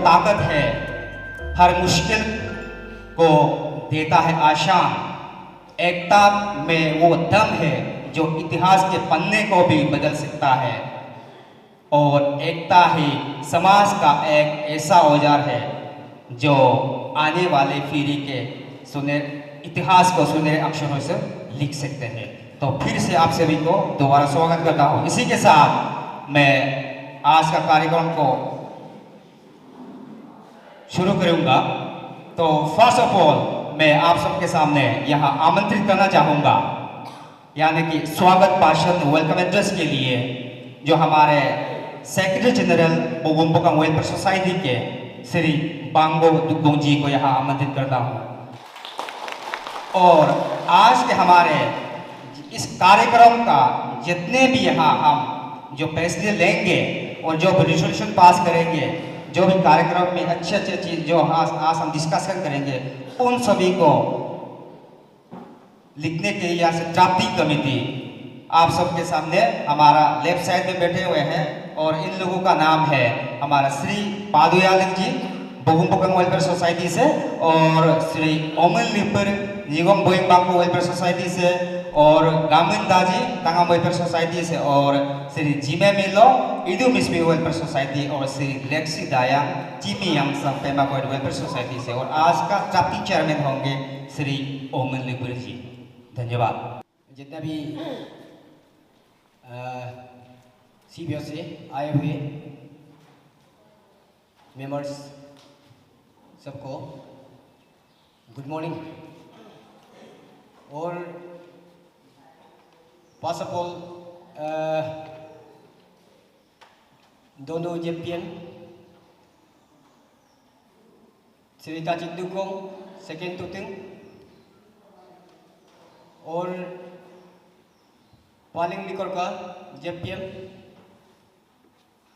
ताकत है, हर मुश्किल को देता है आशान। एकता में वो दम है जो इतिहास के पन्ने को भी बदल सकता है। और एकता ही समाज का एक ऐसा औजार है जो आने वाले पीढ़ी के इतिहास को सुनहरे अक्षरों से लिख सकते हैं। तो फिर से आप सभी को दोबारा स्वागत करता हूँ। इसी के साथ मैं आज का कार्यक्रम को शुरू करूंगा। तो फर्स्ट ऑफ ऑल मैं आप सबके सामने यहाँ आमंत्रित करना चाहूँगा, यानी कि स्वागत भाषण वेलकम एड्रेस के लिए जो हमारे सेक्रेटरी जनरल बोगुम्बोकाम वेलफेयर सोसाइटी के श्री बांगो दुगोंग जी को यहाँ आमंत्रित करता हूँ। और आज के हमारे इस कार्यक्रम का जितने भी यहाँ हम जो फैसले लेंगे और जो रेजोल्यूशन पास करेंगे, जो भी कार्यक्रम में अच्छे अच्छे चीज जो आज हम डिस्कशन करेंगे, उन सभी को लिखने के लिए ड्राफ्टी कमेटी आप सबके सामने हमारा लेफ्ट साइड में बैठे हुए हैं। और इन लोगों का नाम है हमारा श्री पादुयालिंग जी बोगुम्बोकाम वेलफेयर सोसाइटी से, और श्री ओमन लिपर निगम बोइंग बांगो वेलफेयर सोसाइटी से, और गामिन दाजी तंगाम वेलफेयर सोसाइटी से, और श्री जिमे मिलो इदु मिसमी वेलफेयर सोसाइटी, और श्री लेक्सी दाया चिमी यांगसंग पेमाकोइड वेलफेयर सोसाइटी से। और आज का ड्राफ्टिंग चेयरमैन होंगे श्री ओमन लिपर जी। धन्यवाद। जितने भी CBO से आए हुए मेंबर्स सबको गुड मॉर्निंग। और फर्स्ट ऑफ ऑल दोनों जेपियन श्री ताचिक दुकोंग सेकेंड टूटिंग और पालिंग लिकर का जेपीएम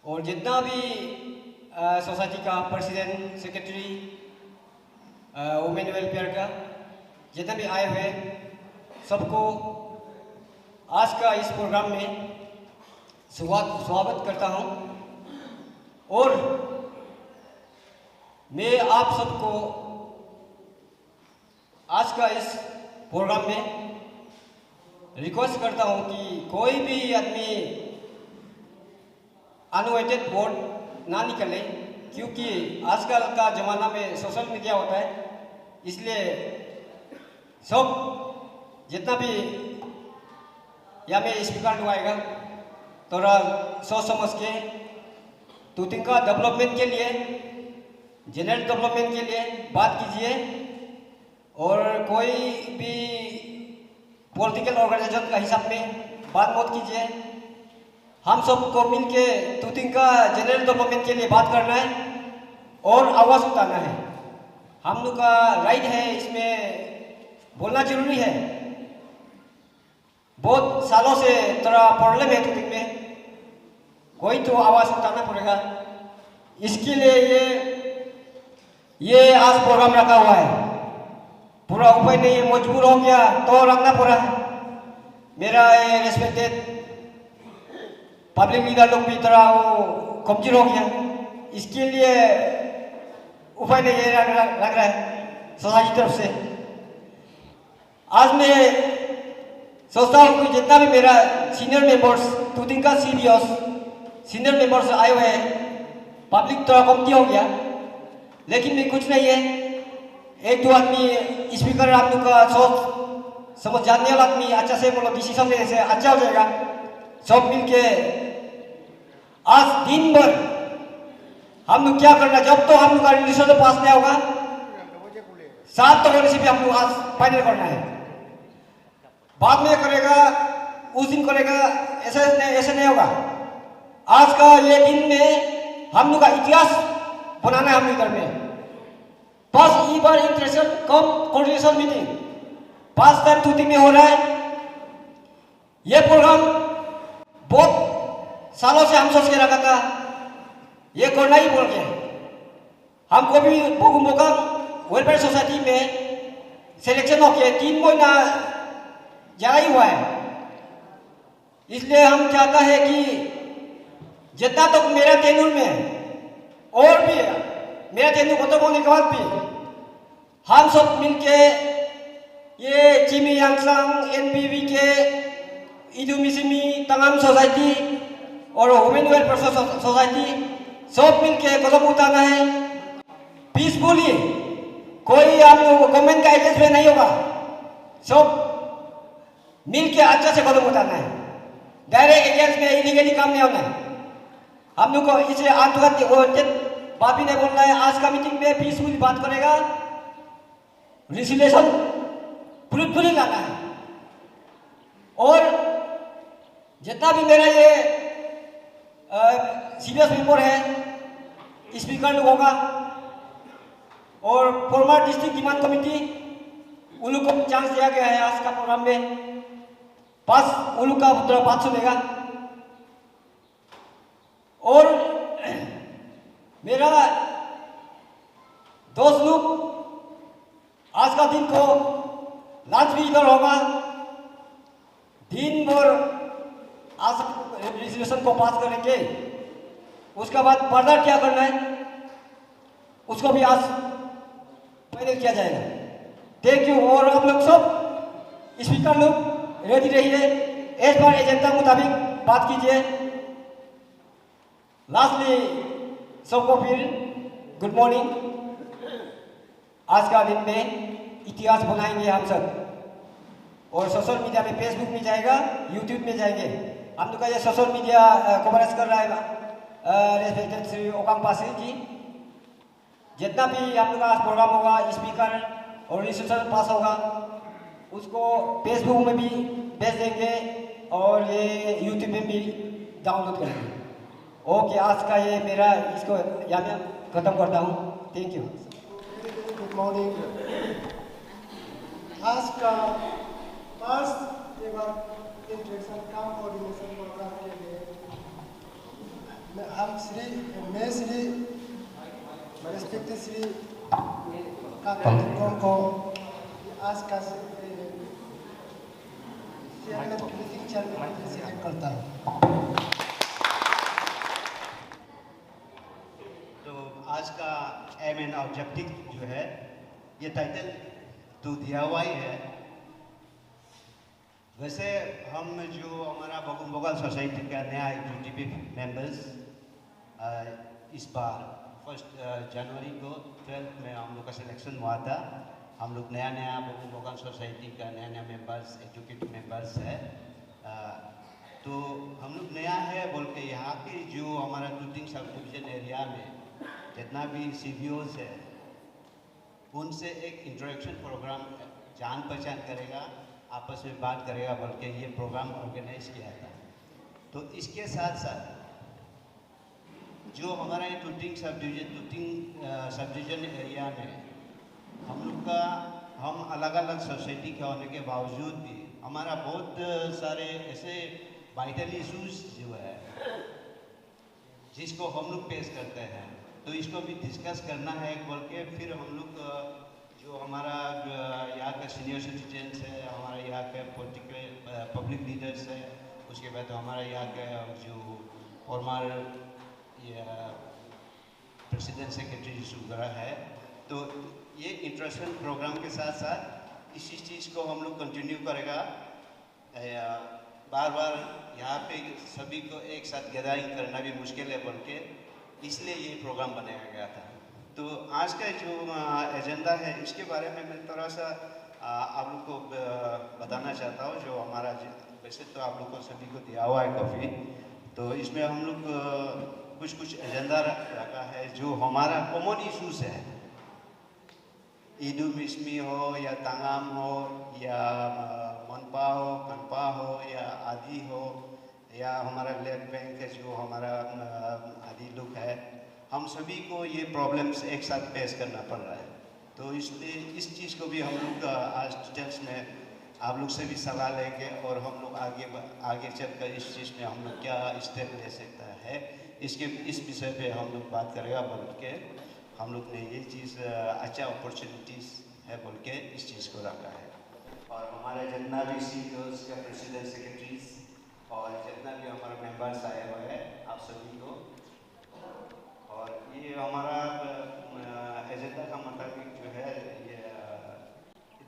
और जितना भी सोसाइटी का प्रेसिडेंट सेक्रेटरी वुमेन वेलफेयर का जितना भी आए हुए सबको आज का इस प्रोग्राम में स्वागत करता हूं। और मैं आप सबको आज का इस प्रोग्राम में रिक्वेस्ट करता हूं कि कोई भी आदमी अनवेटेड वोट ना निकले, क्योंकि आजकल का ज़माना में सोशल मीडिया होता है, इसलिए सब जितना भी या में स्पीकर लगाएगा थोड़ा सोच समझ के तूतिंग का डेवलपमेंट के लिए, जनरल डेवलपमेंट के लिए बात कीजिए। और कोई भी पॉलिटिकल ऑर्गेनाइजेशन का हिसाब में बात मत कीजिए। हम सबको मिलके तूतिंग का जनरल डेवलपमेंट के लिए बात करना है और आवाज़ उठाना है। हम लोग का राइट है, इसमें बोलना जरूरी है। बहुत सालों से थोड़ा प्रॉब्लम है तूतिंग में, कोई तो आवाज़ उठाना पड़ेगा। इसके लिए ये आज प्रोग्राम रखा हुआ है। पूरा उपाय नहीं है, मजबूर हो गया तो रखना पड़ा। मेरा रेस्पेक्टेड पब्लिक लीडर लोग भी थोड़ा वो कमजोर हो गया, इसके लिए उपाय नहीं लग रहा है सोसाइटी तरफ से। आज मैं सोचता हूँ कि जितना भी मेरा सीनियर मेंबर्स तूतिंग का CBOs सीनियर मेंबर्स आए हुए हैं, पब्लिक थोड़ा कमती हो गया, लेकिन भी कुछ नहीं है। एक दो आदमी स्पीकर आप लोग का सोच समझ जानने वाला आदमी अच्छा से मतलब डिसीजन लेने से अच्छा हो जाएगा। सब मिल के आज दिन भर हम लोग क्या करना, जब तो हम लोग का रेजोल्यूशन पास नहीं होगा 7 तो होने से भी हम लोग आज फाइनल करना है। बाद में करेगा उस दिन करेगा, ऐसे नहीं होगा। आज का ये दिन में हम लोग का इतिहास बनाना है हम इधर में। बस ई बार इंटरेक्शन कम कोऑर्डिनेशन मीटिंग 5 टाइम 2 दिन में हो रहा है। ये प्रोग्राम बहुत सालों से हम सोच के रखा था, ये करना ही बोल के हमको भी बोगुमबोका वेलफेयर सोसाइटी में सिलेक्शन होके 3 महीना ज़्यादा ही हुआ है। इसलिए हम चाहता है कि जितना तक मेरा टेन्यूर में और भी मेरा टेन्यूर खत्म होने के बाद भी हम सब मिलके ये चिमी यांगसांग एनपीवी के इदुमिसिमी तंगाम सोसाइटी और वुमेन वेलफेयर सोसाइटी सब मिलके कदम उठाना है पीसफुली। कोई आप लोग गवर्नमेंट का एजेंट में नहीं होगा, सब मिलके अच्छा से कदम उठाना है। डायरेक्ट एजेंट में इलीगली काम नहीं होना है। हम लोग को इसे आत्महत्या बापी ने बोलना है आज का मीटिंग में पीसफुली बात करेगा, रिजोल्यूशन फुली लाना है। और जितना भी मेरा ये सीरियस मेंबर है स्पीकर लोग होगा और फॉर्मर डिस्ट्रिक्ट डिमांड कमेटी उन लोग को चांस दिया गया है आज का प्रोग्राम में। पास उन लोग का बात सुनेगा। और मेरा दोस्त लोग आज का दिन को लंच भी इधर होगा। दिन भर आज रेजोल्यूशन को पास करेंगे, उसके बाद फर्दर क्या करना है उसको भी आज फाइनल किया जाएगा। Thank you. और आप लोग सब स्पीकर लोग रेडी रहिए, एज पर एजेंडा मुताबिक बात कीजिए। लास्टली सबको फिर गुड मॉर्निंग। आज का दिन में इतिहास बनाएंगे हम सब और सोशल मीडिया में फेसबुक में जाएगा, यूट्यूब में जाएंगे। हम लोग का ये सोशल मीडिया कवरेज कर रहा है रेस्पेक्टेड श्री ओकांग पासी जी। जितना भी हम लोग का प्रोग्राम होगा स्पीकर और रेजोल्यूशन पास होगा उसको फेसबुक में भी भेज देंगे और ये यूट्यूब में भी डाउनलोड करेंगे। ओके, आज का ये मेरा इसको यहाँ में ख़त्म करता हूँ। Thank you. Good morning. आज का फर्स्ट एवर इंट्रेक्शन काम कोऑर्डिनेशन प्रोग्राम के लिए मैं श्री रिस्पेक्टेड श्री काका को आज का चेयरमैन मीटिंग चेयरमैन सिलेक्ट करता हूँ। तो आज का एम एंड ऑब्जेक्टिव जो है ये टाइटल तो दिया हुआ ही है। वैसे हम जो हमारा बोगुमबोका सोसाइटी का नया एग्जीक्यूटिव मेंबर्स इस बार 1 जनवरी को 12th में हम लोग का सिलेक्शन हुआ था। हम लोग नया बोगुमबोका सोसाइटी का नया मेंबर्स एग्जीक्यूटिव मेंबर्स है। तो हम लोग नया है बोल के यहाँ के जो हमारा टूटिंग सब डिवीजन एरिया में जितना भी CBOs है उनसे एक इंट्रोडक्शन प्रोग्राम जान पहचान करेगा, आपस में बात करेगा बोल के ये प्रोग्राम ऑर्गेनाइज किया था। तो इसके साथ साथ जो हमारा ये टूटिंग सब डिवीजन एरिया में हम अलग अलग सोसाइटी के होने के बावजूद भी हमारा बहुत सारे ऐसे वाइटल इशूज़ जो है जिसको हम लोग फेस करते हैं, तो इसको भी डिस्कस करना है बोल के फिर हम लोग जो हमारा यहाँ का सीनियर सिटीजन्स है, हमारा यहाँ के पॉलिटिकल पब्लिक लीडर्स है, उसके बाद हमारा यहाँ का जो फॉर्मर प्रेसिडेंट सेक्रेटरी वगैरह है, तो ये इंट्रोडक्शन प्रोग्राम के साथ साथ इसी चीज़ को हम लोग कंटिन्यू करेगा। बार बार यहाँ पे सभी को एक साथ गैदरिंग करना भी मुश्किल है बोल के इसलिए ये प्रोग्राम बनाया गया था। तो आज का जो एजेंडा है इसके बारे में मैं थोड़ा सा आप लोग को बताना चाहता हूँ। जो हमारा वैसे तो आप लोग को सभी को दिया हुआ है कॉफ़ी, तो इसमें हम लोग कुछ एजेंडा रखा है जो हमारा कॉमन इश्यूज है। ईदु मिसमी हो या तांगाम हो या मनपा हो, कनपा हो या आदि हो या हमारा लेफ्ट बैंक है जो हमारा आदि लोग है, हम सभी को ये प्रॉब्लम्स एक साथ फेस करना पड़ रहा है। तो इसलिए इस चीज़ को भी हम लोग आज डिटेल्स में आप लोग से भी सलाह लेंगे और हम लोग आगे चलकर इस चीज़ में हम लोग क्या स्टेप ले सकता है इस विषय पे हम लोग बात करेगा बोल के हम लोग ने ये चीज़ अच्छा अपॉर्चुनिटीज़ है बोल के इस चीज़ को रखा है। और हमारे जितना भी CEOs का प्रेसिडेंट सेक्रेटरीज और जितना भी हमारा मेंबर्स आए हुए हैं आप सभी को, और ये हमारा एजेंडा का मुताबिक जो है ये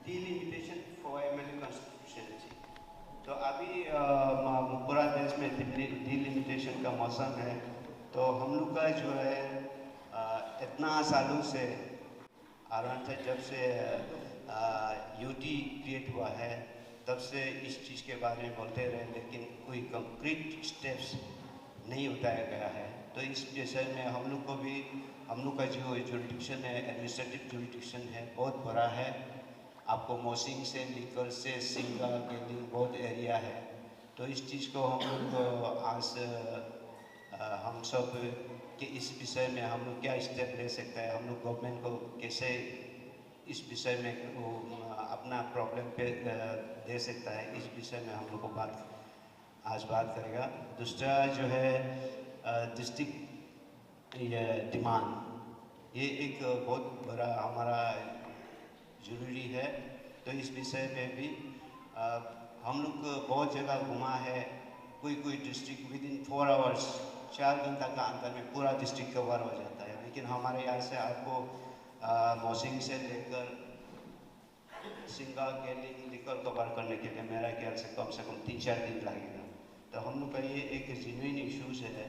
डिलिमिटेशन फॉर MLA कॉन्स्टिट्यूशनसी। तो अभी पूरा देश में डिलिमिटेशन का मौसम है, तो हम लोग का जो है इतना सालों से आराम से जब से UT क्रिएट हुआ है तब से इस चीज़ के बारे में बोलते रहे, लेकिन कोई कंक्रीट स्टेप्स नहीं उठाया गया है। तो इस विषय में हम लोग का जो जुरिडिक्शन है, एडमिनिस्ट्रेटिव जुरिडिक्शन है, बहुत बड़ा है। आपको मोसिंग से लेकर से सिंगा गेलिंग बहुत एरिया है। तो इस चीज़ को हम लोग आज हम सब कि इस विषय में हम लोग क्या स्टेप ले सकते हैं, हम लोग गवर्नमेंट को कैसे इस विषय में वो अपना प्रॉब्लम पे दे सकता है, इस विषय में हम लोग को आज बात करेगा। दूसरा जो है डिस्ट्रिक्ट डिमांड, ये एक बहुत बड़ा हमारा ज़रूरी है। तो इस विषय पे भी हम लोग बहुत जगह घुमा है। कोई डिस्ट्रिक्ट विद इन 4 आवर्स 4 घंटा का अंतर में पूरा डिस्ट्रिक्ट कवर हो जाता है, लेकिन हमारे यहाँ से आपको मोसिंग से लेकर सिंगा गेलिंग लेकर कवर करने के लिए मेरा ख्याल से कम 3-4 दिन लगेगा। तो हम लोग का ये एक जेन्युइन इश्यूज है।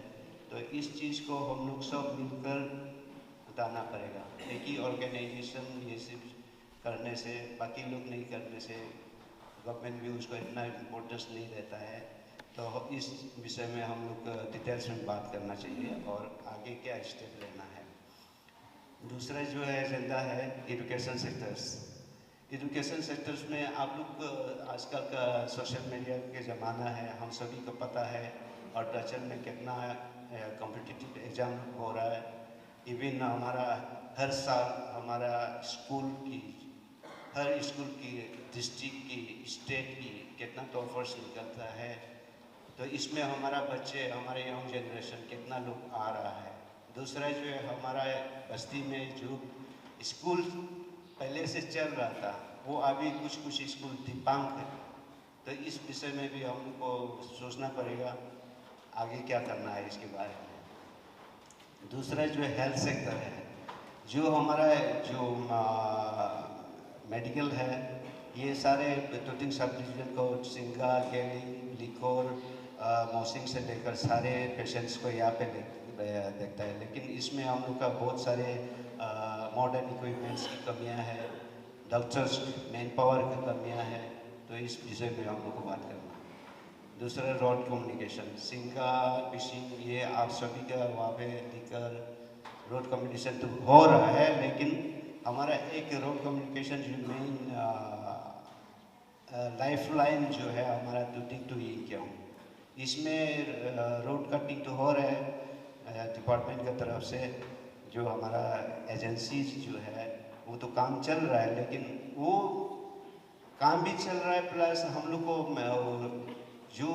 तो इस चीज़ को हम लोग सब मिलकर उठाना पड़ेगा। एक ही ऑर्गेनाइजेशन ये सिर्फ करने से, बाकी लोग नहीं करने से गवर्नमेंट भी उसको इतना इम्पोर्टेंस नहीं देता है। तो इस विषय में हम लोग डिटेल्स में बात करना चाहिए और आगे क्या स्टेप लेना है। दूसरा जो है एजेंडा है एजुकेशन सेक्टर्स। एजुकेशन सेक्टर्स में आप लोग आजकल का सोशल मीडिया के ज़माना है, हम सभी को पता है, और अरुणाचल में कितना कॉम्पिटिटिव एग्ज़ाम हो रहा है। इवन हमारा हर साल हमारा हर स्कूल की, डिस्ट्रिक्ट की, स्टेट की कितना टॉपर्स निकलता है। तो इसमें हमारा बच्चे, हमारे यंग जनरेशन कितना लोग आ रहा है। दूसरा जो है हमारा बस्ती में जो स्कूल पहले से चल रहा था वो अभी कुछ स्कूल दिव्यांग है। तो इस विषय में भी हम लोग को सोचना पड़ेगा आगे क्या करना है इसके बारे में। दूसरा जो है हेल्थ सेक्टर है, जो हमारा जो मेडिकल है, ये सारे टोटिंग सब डिवीजन को सिंगा गेलिंग लिकोर मोसिंग से लेकर सारे पेशेंट्स को यहाँ पे देखता है। लेकिन इसमें हम लोग का बहुत सारे मॉडर्न इक्विपमेंट्स की कमियां हैं, डॉक्टर्स मैन पावर की कमियां हैं। तो इस विषय में हम लोग को बात करना है। दूसरा रोड कम्युनिकेशन, सिंगा फिशिंग, ये आप सभी का वहाँ पे लेकर रोड कम्युनिकेशन तो हो रहा है, लेकिन हमारा एक रोड कम्युनिकेशन जो मेन लाइफ लाइन जो है हमारा टू ही क्यों, इसमें रोड कटिंग तो हो रहा है डिपार्टमेंट की तरफ से। जो हमारा एजेंसीज जो है वो तो काम चल रहा है, लेकिन वो काम भी चल रहा है प्लस हम लोग को जो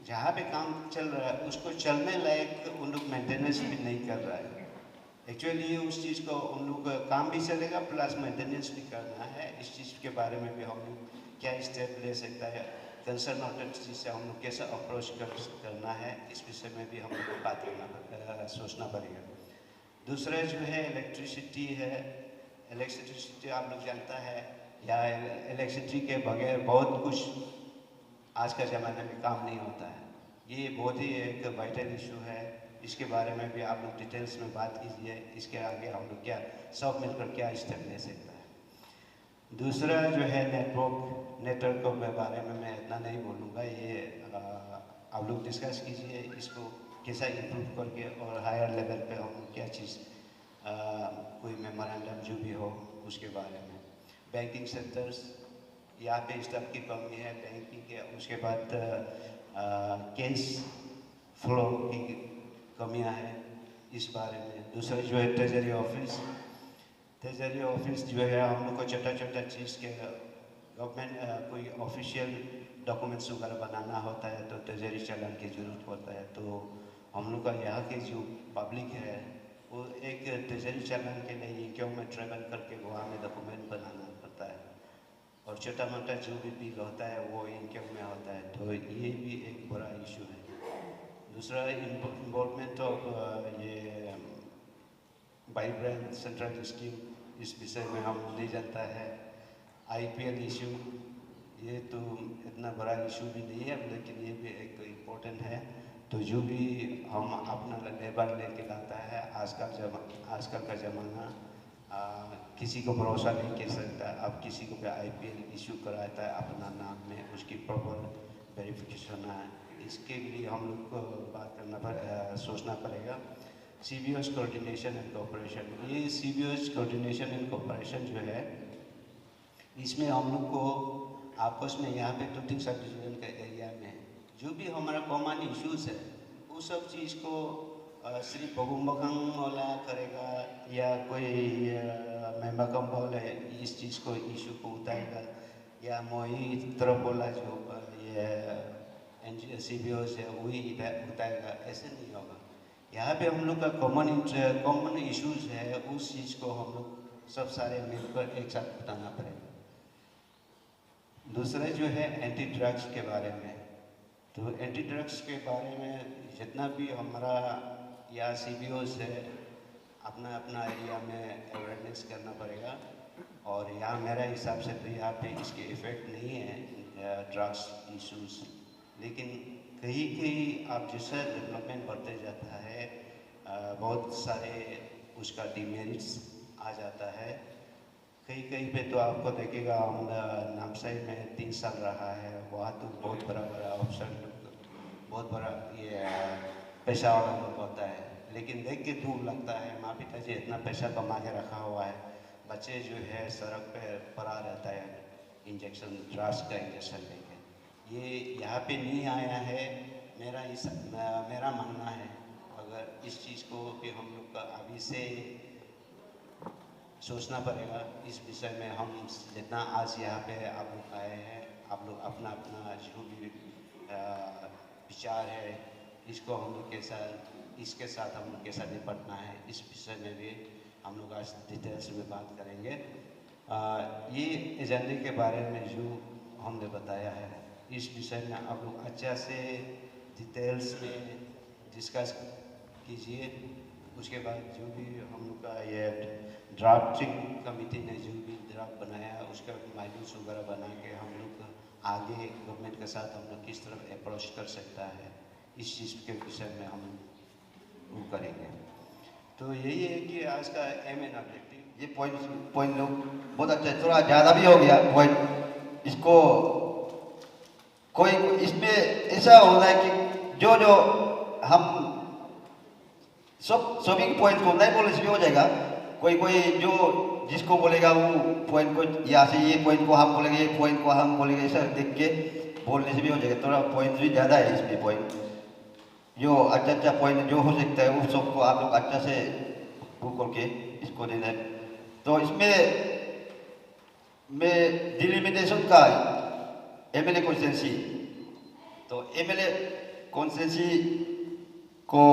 जहाँ पे काम चल रहा है उसको चलने लायक उन लोग मेंटेनेंस भी नहीं कर रहा है। एक्चुअली उस चीज़ को उन लोग काम भी चलेगा प्लस मेंटेनेंस भी करना है। इस चीज़ के बारे में भी हम लोग क्या स्टेप ले सकता है, कंसर्न अथॉरिटी से हम लोग कैसे अप्रोच करना है, इस विषय में भी हम लोग को बात करना सोचना पड़ेगा। दूसरा जो है इलेक्ट्रिसिटी है। इलेक्ट्रिसिटी आप लोग जानता है या इलेक्ट्रिसिटी के बगैर बहुत कुछ आज का ज़माने में काम नहीं होता है। ये बहुत ही एक वाइटल इशू है। इसके बारे में भी आप लोग डिटेल्स में बात कीजिए। इसके आगे हम लोग क्या सब मिलकर क्या स्टेप ले सकता है। दूसरा जो है नेटवर्क के बारे में मैं इतना नहीं बोलूँगा, ये आप लोग डिस्कस कीजिए इसको कैसा इम्प्रूव करके, और हायर लेवल पे हम क्या चीज़ कोई मेमोरेंडम जो भी हो उसके बारे में। बैंकिंग सेक्टर्स, यहाँ पे स्टाफ की कमी है बैंकिंग के, उसके बाद केस फ्लो की कमियाँ हैं इस बारे में। दूसरा जो है ट्रेजरी ऑफिस जो है हम लोग को छोटा चीज़ के गवर्नमेंट कोई ऑफिशियल डॉक्यूमेंट्स वगैरह बनाना होता है तो ट्रेजरी चालान की ज़रूरत पड़ता है। तो हम लोग का यहाँ के जो पब्लिक है वो एक ट्रेजरी चालान के लिए क्यों में ट्रेवल करके वहाँ में डॉक्यूमेंट बनाना पड़ता है, और छोटा मोटा जो भी बिल होता है वो इनकम में होता है। तो ये भी एक बड़ा इशू है। दूसरा इन्वॉल्वमेंट ऑफ ये वाइब्रेंट सेंट्रल स्कीम, इस विषय में हम नहीं जानता है। IPL इशू, ये तो इतना बड़ा इशू भी नहीं है, लेकिन ये भी एक इम्पोर्टेंट है। तो जो भी हम अपना लेबर लेके लाता है, आजकल का ज़माना किसी को भरोसा नहीं कर सकता। अब किसी को भी IPL इशू कराता है अपना नाम में, उसकी प्रॉपर वेरिफिकेशन है, इसके लिए हम लोग को बात करना सोचना पड़ेगा। CBO's कोऑर्डिनेशन एंड कोऑपरेशन, ये CBO's कोऑर्डिनेशन एंड कोऑपरेशन जो है इसमें हम लोग को आपस में यहाँ पे टूटिंग सब डिवीजन के एरिया में जो भी हमारा कॉमन इश्यूज है वो सब चीज़ को सिर्फ बगुम्बगंग वाला करेगा या कोई मेम्बकम बोल है इस चीज़ को इशू को उठाएगा, या मोई तरफ बोला जो ये CBOs है वही उठाएगा, ऐसे नहीं होगा। यहाँ पे हम लोग का कॉमन इश्यूज है, उस चीज़ को हम लोग सब सारे मिलकर एक साथ उठाना पड़ेगा। दूसरा जो है एंटी ड्रग्स के बारे में, तो एंटी ड्रग्स के बारे में जितना भी हमारा या CBOs है अपना अपना एरिया में अवेयरनेस करना पड़ेगा। और यहाँ मेरा हिसाब से तो यहाँ पे इसके इफ़ेक्ट नहीं है ड्रग्स इश्यूज, लेकिन कहीं कहीं आप जैसा डेवलपमेंट बढ़ते जाता है बहुत सारे उसका डिमेरिट्स आ जाता है। कहीं पे तो आपको देखेगा हम नामसाई में 3 साल रहा है, वहाँ तो बहुत बड़ा ऑप्शन, बहुत बड़ा ये पैसा वाला लोग होता है, लेकिन देख के दूर लगता है। माँ पिताजी इतना पैसा कमा के रखा हुआ है, बच्चे जो है सड़क पे पड़ा रहता है इंजेक्शन, ड्रग्स का इंजेक्शन लेके। ये यहाँ पे नहीं आया है, मेरा मानना है। अगर इस चीज़ को भी हम लोग का अभी से सोचना पड़ेगा इस विषय में। हम जितना आज यहाँ पे आप लोग आए हैं, आप लोग अपना अपना जो भी विचार है इसको हम लोग इसके साथ हम लोग कैसा निपटना है, इस विषय में भी हम लोग आज डिटेल्स में बात करेंगे। ये एजेंडे के बारे में जो हमने बताया है इस विषय में आप लोग अच्छा से डिटेल्स में डिस्कस कीजिए। उसके बाद जो भी हम लोग का ये ड्राफ्टिंग कमेटी ने जो भी ड्राफ्ट बनाया उसका माइनस वगैरह बना के हम लोग आगे गवर्नमेंट के साथ हम लोग किस तरह अप्रोच कर सकता है, इस चीज़ के विषय में हम वो करेंगे। तो यही है कि आज का एम एंड ऑब्जेक्टिव। ये पॉइंट लोग बहुत अच्छा है, थोड़ा ज़्यादा भी हो गया पॉइंट। इसको कोई इसमें ऐसा होना है कि जो हम सभी पॉइंट को नहीं बोलने से भी हो जाएगा। कोई जो जिसको बोलेगा वो पॉइंट को यहाँ से ये पॉइंट को हम बोलेंगे, ये पॉइंट को हम बोलेंगे, ऐसा देख के बोलने से भी हो जाएगा। थोड़ा पॉइंट भी ज़्यादा है इसमें। पॉइंट जो अच्छा पॉइंट जो हो सकता है उस सबको आप लोग अच्छा से वो करके इसको देना है। तो इसमें मैं डिलिमिटेशन का MLA कॉन्स्टिट्यूंसी, तो MLA कॉन्स्टिट्यूंसी को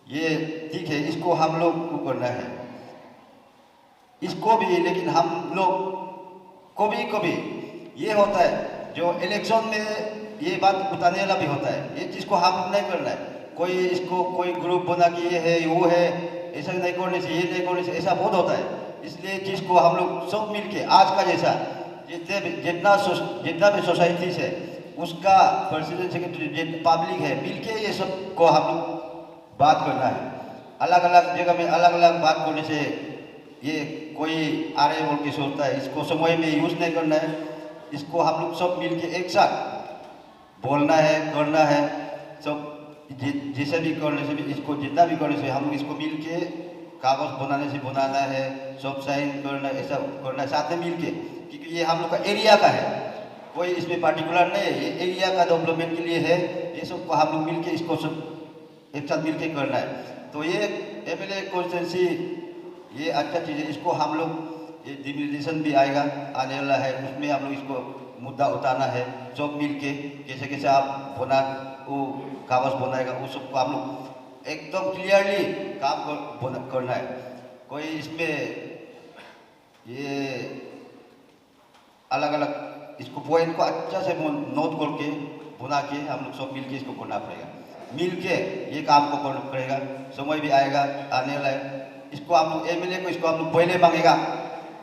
ये ठीक है, इसको हम लोग को करना है इसको भी, लेकिन हम लोग कभी ये होता है जो इलेक्शन में ये बात बताने वाला भी होता है, ये चीज़ को हम नहीं करना है। कोई इसको कोई ग्रुप बना कि ये है वो है, ऐसा नहीं करने से, ये नहीं करने से, ऐसा बहुत होता है। इसलिए चीज़ को हम लोग सब मिल के आज का जैसा जितना भी सोसाइटी है उसका प्रेसिडेंट सेक्रेटरी पब्लिक है मिलके ये सब को हम लोग बात करना है। अलग अलग जगह में अलग अलग बात करने से ये कोई आ रहे बोल के सोचता है, इसको समय में यूज नहीं करना है। इसको हम लोग सब मिलके एक साथ बोलना है, करना है। सब जैसे भी करने से भी इसको जितना भी करने से हम लोग इसको मिलके कागज बनाने से बनाना है, सब साइन करना, ऐसा करना है साथ में मिलके, क्योंकि ये हम लोग का एरिया का है, कोई इसमें पार्टिकुलर नहीं है, ये एरिया का डेवलपमेंट के लिए है। ये सब को हम लोग मिलके इसको सब एक साथ मिलके करना है। तो ये एमएलए कॉन्स्टिट्यूंसी ये अच्छा चीज़ है। इसको हम लोग ये डिमिलिटेशन भी आएगा आने वाला है, उसमें हम लोग इसको मुद्दा उठाना है सब मिलके। कैसे कैसे आप बना वो कागज बनाएगा वो सबको हम लोग एकदम क्लियरली काम करना है। कोई इसमें ये अलग अलग इसको पॉइंट को अच्छा से नोट करके बना के हम लोग सब मिलके इसको करना पड़ेगा। मिलके ये काम को करना पड़ेगा। समय भी आएगा आने वाला है। इसको हम लोग एमएलए को इसको हम लोग पहले मांगेगा,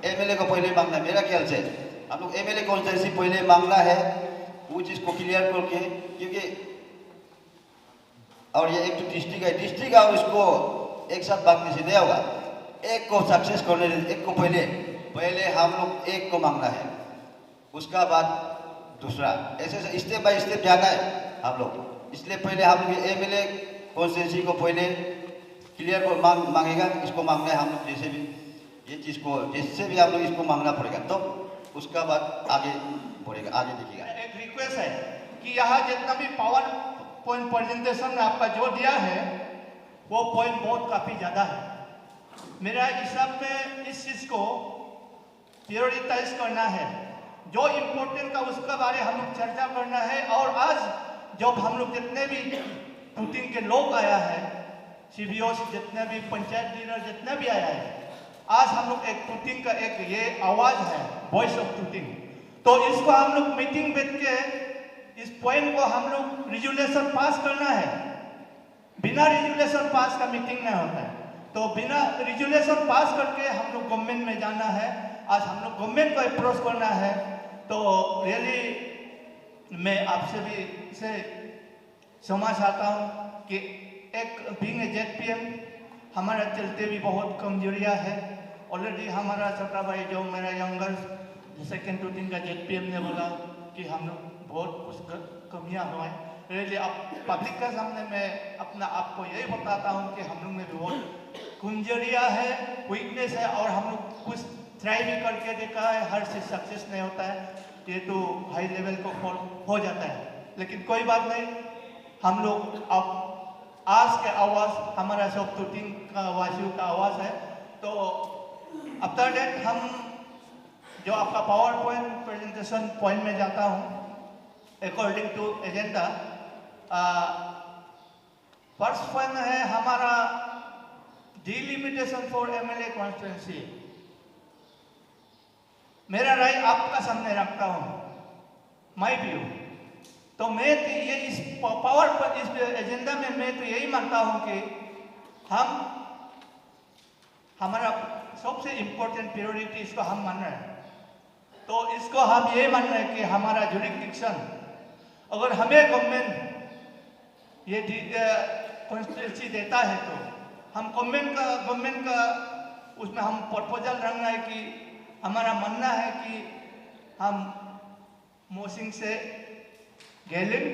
एमएलए को पहले मांगना है। मेरा ख्याल से हम लोग एमएलए कॉन्स्टिट्यूंसी पहले मांगना है वो चीज़ को क्लियर करके, क्योंकि और ये एक तो डिस्ट्रिक्ट है, डिस्ट्रिक्ट और इसको एक साथ बांटने से नहीं होगा। एक को सक्सेस करने एक को पहले हम लोग एक को मांगना है, उसका बाद दूसरा, ऐसे स्टेप बाय स्टेप जाना है हम लोग। इसलिए पहले हम लोग एमएलए कॉन्स्टिट्यूंसी को पहले क्लियर को मांगेगा, इसको मांगना है हम लोग। जैसे भी ये चीज़ को जैसे भी हम लोग इसको मांगना पड़ेगा, तो उसका बाद आगे बढ़ेगा, आगे देखिएगा। एक रिक्वेस्ट है कि यहाँ जितना भी पावर पॉइंट प्रेजेंटेशन में आपका जो दिया है वो पॉइंट बहुत काफ़ी ज़्यादा है। मेरा हिसाब में इस चीज़ को प्रायोरिटाइज करना है, जो इम्पोर्टेंट का उसका बारे हम लोग चर्चा करना है। और आज जब हम लोग जितने भी टूटिंग के लोग आया है, सीबीओ जितने भी पंचायत लीडर जितने भी आया है, आज हम लोग एक टूटिंग का एक ये आवाज़ है, वॉइस ऑफ टूटिंग। तो इसको हम लोग मीटिंग बैठ के इस पॉइंट को हम लोग रिजोल्यूशन पास करना है। बिना रिजोल्यूशन पास का मीटिंग नहीं होता है। तो बिना रिजोल्यूशन पास करके हम लोग गवर्नमेंट में जाना है। आज हम लोग गवर्नमेंट को अप्रोच करना है। तो रियली मैं आपसे भी इसे समझ आता हूँ कि एक बीइंग ए जेडपीएम हमारा चलते भी बहुत कमजोरियाँ है। ऑलरेडी हमारा छोटा भाई जो मेरा यंगर सेकेंड टूटिंग का जेडपीएम ने बोला कि हम लोग बहुत कुछ कमियाँ हुआ है। रियली अब पब्लिक के सामने मैं अपना आपको यही बताता हूँ कि हम लोग में भी बहुत कमजोरियाँ है, वीकनेस है, और हम लोग कुछ ट्राई भी करके देखा है, हर चीज़ सक्सेस नहीं होता है। ये तो हाई लेवल को हो जाता है, लेकिन कोई बात नहीं। हम लोग अब आज के आवाज़ हमारा सब टूटिंग का वासियों का आवाज़ है। तो आफ्टर दैट हम जो आपका पावर पॉइंट प्रेजेंटेशन पॉइंट में जाता हूँ according to agenda. First point है हमारा डिलिमिटेशन फॉर एमएलए कॉन्स्टिट्यूंसी। मेरा राय आपका सामने रखता हूँ, माय व्यू। तो मैं तो ये इस पावर पर इस एजेंडा में मैं तो यही मानता हूँ कि हमारा सबसे इम्पोर्टेंट प्रायोरिटी इसको हम मान रहे हैं। तो इसको हम ये मान रहे हैं कि हमारा जुरिडिक्शन अगर हमें गवर्नमेंट ये कॉन्स्टिट्यूंसी देता है तो हम गवर्नमेंट का उसमें हम प्रपोजल रखना है कि हमारा मानना है कि हम मोसिंग से Gelling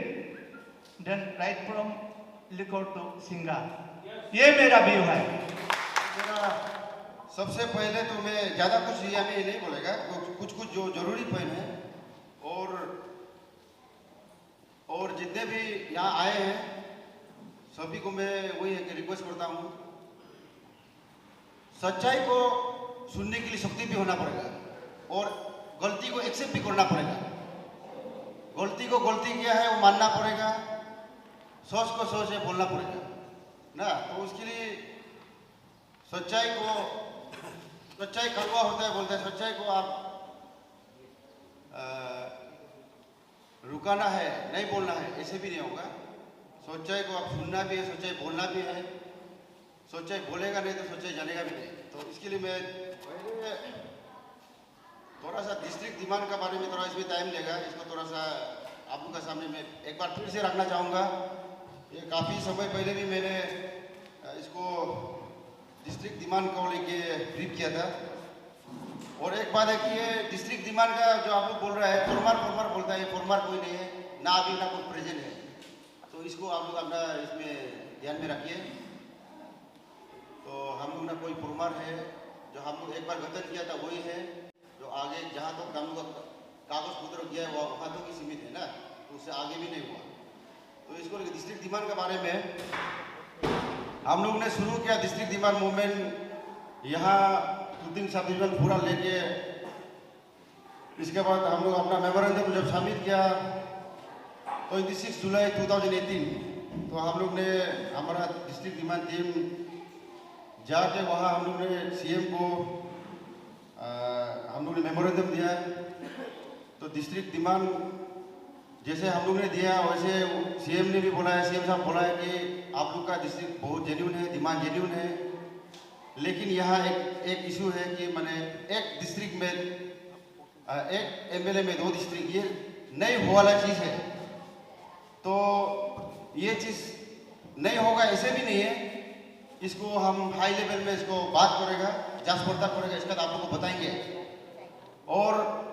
then right from Likor to Singa. ये मेरा व्यू है। मेरा सबसे पहले तो मैं ज़्यादा कुछ ये हमें नहीं बोलेगा, कुछ जो जरूरी पॉइंट है और जितने भी यहाँ आए हैं सभी को मैं वही है कि रिक्वेस्ट करता हूँ, सच्चाई को सुनने के लिए शक्ति भी होना पड़ेगा और गलती को एक्सेप्ट भी करना पड़ेगा। गलती को गलती किया है वो मानना पड़ेगा, सोच को सोच है बोलना पड़ेगा ना। तो उसके लिए सच्चाई कड़वा होता है बोलते हैं, सच्चाई को आप रुकाना है, नहीं बोलना है, ऐसे भी नहीं होगा। सच्चाई को आप सुनना भी है, सच्चाई बोलना भी है। सच्चाई बोलेगा नहीं तो सच्चाई जानेगा भी नहीं। तो इसके लिए मैं थोड़ा सा डिस्ट्रिक्ट डिमांड का बारे में थोड़ा इसमें टाइम लेगा, इसको थोड़ा सा आप लोगों के सामने मैं एक बार फिर से रखना चाहूँगा। ये काफ़ी समय पहले भी मैंने इसको डिस्ट्रिक्ट दिमान को लेके ब्रीफ किया था। और एक बात है कि ये डिस्ट्रिक्ट दिमान का जो आप लोग बोल रहा है फॉर्मर बोलता है, ये फॉर्मर कोई नहीं है, ना अभी ना कोई प्रेजेंट है। तो इसको आप लोग अपना इसमें ध्यान में रखिए। तो हम लोग ना कोई फॉर्मर है, जो हम लोग एक बार गठन किया था वही है, जो आगे जहाँ तक हम लोग कागज पत्र किया है वहाँ तक ही सीमित है ना, तो उससे आगे भी नहीं हुआ। तो इसको डिस्ट्रिक्ट दिमान के बारे में हम लोग ने शुरू किया डिस्ट्रिक्ट दिमान मूवमेंट यहाँ तूतिंग सब डिवीजन पूरा लेके। इसके बाद हम लोग अपना मेमोरेंडम जब सबमिट किया 26 जुलाई 2018, तो हम लोग ने हमारा डिस्ट्रिक्ट दिमान टीम जाके वहाँ हम लोग ने सीएम को हम लोग ने मेमोरेंडम दिया। तो डिस्ट्रिक्ट दिमान जैसे हम लोग ने दिया वैसे सीएम ने भी बोला है, सीएम साहब बोला है कि आप लोग का डिस्ट्रिक्ट बहुत जेन्यून है, दिमान जेन्यून है, लेकिन यहाँ एक इशू है कि मैंने एक डिस्ट्रिक्ट में एक एमएलए में 2 डिस्ट्रिक्ट, ये नहीं हुआ वाला चीज़ है। तो ये चीज़ नहीं होगा ऐसे भी नहीं है, इसको हम हाई लेवल में इसको बात करेगा, जांच पड़ताल करेगा, इसका आप लोग को बताएंगे। और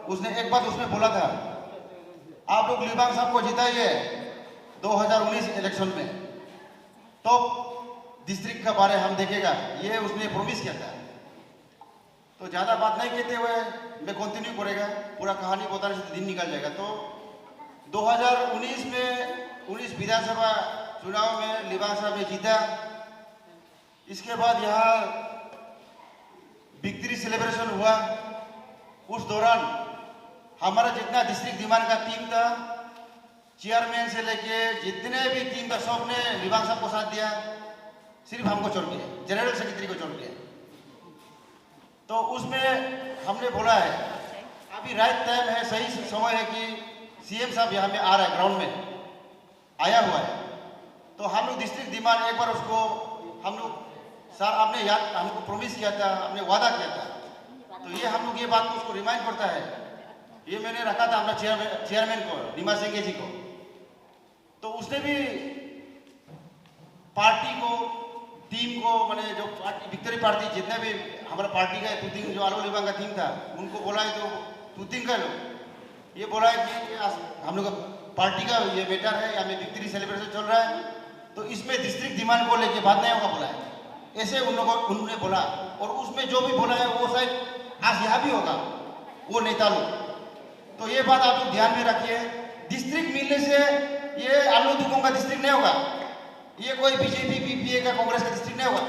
उसने एक बात उसमें बोला था, आप लोग लिबांग साहब को जिताइए 2019 इलेक्शन में, तो डिस्ट्रिक्ट का बारे हम देखेगा, ये उसने प्रॉमिस किया था। तो ज़्यादा बात नहीं कहते हुए मैं कंटिन्यू करेगा, पूरा कहानी बताने से दिन निकल जाएगा। तो 2019 में 19 विधानसभा चुनाव में लिबांग साहब ने जीता। इसके बाद यहाँ विक्ट्री सेलिब्रेशन हुआ। उस दौरान हमारा जितना डिस्ट्रिक्ट दिमान का टीम था, चेयरमैन से लेके जितने भी टीम था, सब ने लिबांग साहब को साथ दिया, सिर्फ हमको छोड़ के, जनरल सेक्रेटरी को छोड़ के। तो उसमें हमने बोला है अभी राइट टाइम है, सही समय है कि सीएम साहब यहाँ में आ रहा है, ग्राउंड में आया हुआ है। तो हम लोग डिस्ट्रिक्ट दिमान एक बार उसको हम लोग सर आपने याद हमको प्रॉमिस किया था, हमने वादा किया था, तो ये हम लोग ये बात को उसको रिमाइंड करता है। ये मैंने रखा था अपना चेयरमैन को, नीमा सिंह जी को। तो उसने भी पार्टी को, टीम को, मैंने जो पार्टी विक्ट्री पार्टी जितने भी हमारा पार्टी का तूतिंग जो आलो लिबांग का टीम था, उनको बोला है तो तूतिंग का लोग ये बोला है कि हम लोग पार्टी का ये बेटर है, यहाँ में विक्ट्री सेलिब्रेशन चल रहा है, तो इसमें डिस्ट्रिक्ट दिमान को लेके बात नहीं होगा बोला है, ऐसे उन्होंने बोला। और उसमें जो भी बोला है वो शायद आज यहाँ भी होगा वो नेता लोग। तो ये बात आप लोग ध्यान में रखिए, डिस्ट्रिक्ट मिलने से ये आलू दुगों का डिस्ट्रिक्ट नहीं होगा, ये कोई बीजेपी पीपीए का कांग्रेस का डिस्ट्रिक्ट नहीं होगा।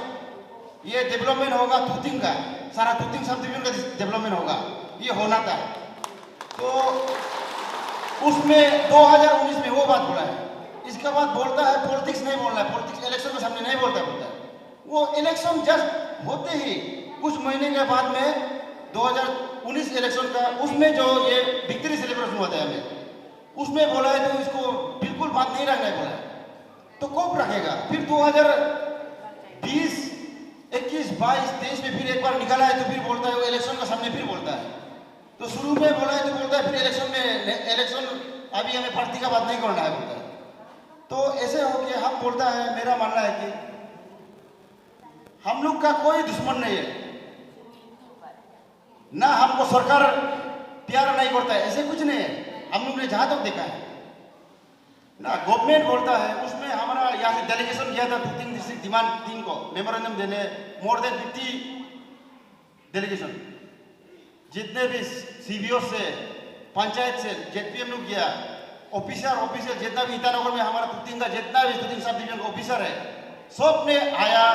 ये डेवलपमेंट होगा तूतिंग का, सारा तूतिंग सब डिवीजन का डेवलपमेंट होगा, ये होना था। तो उसमें 2019 में वो बात बोला है। इसके बाद बोलता है पॉलिटिक्स नहीं बोलना है, पॉलिटिक्स इलेक्शन के सामने नहीं बोलता है। वो इलेक्शन जस्ट होते ही कुछ महीने के बाद में 2019 इलेक्शन का उसमें जो ये विक्ट्री सेलिब्रेशन हुआ था हमें, उसमें बोला है तो इसको बिल्कुल बात नहीं रखना है बोला है, तो कब रखेगा? फिर 2020, 21, 22, 23 में फिर एक बार निकाला है तो फिर बोलता है वो इलेक्शन का सामने फिर बोलता है। तो शुरू में बोला है तो बोलता है फिर इलेक्शन अभी हमें पार्टी का बात नहीं करना है बोलता है। तो ऐसे हो के हम बोलता है, मेरा मानना है कि हम लोग का कोई दुश्मन नहीं है, ना हमको सरकार प्यार नहीं करता है, ऐसे कुछ नहीं है। हम लोग ने जहां तक देखा है ना, गवर्नमेंट बोलता है, उसमें हमारा यहाँ से डेलीगेशन किया था तूतिंग डिस्ट्रिक्ट दिमान टीम को मेमोरेंडम देने, मोर देन 50 डेलीगेशन, जितने भी सीबीओ से, पंचायत से, जेडपीएम लोग गया, ऑफिसर जितना भी ईटानगर में हमारा तूतिंग का जितना भी तूतिंग सब डिवीजन का ऑफिसर है, सब ने आया,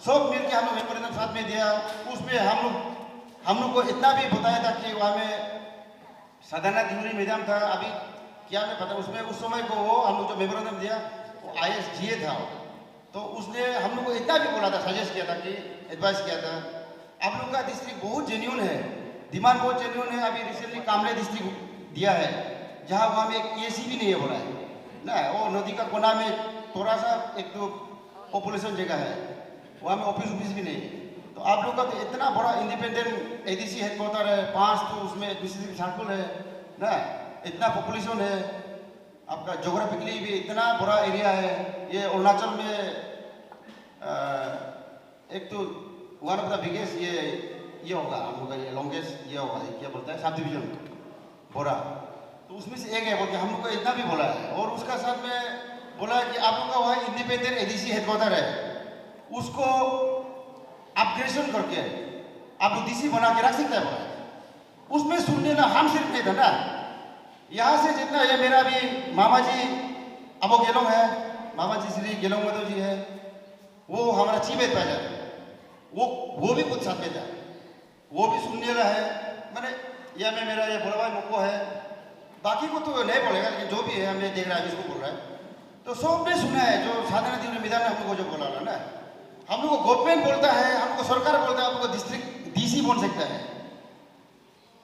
सब मिलकर हम लोग मेमोरेंडम साथ में दिया। उसमें हम लोग को इतना भी बताया था कि वहाँ में सदाना दिवरी मैदान था, अभी क्या मैं पता, उसमें उस समय को वो हम लोग जो मेमोरेंडम दिया वो ISGA था। तो उसने हम लोग को इतना भी बोला था, सजेस्ट किया था कि एडवाइस किया था, आप लोग का डिस्ट्रिक्ट बहुत जेन्यून है, दिमाग बहुत जेन्यून है। अभी रिसेंटली कामले डिस्ट्रिक्ट दिया है, जहाँ वहाँ में एक AC भी नहीं है बोला है ना, वो नदी का कोना में थोड़ा सा एक तो पॉपुलेशन जगह है, वहाँ में ऑफिस भी नहीं है। तो आप लोग का तो इतना बड़ा इंडिपेंडेंट ADC हेडक्वार्टर है, 5 तो उसमें डिस्ट्रिक्ट सर्कल है ना, इतना पॉपुलेशन है, आपका जोग्राफिकली भी इतना बड़ा एरिया है। ये अरुणाचल में एक तो वन ऑफ द बिगेस्ट ये होगा हम लोग का, ये लॉन्गेस्ट ये होगा, ये क्या बोलता है सब डिवीजन बोरा, तो उसमें से एक है बोल के हम लोग को इतना भी बोला है। और उसका साथ में बोला है कि आप लोग का वहाँ इंडिपेंडेंट एडीसी हेडक्वार्टर है, उसको अपग्रेडेशन करके आप लोग डीसी बना के रख सकते हैं बोला। उसमें सुनने ना हम सिर्फ नहीं था ना, यहाँ से जितना ये मेरा भी मामा जी अबो गेलोंग है, मामा जी श्री गेलोंग मधो जी है, वो हमारा चीफ एडवाइजर, वो भी कुछ साथ में था, वो भी सुनने रहा है। मैंने यह में मेरा ये बोला भाई मुक्को है, बाकी को तो नहीं बोलेगा, लेकिन जो भी है हमें देख रहा है जिसको बोल रहा है, तो सबने सुना है। जो साधना दी मैदान में हम लोग को जो बोला ना, हम लोग को गवर्नमेंट बोलता है, हम लोग को सरकार बोलता है, हम लोग को डिस्ट्रिक्ट डीसी बोल सकता है,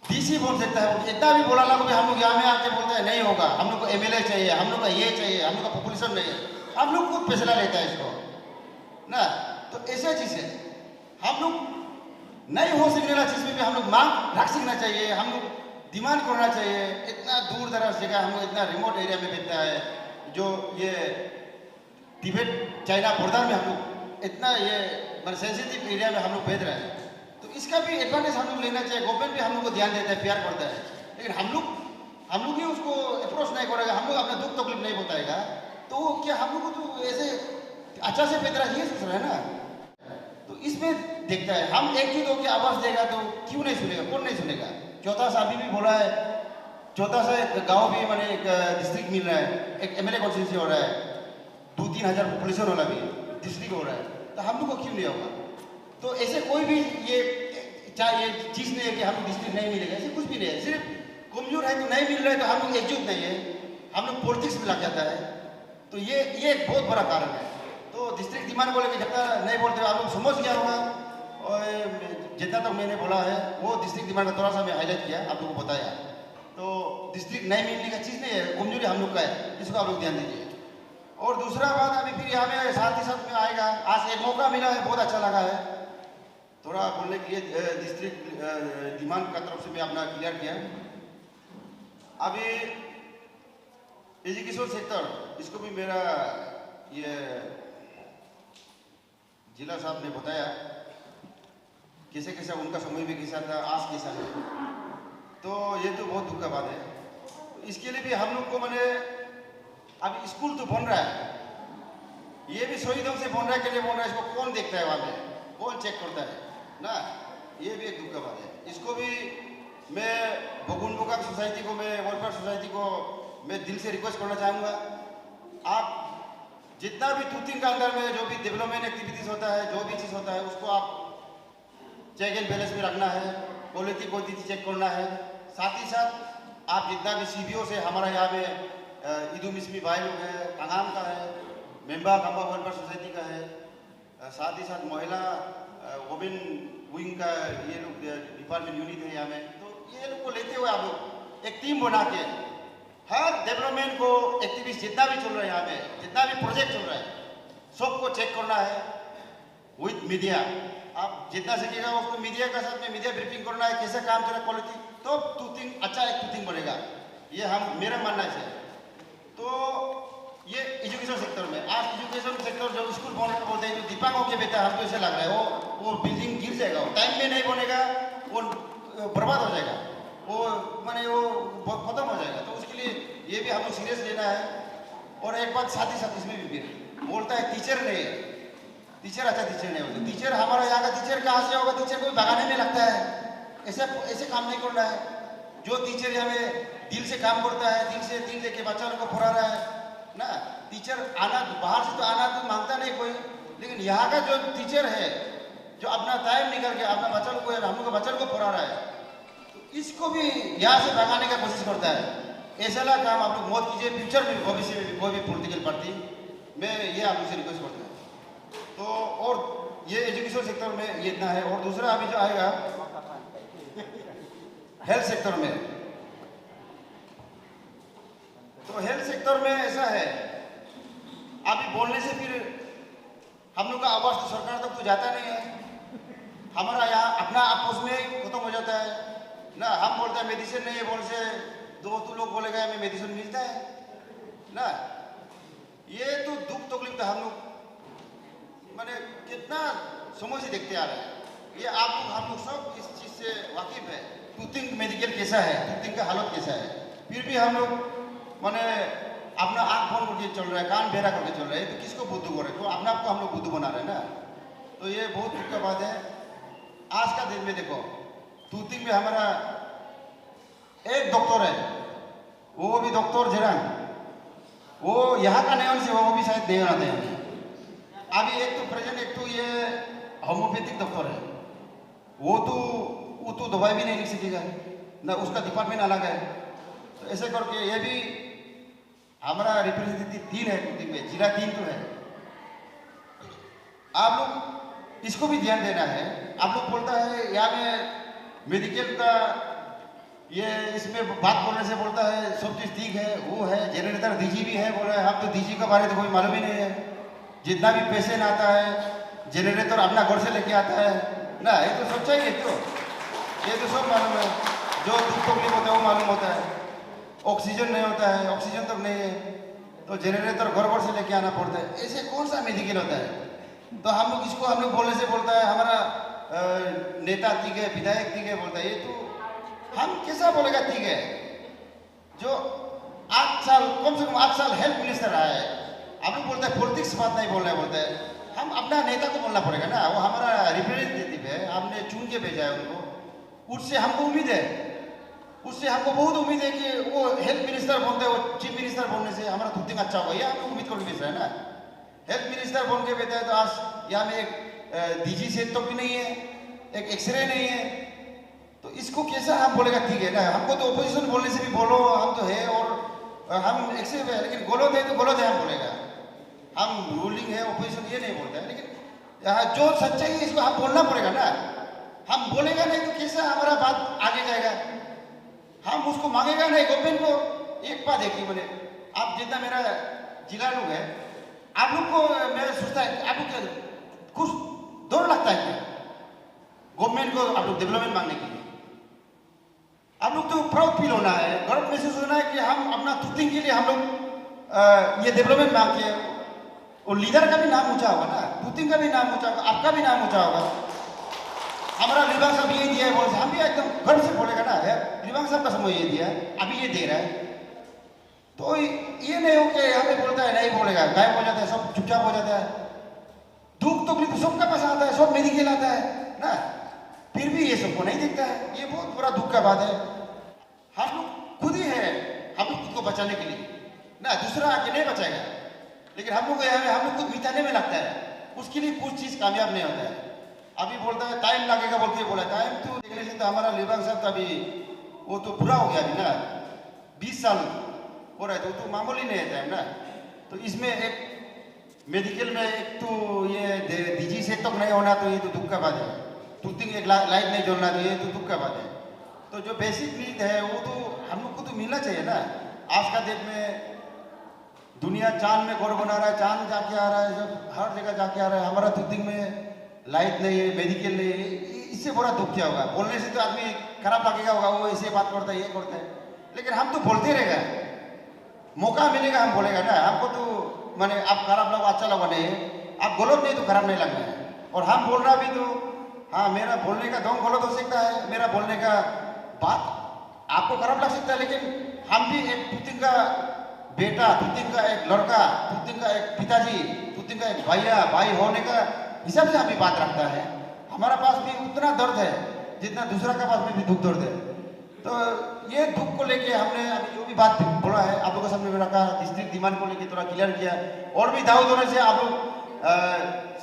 डीसी बोल सकता है। इतना भी बोला ना, हम लोग यहाँ में आके बोलते हैं नहीं होगा, हम लोग को एमएलए चाहिए, हम लोग का ये चाहिए, हम लोग का पॉपुलेशन नहीं है, हम लोग खुद फैसला लेता है इसको ना। तो ऐसा चीज है, हम लोग नहीं हो सकने वाला चीज में भी हम लोग मांग रख सकना चाहिए, हम लोग डिमांड करना चाहिए। इतना दूर दराज जगह हम लोग इतना रिमोट एरिया में बैठता है, जो ये तिब्बत चाइना बॉर्डर में हम लोग इतना ये सेंसिटिव एरिया में हम लोग बैठ रहे हैं, तो इसका भी एडवांटेज हम लोग लेना चाहिए। गवर्नमेंट भी हम लोग को ध्यान देता है, प्यार करता है, लेकिन हम लोग ही उसको अप्रोच नहीं करेगा, हम लोग अपना दुख तकलीफ नहीं बताएगा, तो क्या हम लोग को तो ऐसे अच्छा से बैठ रहा है ये सोच रहा है ना। तो इसमें देखता है, हम एकजुट होकर आवाज देगा तो क्यों नहीं सुनेगा, कौन नहीं सुनेगा। चौथा सा अभी भी बोला है, चौथा सा गांव भी मैंने एक डिस्ट्रिक्ट मिल रहा है, एक एमएलए कॉन्स्टिट्यूंसी हो रहा है, 2-3 हज़ार पॉपुलेशन वाला भी डिस्ट्रिक्ट हो रहा है, तो हम लोग को क्यों नहीं होगा। तो ऐसे कोई भी ये चीज़ नहीं है कि हम डिस्ट्रिक्ट नहीं मिलेगा, ऐसे कुछ भी नहीं है। सिर्फ कमजोर है तो नहीं मिल रहा है, तो हम लोग एकजुट नहीं है, हम लोग पॉलिटिक्स में लग जाता है, तो ये एक बहुत बड़ा कारण है। तो डिस्ट्रिक्ट डिमांड को लेकर जब नहीं बोलते आप लोग समझ गया होगा, और जितना तक मैंने बोला है वो डिस्ट्रिक्ट डिमांड का थोड़ा सा मैं हाईलाइट किया, आप लोगों को बताया। तो डिस्ट्रिक्ट नहीं मिलने का चीज़ नहीं है, कमजोरी हम लोग का है, इसको आप लोग ध्यान दीजिए। और दूसरा बात अभी फिर यहाँ में साथ ही साथ में आएगा, आज एक मौका मिला है, बहुत अच्छा लगा है थोड़ा बोलने के लिए। डिस्ट्रिक्ट डिमांड का तरफ से मैं अपना क्लियर किया। अभी एजुकेशन सेक्टर, इसको भी मेरा ये जिला साहब ने बताया कैसे कैसे उनका समय में कैसा था, आज कैसा है, तो ये तो बहुत दुख का बात है। तो इसके लिए भी हम लोग को मैंने अभी स्कूल तो बन रहा है, ये भी सही ढंग से बन रहा है कि नहीं बन रहा है, इसको कौन देखता है, वहाँ में कौन चेक करता है ना, ये भी एक दुख का बात है। इसको भी मैं बगुनबोका सोसाइटी को, मैं वेलफेयर सोसाइटी को मैं दिल से रिक्वेस्ट करना चाहूँगा, आप जितना भी तूतिंग का अंदर में जो भी डेवलपमेंट एक्टिविटीज़ होता है, जो भी चीज़ होता है, उसको आप चेक एंड बैलेंस में रखना है, क्वालिटी कोई चीज़ चेक करना है। साथ ही साथ आप जितना भी सीबीओ से हमारा यहाँ में ईदू मिसमी भाई लोग है, अंगाम का है, मेम्बा खम्बा वेलफेयर सोसाइटी का है, साथ ही साथ महिला वुमेन विंग का ये लोग डिपार्टमेंट यूनिट है यहाँ में, तो ये लोग को लेते हुए आप लोग एक टीम बना के हर डेवलपमेंट को एक्टिविटीज जितना भी चल रहा है यहाँ में, जितना भी प्रोजेक्ट चल रहा है, सबको चेक करना है विद मीडिया। आप जितना सकेगा उसको मीडिया का साथ में मीडिया ब्रीफिंग करना है, कैसे काम चल रहा है, क्वालिटी, तो टूथिंग अच्छा एक टूथिंग बनेगा, ये हम मेरा मानना है। तो ये एजुकेशन सेक्टर में, आज एजुकेशन सेक्टर जो स्कूल बन रहे बोलते हैं, जो दीपक होके बेटा हमको ऐसे लग रहा है वो बिल्डिंग गिर जाएगा, वो टाइम में नहीं बनेगा, वो बर्बाद हो जाएगा, वो माने वो खत्म हो जाएगा। तो उसके लिए ये भी हमको सीरियस लेना है। और एक बात साथ ही साथ इसमें भी बोलता है टीचर नहीं है, टीचर अच्छा टीचर नहीं होता, टीचर हमारा यहाँ का टीचर कहाँ से होगा, टीचर को भगाने में लगता है, ऐसे काम नहीं करना है। जो टीचर यहाँ में दिल से काम करता है, दिल लेके बच्चा लोग को पढ़ा रहा है ना, टीचर आना बाहर से तो आना तो मांगता नहीं कोई, लेकिन यहाँ का जो टीचर है जो अपना टाइम निकल के अपना बच्चा लोग को, हम लोग बच्चा लोग को पढ़ा रहा है, तो इसको भी यहाँ से भगाने का कोशिश करता है। ऐसा ला काम आप लोग मत कीजिए, फ्यूचर में भविष्य में भी कोई भी पॉलिटिकल पार्टी, मैं ये आप लोग से रिक्वेस्ट करता हूँ। तो और ये एजुकेशन सेक्टर में ये इतना है। और दूसरा अभी जो आएगा हेल्थ सेक्टर में, तो हेल्थ सेक्टर में ऐसा है, अभी बोलने से फिर हम लोग का आवाज तो सरकार तक तो जाता नहीं है, हमारा यहाँ अपना आपस में खत्म हो जाता है ना। हम बोलते हैं मेडिसिन नहीं है, बोल से दो तो लोग बोलेगा हमें मेडिसिन मिलता है ना। ये तो दुख तकलीफ तो हम लोग माने कितना समय से देखते आ रहे हैं। ये आप लोग हम लोग सब इस चीज़ से वाकिफ है। टूथिंग मेडिकल कैसा है, टूथिंग का हालत कैसा है, फिर भी हम लोग माने अपना आँख बंद करके चल रहा है, कान बेरा करके चल रहा है। तो किसको बुद्धू करे? तो अपने आप को हम लोग बुद्धू बना रहे हैं ना। तो ये बहुत दुख का बात है। आज का दिन में देखो टूथिंग में हमारा एक डॉक्टर है, वो भी डॉक्टर जरांग, वो यहाँ का नहीं से वो भी शायद नहीं आते हैं अभी। एक तो प्रेजेंट, एक तो ये होम्योपैथिक डॉक्टर है, वो तो दवाई भी नहीं लिख सकेगा ना, उसका डिपार्टमेंट अलग है। तो ऐसे करके ये भी हमारा रिप्रेजेंटेटिव 3 है टूथिंग में, जिला 3 तो है। आप लोग इसको भी ध्यान देना है। आप लोग बोलता है यहाँ में मेडिकल का ये इसमें बात बोलने से बोलता है सब चीज़ ठीक है, वो है जनरेटर डीजी भी है, बोल रहे हैं हम तो डीजी के बारे में तो कोई मालूम ही नहीं है। जितना भी पेशेंट आता है जनरेटर अपना घर से लेके आता है ना, ये तो सच्चाई है। तो ये तो सब मालूम है, जो दुख तकलीफ होता है वो मालूम होता है। ऑक्सीजन नहीं होता है, ऑक्सीजन तक नहीं है तो जनरेटर घर घर से लेके आना पड़ता है। ऐसे कौन सा मेडिकल होता है? तो हम लोग इसको हम लोग बोलने से बोलता है हमारा नेता ठीक है, विधायक ठीक है बोलता है। ये तो हम कैसा बोलेगा ठीक है? जो 8 साल कम से कम 8 साल हेल्थ मिनिस्टर रहा है, हम लोग बोलते हैं पॉलिटिक्स बात नहीं बोलना है, बोलते हैं हम अपना नेता को बोलना पड़ेगा ना। वो हमारा रिप्रेजेंटेटिव है, हमने चुन के भेजा है उनको, उससे हमको उम्मीद है, उससे हमको बहुत उम्मीद है कि वो हेल्थ मिनिस्टर बनते हैं, वो चीफ मिनिस्टर बनने से हमारा टूथिंग अच्छा होगा, ये हम लोग उम्मीद करके भेज रहे हैं ना। हेल्थ मिनिस्टर बन के भेजा है तो आज यहाँ में एक डीजी सेट तो भी नहीं है, एक एक्सरे नहीं है, तो इसको कैसा हम बोलेगा ठीक है ना। हमको तो ओपोजिशन बोलने से भी बोलो हम तो है और हम एक्सरे है, लेकिन गलत है तो गलत है हम बोलेगा। हम रूलिंग है ओपोजिशन ये नहीं बोलता है, लेकिन यहाँ जो सच्चाई है इसको हम बोलना पड़ेगा ना। हम बोलेगा नहीं तो कैसा हमारा बात आगे जाएगा? हम उसको मांगेगा नहीं गवर्नमेंट को। एक बात है कि मैंने आप जितना मेरा जिला लोग है, आप लोग को मैं सोचता है आप लोग कुछ डर लगता है क्या गवर्नमेंट को आप लोग डेवलपमेंट मांगने के लिए? आप लोग तो प्राउड फील होना है, गर्व महसूस होना है कि हम अपना टूथिंग के लिए हम लोग ये डेवलपमेंट मांग के, और लीडर का भी नाम ऊंचा होगा ना, टूथिंग का भी नाम ऊंचा होगा, आपका भी नाम ऊंचा होगा। हमारा लिबांग साहब ये दिया है बोल से हम भी एकदम गर्व से बोलेगा ना, लिबांग साहब का समय ये दिया है, अभी ये दे रहा है। तो ये नहीं हो कि हमें बोलता है नहीं बोलेगा, गायब हो जाता है, सब चुपचाप हो जाता है। दुख तकलीफ तो सबका पास आता है, सब मेडिकल आता है ना, फिर भी ये सबको नहीं दिखता है। ये बहुत बड़ा दुख का बात है। हम लोग खुद ही है, हम लोग खुद को बचाने के लिए ना, दूसरा आके नहीं बचाएगा, लेकिन हम लोग खुद मिटाने में लगता है, उसके लिए कुछ चीज़ कामयाब नहीं होता है। अभी बोलता है टाइम लगेगा बोल के बोला, टाइम तो देखने से तो हमारा लिबांग साहब तो अभी वो तो पूरा हो गया अभी ना, 20 साल हो रहा है, तो मामूली नहीं है टाइम ना। तो इसमें एक मेडिकल में एक तो ये डीजी से तक नहीं होना, तो ये तो दुख का बात है। टूथिंग एक लाइट नहीं जोड़ना, तो ये तो दुख का बात है। तो जो बेसिक नीड है वो तो हम लोग को तो मिलना चाहिए ना। आज का डेट में दुनिया चांद में घर बना रहा है, चांद जाके आ रहा है, सब हर जगह जाके आ रहा है, हमारा टूथिंग में लाइट नहीं है, मेडिकल नहीं है। इससे बड़ा दुख क्या होगा? बोलने से तो आदमी खराब लगेगा होगा, वो ऐसे बात करता है, ये करता है, लेकिन हम तो बोलते रहेगा, मौका मिलेगा हम बोलेगा ना। हमको तो माने आप खराब लगा अच्छा लगा नहीं, आप गलत नहीं तो खराब नहीं लगना है। और हम बोल रहा भी तो हाँ, मेरा बोलने का ढंग गलत हो सकता है, मेरा बोलने का बात आपको खराब लग सकता है, लेकिन हम भी एक टूथिंग का बेटा, टूथिंग का एक लड़का, टूथिंग का एक पिताजी, टूथिंग का एक भाई होने का हिसाब से हम भी बात रखता है। हमारा पास भी उतना दर्द है जितना दूसरा का पास में भी दुख दर्द है। तो ये दुख को लेके हमने अभी जो भी बात बोला है आप लोगों के सामने में रखा, डिस्ट्रिक्ट डिमांड को लेके थोड़ा क्लियर किया। और भी दाऊद होने से आप लोग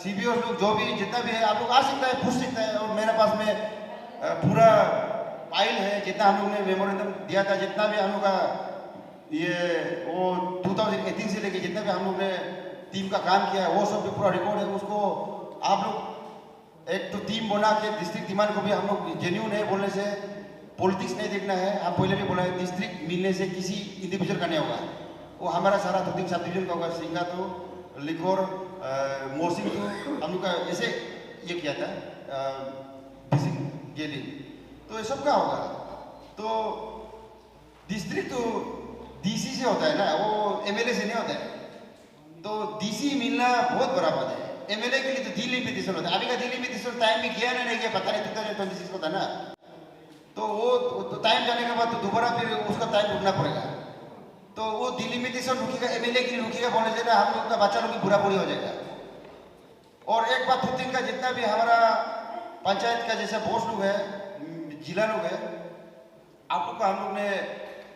CBO लोग जो भी जितना भी है आप लोग आ सकता है, पूछ सकता है। और मेरे पास में पूरा फाइल है, जितना हम लोग ने मेमोरेंडम दिया था, जितना भी हम लोग का ये वो 2018 से लेके जितना भी हम लोग ने टीम का काम किया है वो सब भी पूरा रिकॉर्ड है। उसको आप लोग एक तो टीम बना के डिस्ट्रिक्ट डिमांड को भी हम लोग जेन्यून है बोलने से, पॉलिटिक्स नहीं देखना है। आप पहले भी बोला है डिस्ट्रिक्ट मिलने से किसी इंडिविजुअल का नहीं होगा, वो हमारा सारा टूथिंग सब डिवीजन का होगा। सिंगा तो लिखोर मोरसिंग तो हम लोग का ऐसे ये किया था गेली, तो ये सब का होगा। तो डिस्ट्रिक्ट तो डीसी से होता है ना, वो एमएलए से नहीं होता है। तो डीसी मिलना बहुत बड़ा बात है। एमएलए के लिए तो डिलिमिटेशन होता है। अभी का डिलिमिटेशन टाइम में किया ना नहीं किया पता नहीं, 2026 होता है ना, तो वो तो टाइम जाने के बाद तो दोबारा फिर उसका टाइम रुकना पड़ेगा। तो वो डिलिमिटेशन रुकेगा, एमएलए के लिए रुकेगा बोलने से ना हम लोग का बच्चा लोग भी बुरा बुरी हो जाएगा। और एक बात पुतिन का जितना भी हमारा पंचायत का जैसे बॉस लोग है, जिला लोग है, आप लोग का हम लोग ने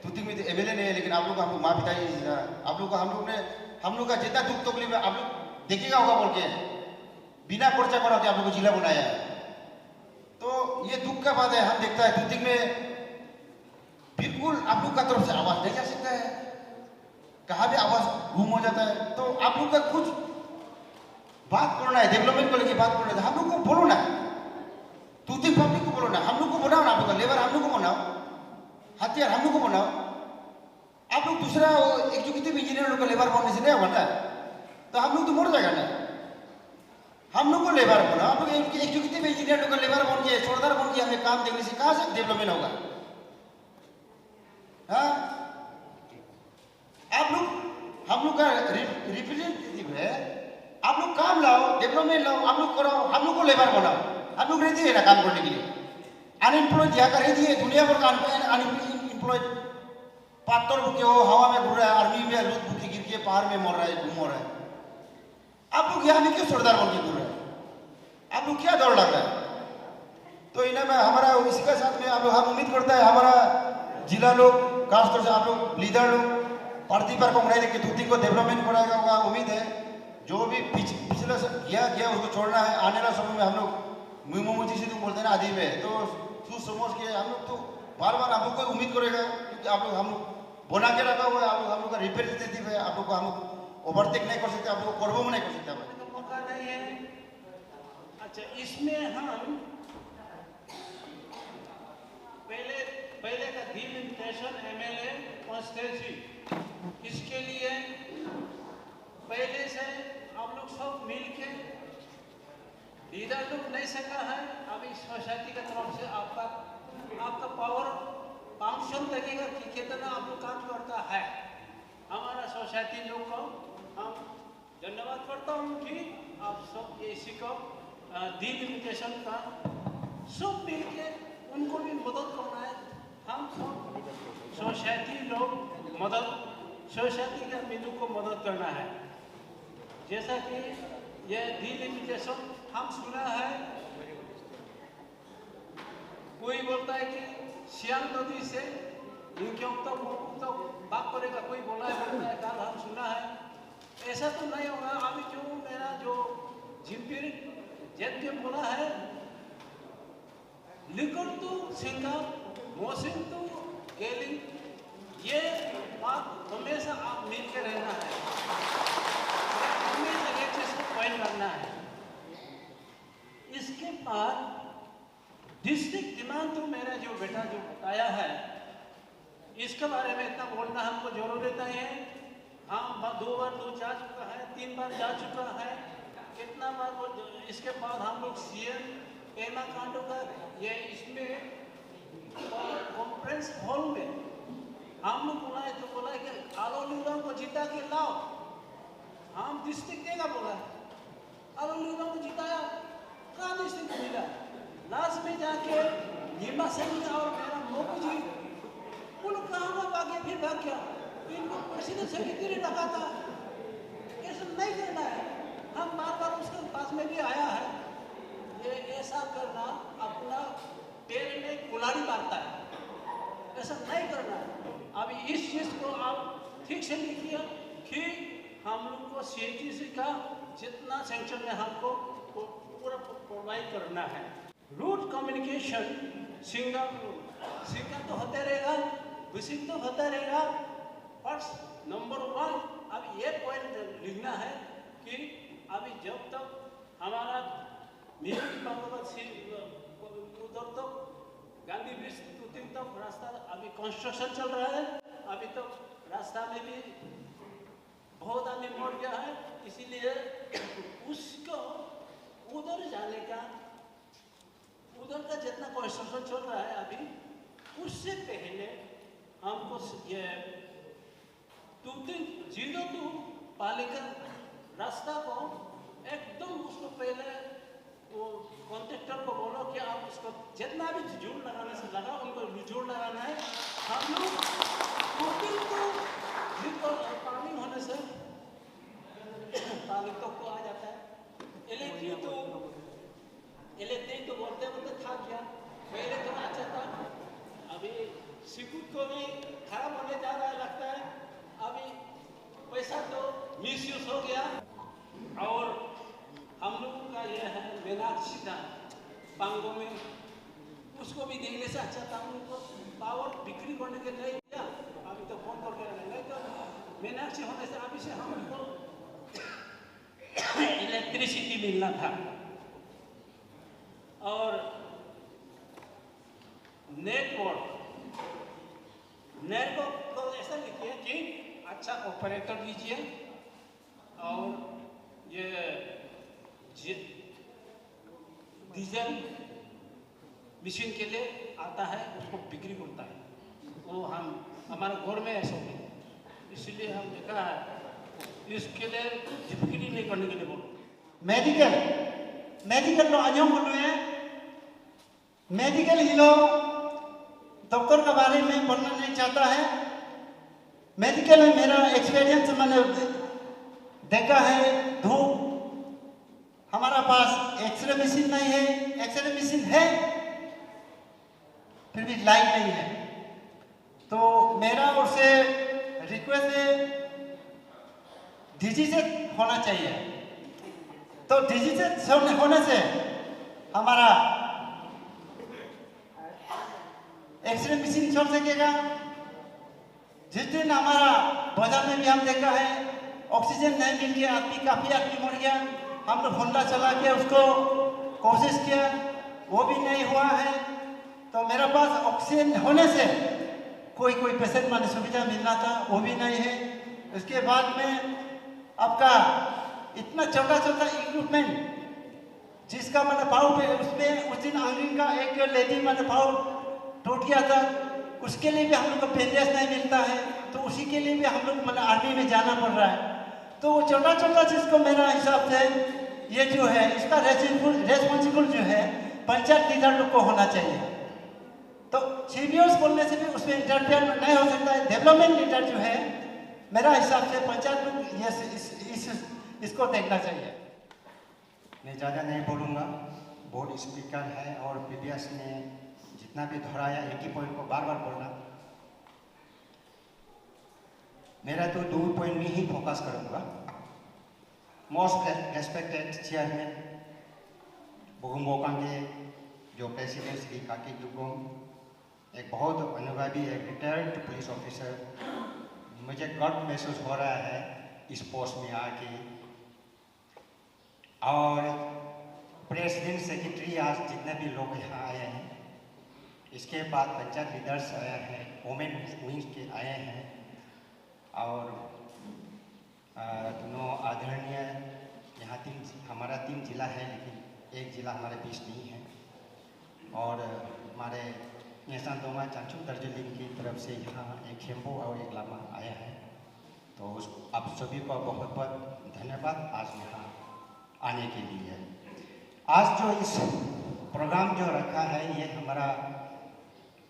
तुतिंग में एमएलए नहीं है, लेकिन आप लोग का हम लोग माँ पिता जी आप लोग का हम लोग का जितना दुख तकलीफ है आप लोग देखिएगा होगा बोल के बिना खर्चा करा के आप लोग को जिला बनाया है। तो ये दुख का बात है, हम देखता है तुतिंग में बिल्कुल आप लोग का तरफ से आवाज नहीं जा सकता है, कहाँ भी आवाज गुम हो जाता है। तो आप लोग का कुछ बात करना है, डेवलपमेंट को लेकर बात करना है, हम लोग को बोलो ना, तुतिंग पब्लिक को बोलो ना, हम लोग को बनाओ ना, आप लोग का लेबर हम लोग को बनाओ, हथियार हम लोग को बनाओ। आप लोग दूसरा एग्जीक्यूटिव इंजीनियर लोग का लेबर बनने से नहीं होगा ना, तो हम लोग तो मर जाएगा ना। हम लोग को लेबर बनाओ, आप लोग एग्जीक्यूटिव इंजीनियर लोग का लेबर बन के छोड़दार बन के हमें काम देखने से कहाँ से डेवलपमेंट होगा? हाँ, आप लोग हम लोग का रिप्रेजेंटेटिव है, आप लोग काम लाओ, डेवलपमेंट लाओ, आप लोग करो, हम लोग को लेबर बनाओ। हम लोग रेडी है ना काम करने के लिए। अनएम्प्लॉयड यहाँ का रेडी है, दुनिया भर का अनएम्प्लॉयड पातर भूखे हो, हवा में घूर रहा है, आर्मी में लूट भूखे गिर के पहाड़ में मर रहा है, घूम रहा है। आप लोग यहाँ में क्यों सरदार बन के घूर रहे हैं? आप लोग क्या दौड़ लग रहा है? तो इन्हें मैं हमारा इसी के साथ में आप लोग हम उम्मीद करता है हमारा जिला लोग खासतौर से आप लोग लीडर लोग पार्टी पर कांग्रेस के तुतिंग को डेवलपमेंट कराएगा होगा उम्मीद है। जो भी पिछला गया उसको छोड़ना है। आने वाला समय में हम लोग मुझी से तुम बोलते हैं ना आदि में, तो सोच समझ के हम लोग तो बार बार आप लोग को उम्मीद करेगा, क्योंकि आप लोग हम लोग बना के रखा हुआ है, आप लोग हम लोग का रिप्रेजेंटेटिव है, आप लोग को हम लोग ओवरटेक नहीं कर सकते, आप लोग को कर्वो में नहीं कर सकते। आप लोग मौका नहीं है। अच्छा, इसमें हम पहले का डिलिमिटेशन एमएलए कॉन्स्टिट्यूंसी, इसके लिए पहले से आप लोग सब मिल के लीडर लोग नहीं सका है। अभी सोसाइटी की तरफ से आपका पावर फंक्शन लगेगा कि कितना आप लोग काम करता है। हमारा सोसाइटी लोग को हम धन्यवाद करता हूँ कि आप सब इसी को डिलिमिटेशन का सब मिल के उनको भी मदद करना है। हम सब सोसाइटी लोग सोसाइटी का मिलू को मदद करना है। जैसा कि यह डिलिमिटेशन हम सुना है, कोई बोलता है कि सियांग नदी से तो बात करेगा, कोई बोला है कल हम सुना है। ऐसा तो नहीं होगा। अभी जो मेरा जो जिम्पीर जेट बोला है, लिकर तो सिंगार मोसिन तो गेलिंग, ये बात हमेशा आप मिल के रहना है, हमेशा एक चीज को पॉइंट करना है। इसके बाद डिस्ट्रिक्ट डिमांड तो मेरा जो बेटा जो बताया है, इसके बारे में इतना बोलना हमको जरूरत नहीं है। हम 2 बार जा चुका है, 3 बार जा चुका है, कितना बार। इसके बाद हम लोग सीएम एमा कांडो का ये इसमें कॉन्फ्रेंस हॉल में हम लोग बुलाए तो बोला कि आलोलूरा को जिता के लाओ, हम डिस्ट्रिक्ट देगा बोला है। आलोलूरा को जिताया, कहाँ डिस्ट्रिक्ट मिला? लास्ट में जाके नीमा सिंह और मेरा मोकू जी वो लोग कहाँ भागे, फिर भाग गया। इनको प्रेसिडेंट सेक्रेटरी रखा था, ऐसा नहीं करना है। हम बार उसके पास में भी आया है, ये ऐसा करना अपना पैर में कुल्हाड़ी मारता है, ऐसा नहीं करना है। अभी इस चीज़ को आप ठीक से लिखिए कि हम लोग को CHC का जितना सेंक्शन है हमको पूरा प्रोवाइड करना है। रूट कम्युनिकेशन सिंगल तो होते रहेगा, विसिंग तो होता रहेगा। फर्स्ट नंबर 1 अब ये पॉइंट लिखना है कि अभी जब तक हमारा उधर तक गांधी ब्रिज तक रास्ता अभी कंस्ट्रक्शन चल रहा है, अभी तो रास्ता में भी बहुत आदमी मर गया है, इसीलिए उसको उधर जाने का, उधर का जितना कंस्ट्रक्शन चल रहा है अभी, उससे पहले हमको ये 02 पालिका रास्ता को एकदम उसको पहले वो कॉन्ट्रेक्टर को बोलो कि आप उसको जितना भी जोड़ लगाने से लगा उनको जोड़ लगाना है। हम लोग जिनको पानी होने से पानी तक को आ जाता है। इलेक्ट्रिक तो बोलते बोलते थक गया। पहले तो अच्छा था, अभी सिक्योर को भी खराब होने जा रहा है लगता है। अभी पैसा तो मिसयूज हो गया। और हम लोगों का यह है मीनाक्षी धाम पांगो में, उसको भी देखने से अच्छा था। उनको पावर बिक्री करने के लिए दिया, अभी तो फोन करके नहीं तो मीनाक्षी होने से अभी से हमको इलेक्ट्रिसिटी मिलना था। और नेटवर्क को ऐसा लिखिए कि अच्छा ऑपरेटर दीजिए, और ये डीजल मशीन के लिए आता है, उसको बिक्री करता है। वो हमारे घर में ऐसा नहीं, इसलिए हम देखा है इसके लिए बिक्री नहीं करने के लिए बोलो। मेडिकल लो आजम बोलो है, मेडिकल ही लो डॉक्टर के बारे में बोलना नहीं चाहता है। मेडिकल में मेरा एक्सपीरियंस मैंने देखा है। धूप हमारा पास एक्सरे मशीन नहीं है, एक्सरे मशीन है फिर भी लाइट नहीं है। तो मेरा उससे रिक्वेस्ट है डिजिटल होना चाहिए। तो डिजिटल होने से हमारा एक्सरे मशीन चल सकेगा। जिस दिन हमारा बाजार में भी हम देखा है ऑक्सीजन नहीं मिल गया, काफी आदमी मर गया, हम लोग होंडा चला के उसको कोशिश किया, वो भी नहीं हुआ है। तो मेरे पास ऑक्सीजन होने से कोई पेशेंट माने सुविधा मिलना था, वो भी नहीं है। उसके बाद में आपका इतना छोटा इक्विपमेंट जिसका मैंने पाव पे उसमें उस दिन आंगन का एक लेडी मैंने पाव टूट गया था, उसके लिए भी हम लोग को पेंडेज नहीं मिलता है। तो उसी के लिए भी हम लोग मतलब आर्मी में जाना पड़ रहा है। तो वो छोटा चीज को मेरा हिसाब से ये जो है इसका रेस्पॉन्सिबल जो है पंचायत लीडर लोग को होना चाहिए। तो सीबीओस बोलने से भी उसमें इंटरफेयर नहीं हो सकता है। डेवलपमेंट लीडर जो है मेरा हिसाब से पंचायत लोग इसको देखना चाहिए। मैं ज़्यादा नहीं बोलूँगा, बोर्ड स्पीकर है और प्रीवियस ने जितना भी दोहराया एक ही पॉइंट को बार बार बोलना। मेरा तो 2 पॉइंट में ही फोकस करूँगा। Most respected chairman Bogum Bokang के जो प्रेसिडेंट श्री काकी दुगोंग, एक बहुत अनुभवी एक रिटायर्ड पुलिस ऑफिसर, मुझे गर्व महसूस हो रहा है इस पोस्ट में आके। और प्रेसिडेंट सेक्रेटरी आज जितने भी लोग यहाँ आए हैं, इसके बाद पंचायत लीडर्स आए हैं, वोमेन विंग्स के आए हैं, और दोनों आदरणीय यहाँ हमारा 3 जिला है लेकिन एक जिला हमारे बीच नहीं है। और हमारे नेसान दोमा चांचू दार्जिलिंग की तरफ से यहाँ एक खेम्बो और एक लामा आया है। तो आप सभी को बहुत बहुत धन्यवाद आज यहाँ आने के लिए। आज जो इस प्रोग्राम जो रखा है ये हमारा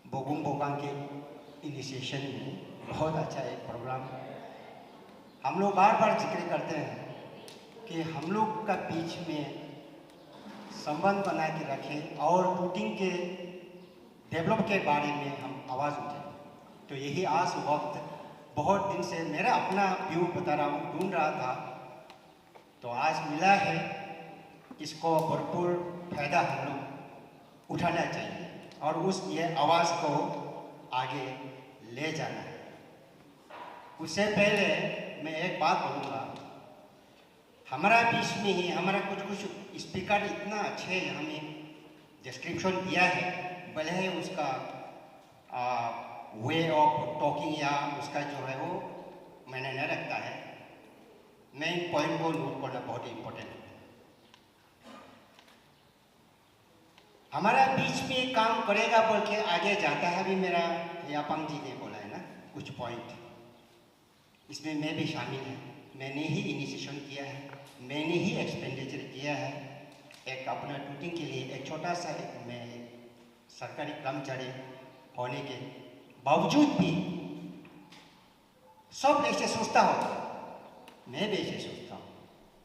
बोगुम बोकांग के इनिशिएशन में बहुत अच्छा एक प्रोग्राम। हम लोग बार बार जिक्र करते हैं कि हम लोग का बीच में संबंध बना के रखें और रूटिंग के डेवलप के बारे में हम आवाज़ उठाएं। तो यही आज वक्त बहुत दिन से मेरा अपना व्यू बता रहा हूँ, ढूंढ रहा था, तो आज मिला है। इसको भरपूर फायदा हम लोग उठाना चाहिए और ये आवाज़ को आगे ले जाना है। उससे पहले मैं एक बात बोलूँगा, हमारा बीच में ही हमारा कुछ स्पीकर इतना अच्छे हमें डिस्क्रिप्शन दिया है, भले ही उसका वे ऑफ टॉकिंग या उसका जो है वो मैंने नहीं रखता है। मेन पॉइंट को नोट करना बहुत इम्पोर्टेंट है। हमारा बीच में काम करेगा बोल के आगे जाता है, भी मेरा यापंग जी ने बोला है ना, कुछ पॉइंट, इसमें मैं भी शामिल है। मैंने ही इनिशिएशन किया है, मैंने ही एक्सपेंडिचर किया है। एक अपना टूटिंग के लिए एक छोटा सा मैं सरकारी कर्मचारी होने के बावजूद भी सब ऐसे सोचता हो, मैं भी ऐसे सोचता हूँ।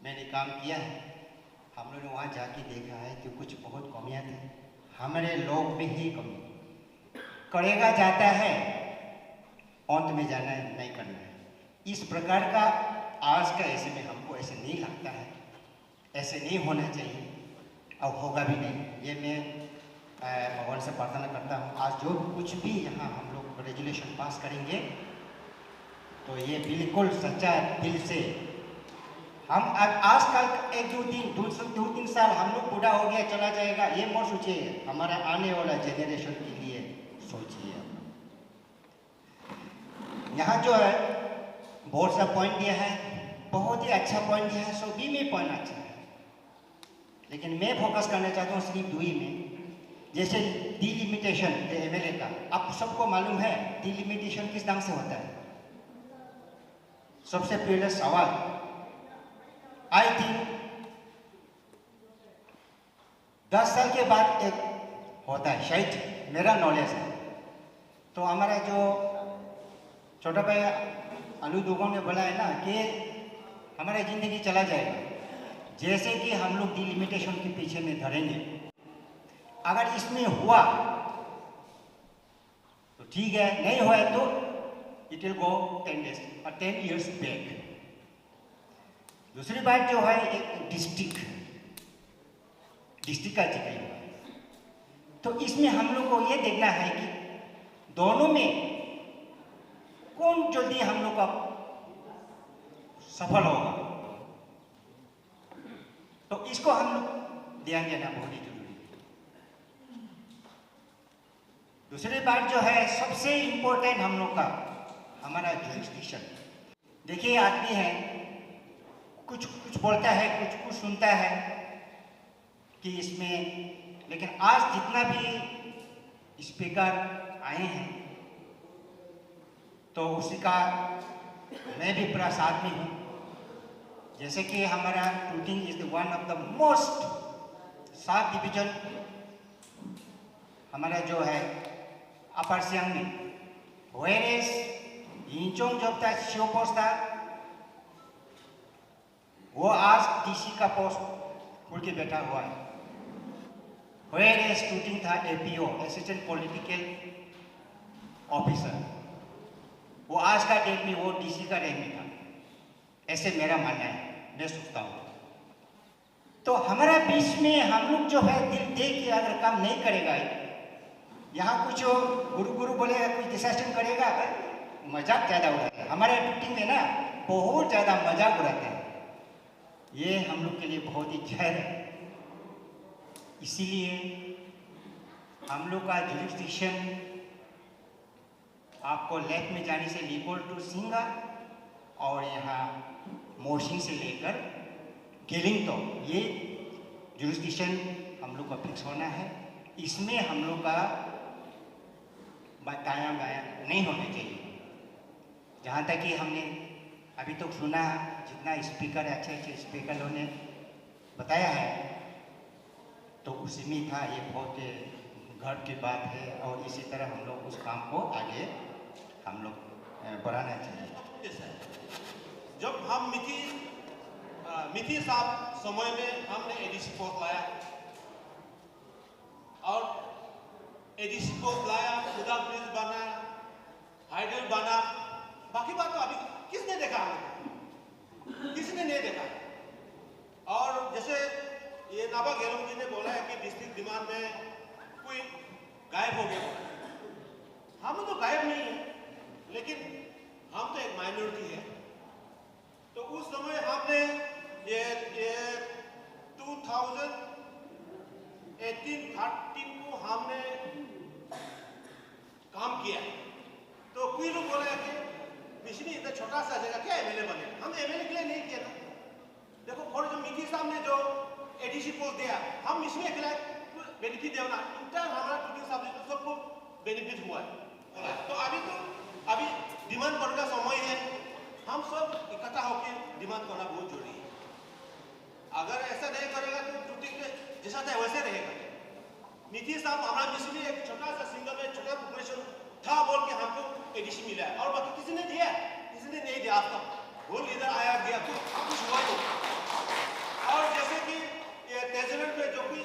मैंने काम किया है, हम लोगों ने वहाँ जाके देखा है कि कुछ बहुत कमियाँ थी, हमारे लोग में ही कमी। करेगा जाता है, अंत में जाना है, नहीं करना है। इस प्रकार का आज का ऐसे में हमको ऐसे नहीं लगता है, ऐसे नहीं होना चाहिए और होगा भी नहीं। ये मैं भगवान से प्रार्थना करता हूँ। आज जो कुछ भी यहाँ हम लोग रेजुलेशन पास करेंगे तो ये बिल्कुल सच्चा दिल से हम आजकल एक दो तीन साल हम लोग बूढ़ा हो गया चला जाएगा, ये मत सोचिए। हमारा आने वाला जेनरेशन के लिए सोचिए। यहाँ जो है बहुत सा पॉइंट दिया है, बहुत ही अच्छा पॉइंट दिया है, सभी में पॉइंट अच्छा है, लेकिन मैं फोकस करना चाहता हूँ सिर्फ दो ही में। जैसे डिलिमिटेशन एमएलए का, आप सबको मालूम है डिलिमिटेशन किस ढंग से होता है। सबसे पहले सवाल, आई थिंक 10 साल के बाद एक होता है, शायद मेरा नॉलेज है। तो हमारा जो छोटा भाई अनु दुगों ने बोला है ना कि हमारा ज़िंदगी चला जाएगा, जैसे कि हम लोग डिलिमिटेशन के पीछे में धरेंगे। अगर इसमें हुआ तो ठीक है, नहीं हुआ तो इट विल गो 10 days और 10 years बैक। दूसरी बात जो है एक डिस्ट्रिक्ट का जिक्र हुआ, तो इसमें हम लोग को ये देखना है कि दोनों में कौन जल्दी हम लोग का सफल होगा। तो इसको हम लोग ध्यान देना बहुत ही जरूरी है। दूसरी बात जो है सबसे इम्पोर्टेंट हम लोग का हमारा जुरिस्डिक्शन। देखिए आदमी है, कुछ बोलता है, कुछ सुनता है कि इसमें, लेकिन आज जितना भी स्पीकर आए हैं तो उसी का मैं भी पूरा साथ में हूँ। जैसे कि हमारा tooting is one of the most 7 division हमारा जो है अपर सियांग में, वेरेस यिंचोंग जब था शिव पोस्ट था, वो आज डीसी का पोस्ट खुल के बैठा हुआ है। वेरेस टूटिंग था एपीओ, असिस्टेंट पॉलिटिकल ऑफिसर, वो आज का डेट में वो डीसी का रैंक में था। ऐसे मेरा मानना है, मैं सोचता हूँ। तो हमारा बीच में हम लोग जो है दिल दे के अगर काम नहीं करेगा, यहाँ कुछ गुरु बोलेगा, कुछ डिसास्टर करेगा, मजाक ज़्यादा उड़ाता है। हमारे टूटिंग में ना बहुत ज़्यादा मजाक उड़ाते हैं, ये हम लोग के लिए बहुत ही जहर है। इसीलिए हम लोग का जुरिस्डिक्शन आपको लेफ्ट में जाने से लिकोल टू सिंगा और यहाँ मोर्शिंग से लेकर गेलिंग तो ये जुरिस्डिक्शन हम लोग का फिक्स होना है। इसमें हम लोग का दायां बायां नहीं होना चाहिए। जहाँ तक कि हमने अभी तक सुना, जितना स्पीकर अच्छे स्पीकरों ने बताया है तो उसी में था। ये बहुत गर्व की बात है और इसी तरह हम लोग उस काम को आगे हम लोग बढ़ाना चाहिए। जब हम मिथी साहब समय में हमने एडीसी पोस्ट लाया और एडीसी पोस्ट लाया, खुदा ब्रिज बना, हाइडल बना, बाकी बात तो अभी किसने देखा हमें, किसने नहीं देखा। और जैसे ये नाबा गेलोंग जी ने बोला है कि डिस्ट्रिक्ट डिमांड में कोई गायब हो गया, हम तो गायब नहीं है, लेकिन हम तो एक माइनॉरिटी है। तो उस समय हमने ये 2018-13 को हमने काम किया। तो कोई लोग बोला है कि मिशनी इतना छोटा सा जगह क्या एमएलए बने, हम एमएलए के लिए नहीं किया था। देखो और जो मिथी साहब ने जो एडीसी पोस्ट दिया, हम इसमें अकेला बेनिफिट देना, इंटर हमारा टूटिंग साहब सबको बेनिफिट हुआ है। तो अभी डिमांड करने का समय है, हम सब इकट्ठा होकर डिमांड करना बहुत जरूरी है। अगर ऐसा नहीं करेगा तो ड्यूटी के जैसा था वैसे रहेगा। नीतीश साहब हमारा मिशन में एक छोटा सा सिंगल में छोटा पॉपुलेशन था बोल के हमको एडीसी मिला है, और बाकी किसी ने दिया, किसी ने नहीं दिया। आज तक वो लीडर आया गया कुछ हुआ नहीं। और जैसे कि ये प्रेसिडेंट में जो कि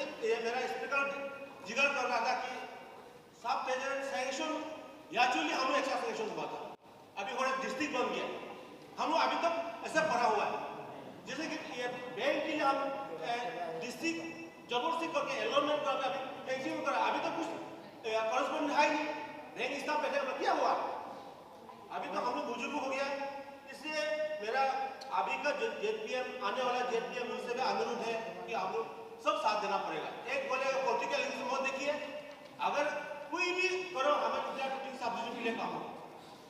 मेरा स्पीकर जिक्र कर रहा था कि सब प्रेसिडेंट सैंक्शन एक्चुअली हम लोग एक्स्ट्रा सैंक्शन हुआ था, अभी हमारा डिस्ट्रिक्ट बन गया। हम लोग अभी तक ऐसा पड़ा हुआ है जैसे कि ये बैंक के लिए हम डिस्ट्रिक्ट जबरदस्ती करके एलोनमेंट करके अभी मैक्सिमम करा, अभी तो कुछ करस्पॉन्डेंट है ही नहीं। रैंक स्टाफ बैठे क्या हुआ, अभी तो हम लोग बुजुर्ग हो गया। इसलिए मेरा अभी का जो जेडपीएम आने वाला जेडपीएम उससे भी अनुरोध है कि हम लोग सब साथ देना पड़ेगा। एक बोलेगा पॉलिटिकल इशू मत देखिए, अगर कोई भी करो हमें सब्सिडी के लिए काम हो,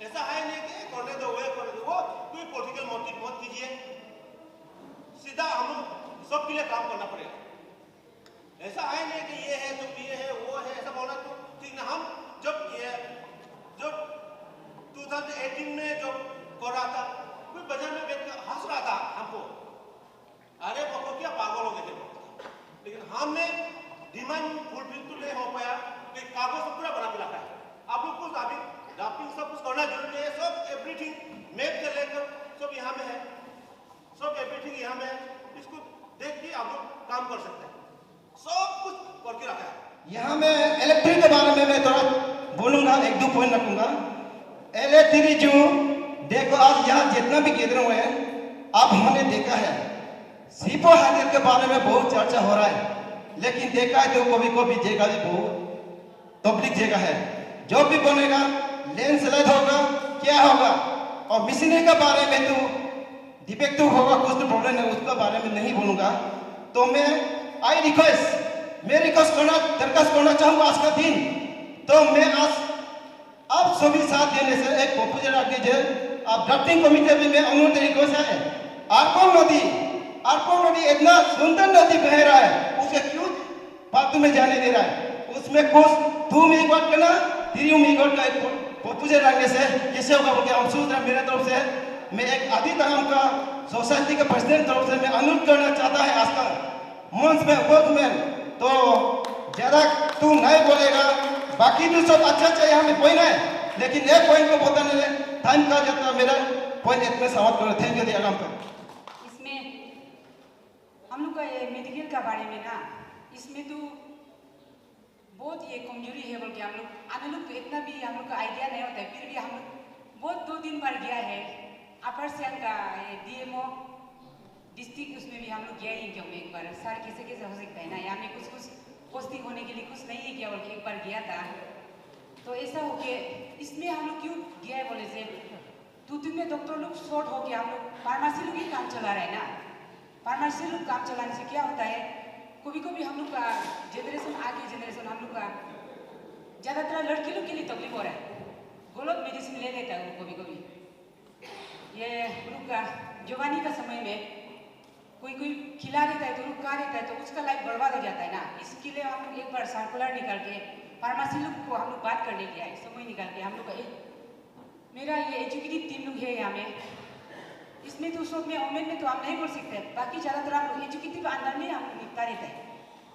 ऐसा है नहीं कि करने दो वो करने दो, वो कोई पॉलिटिकल मोटिव मत कीजिए, सीधा हम लोग सबके लिए काम करना पड़ेगा। ऐसा है नहीं कि ये है तो ये है वो है ऐसा बोला तो ठीक ना। हम जब 2018 में जब कर रहा था, कोई बाजार में बैठ कर हंस रहा था हमको, अरे बको क्या पागल हो गए थे। लेकिन हमने डिमांड फुलफिल तो नहीं हो पाया कि कागज तो पूरा बना के रखा है। आप लोग कुछ अभी ड्राफ्टिंग सब कुछ करना जरूरी है। सब एवरीथिंग मैप से लेकर सब यहाँ में है, सब एवरीथिंग यहाँ में है। इसको देख के आप लोग काम कर सकते हैं, सब कुछ करके रखा है। यहाँ में इलेक्ट्रिक के बारे में मैं थोड़ा बोलूँगा, एक दो पॉइंट रखूँगा। इलेक्ट्रिक जो देखो आज यहाँ जितना भी गैदर हुए हैं, अब हमने देखा है सीपो हाइवे के बारे में बहुत चर्चा हो रहा है, लेकिन देखा है तो कभी कभी जगह भी बहुत पब्लिक जगह है। जो भी बनेगा लैंडस्लाइड होगा क्या होगा, और मशीनरी के बारे में तो डिफेक्टिव होगा, कुछ तो प्रॉब्लम है, उसके बारे में नहीं बोलूँगा। तो मैं रिक्वेस्ट दरखास्त करना चाहूँगा आज का दिन। तो मैं आज आप सभी साथ देने से एक प्रपोजल रख दीजिए। आप ड्राफ्टिंग कमिटी में मैं अनुरोध रिक्वेस्ट है, आरपो नदी इतना सुंदर नदी बह रहा है, उसे क्यों फालतू में जाने दे रहा है? उसमें कुछ 2 मेगावाट का ना 3 मेगावाट का एक प्रपोजल रखने से कैसे होगा बोल के हम सोच रहे हैं। मेरे तरफ से मैं एक आदि तमाम का सोसाइटी के प्रेसिडेंट तरफ से मैं अनुरोध करना चाहता है आज का मंच में तो ज्यादा तू नहीं बोलेगा, बाकी तो सब अच्छा यहाँ में पॉइंट है, लेकिन एक पॉइंट को बताने टाइम का जाता मेरा पॉइंट इतने समाप्त करो। थैंक यू दिया काम पर। इसमें हम लोग का ये मेडिकल का बारे में ना, इसमें तो बहुत ये कमजोरी है बोल के हम लोग इतना भी हम लोग का आइडिया नहीं होता है। फिर भी हम लोग बहुत 2-3 बार गया है। अपर सियांग का डीएमओ डिस्ट्रिक्ट उसमें भी हम लोग गया ही क्यों एक बार, सर कैसे हो सकता है ना, यहाँ में कुछ पोस्टिंग होने के लिए कुछ नहीं है क्या बोल के एक बार गया था। तो ऐसा हो के इसमें हम लोग क्यों गया है बोले से दूध में डॉक्टर लोग शॉर्ट हो गया, हम लोग फार्मेसी लोग ही काम चला रहे हैं ना। फार्मेसी लोग काम चलाने से क्या होता है, कभी कभी हम लोग का जनरेशन आगे जनरेशन हम लोग का ज़्यादातर लड़की लोग के लिए तकलीफ हो रहा है, गलत मेडिसिन ले लेता है वो कभी कभी। ये लोग का जवानी का समय में कोई खिला देता है तो लोग खा देता है तो उसका लाइफ बर्बाद हो जाता है ना। इसके लिए हम लोग एक बार सर्कुलर निकाल के फार्मेसी लोग को हम लोग बात करने के आए, समय निकाल के हम लोग मेरा ये एजुकेटिव टीम लोग है यहाँ में। इसमें तो सब में वोमेन में तो हम नहीं बोल सकते, बाकी ज़्यादातर हम लोग एजुकेटिव अंदर में हम लोग निपटा देते हैं।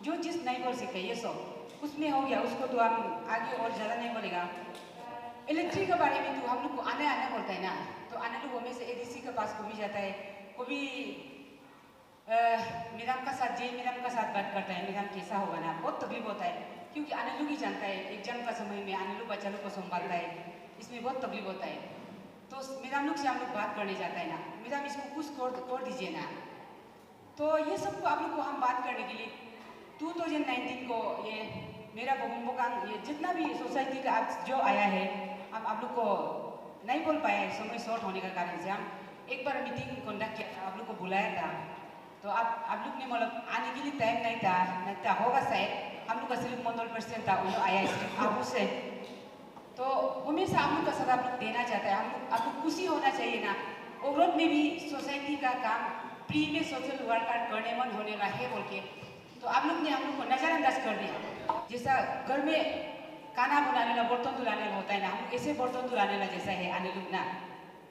जो चीज़ नहीं बोल सकते ये सब उसमें हो गया, उसको तो हम आगे और ज़्यादा नहीं बोलेगा। इलेक्ट्रिक के बारे में तो हम लोग को आने पड़ता है ना, तो आने लोग हमें से एडीसी के पास को भी जाता है, कभी मैडम का साथ मैडम का साथ बात करता है, मैडम कैसा होगा ना, बहुत तकलीफ होता है क्योंकि आने लोग ही जानता है एग्जाम का समय में आने लोग बच्चा लोग को संभालता है, इसमें बहुत तकलीफ होता है। तो मैडम लोग से हम लोग बात करने जाता है ना, मैडम इसको कुछ कर दीजिए ना। तो ये सबको आप लोग को हम बात करने के लिए 2019 को ये मेरा बोगुम्बोकांग ये जितना भी सोसाइटी का आज जो आया है, हम आप लोग को नहीं बोल पाए समय शॉर्ट होने का कारण से हम एक बार मीटिंग कंडक्ट किया था, आप लोग को बुलाया था। तो आप लोग ने मतलब आने के लिए टाइम नहीं था होगा शायद, हम लोग का सिर्फ मंडल प्रेसिडेंट था, वो आया सिर्फ आप से। तो हमेशा हम लोग का साथ आप लोग देना चाहता है, आप लोग खुशी होना चाहिए ना। ओवरऑल में भी सोसाइटी का काम प्री में सोशल वर्कर करने मन होने का है बोल के, तो आप लोग ने हम लोग को नज़रअंदाज कर दिया। जैसा घर में खाना बनाने वाला बर्तन धुलाने वाला होता है ना, हम लोग ऐसे बर्तन धुलाने वाला जैसा है आने लोग ना,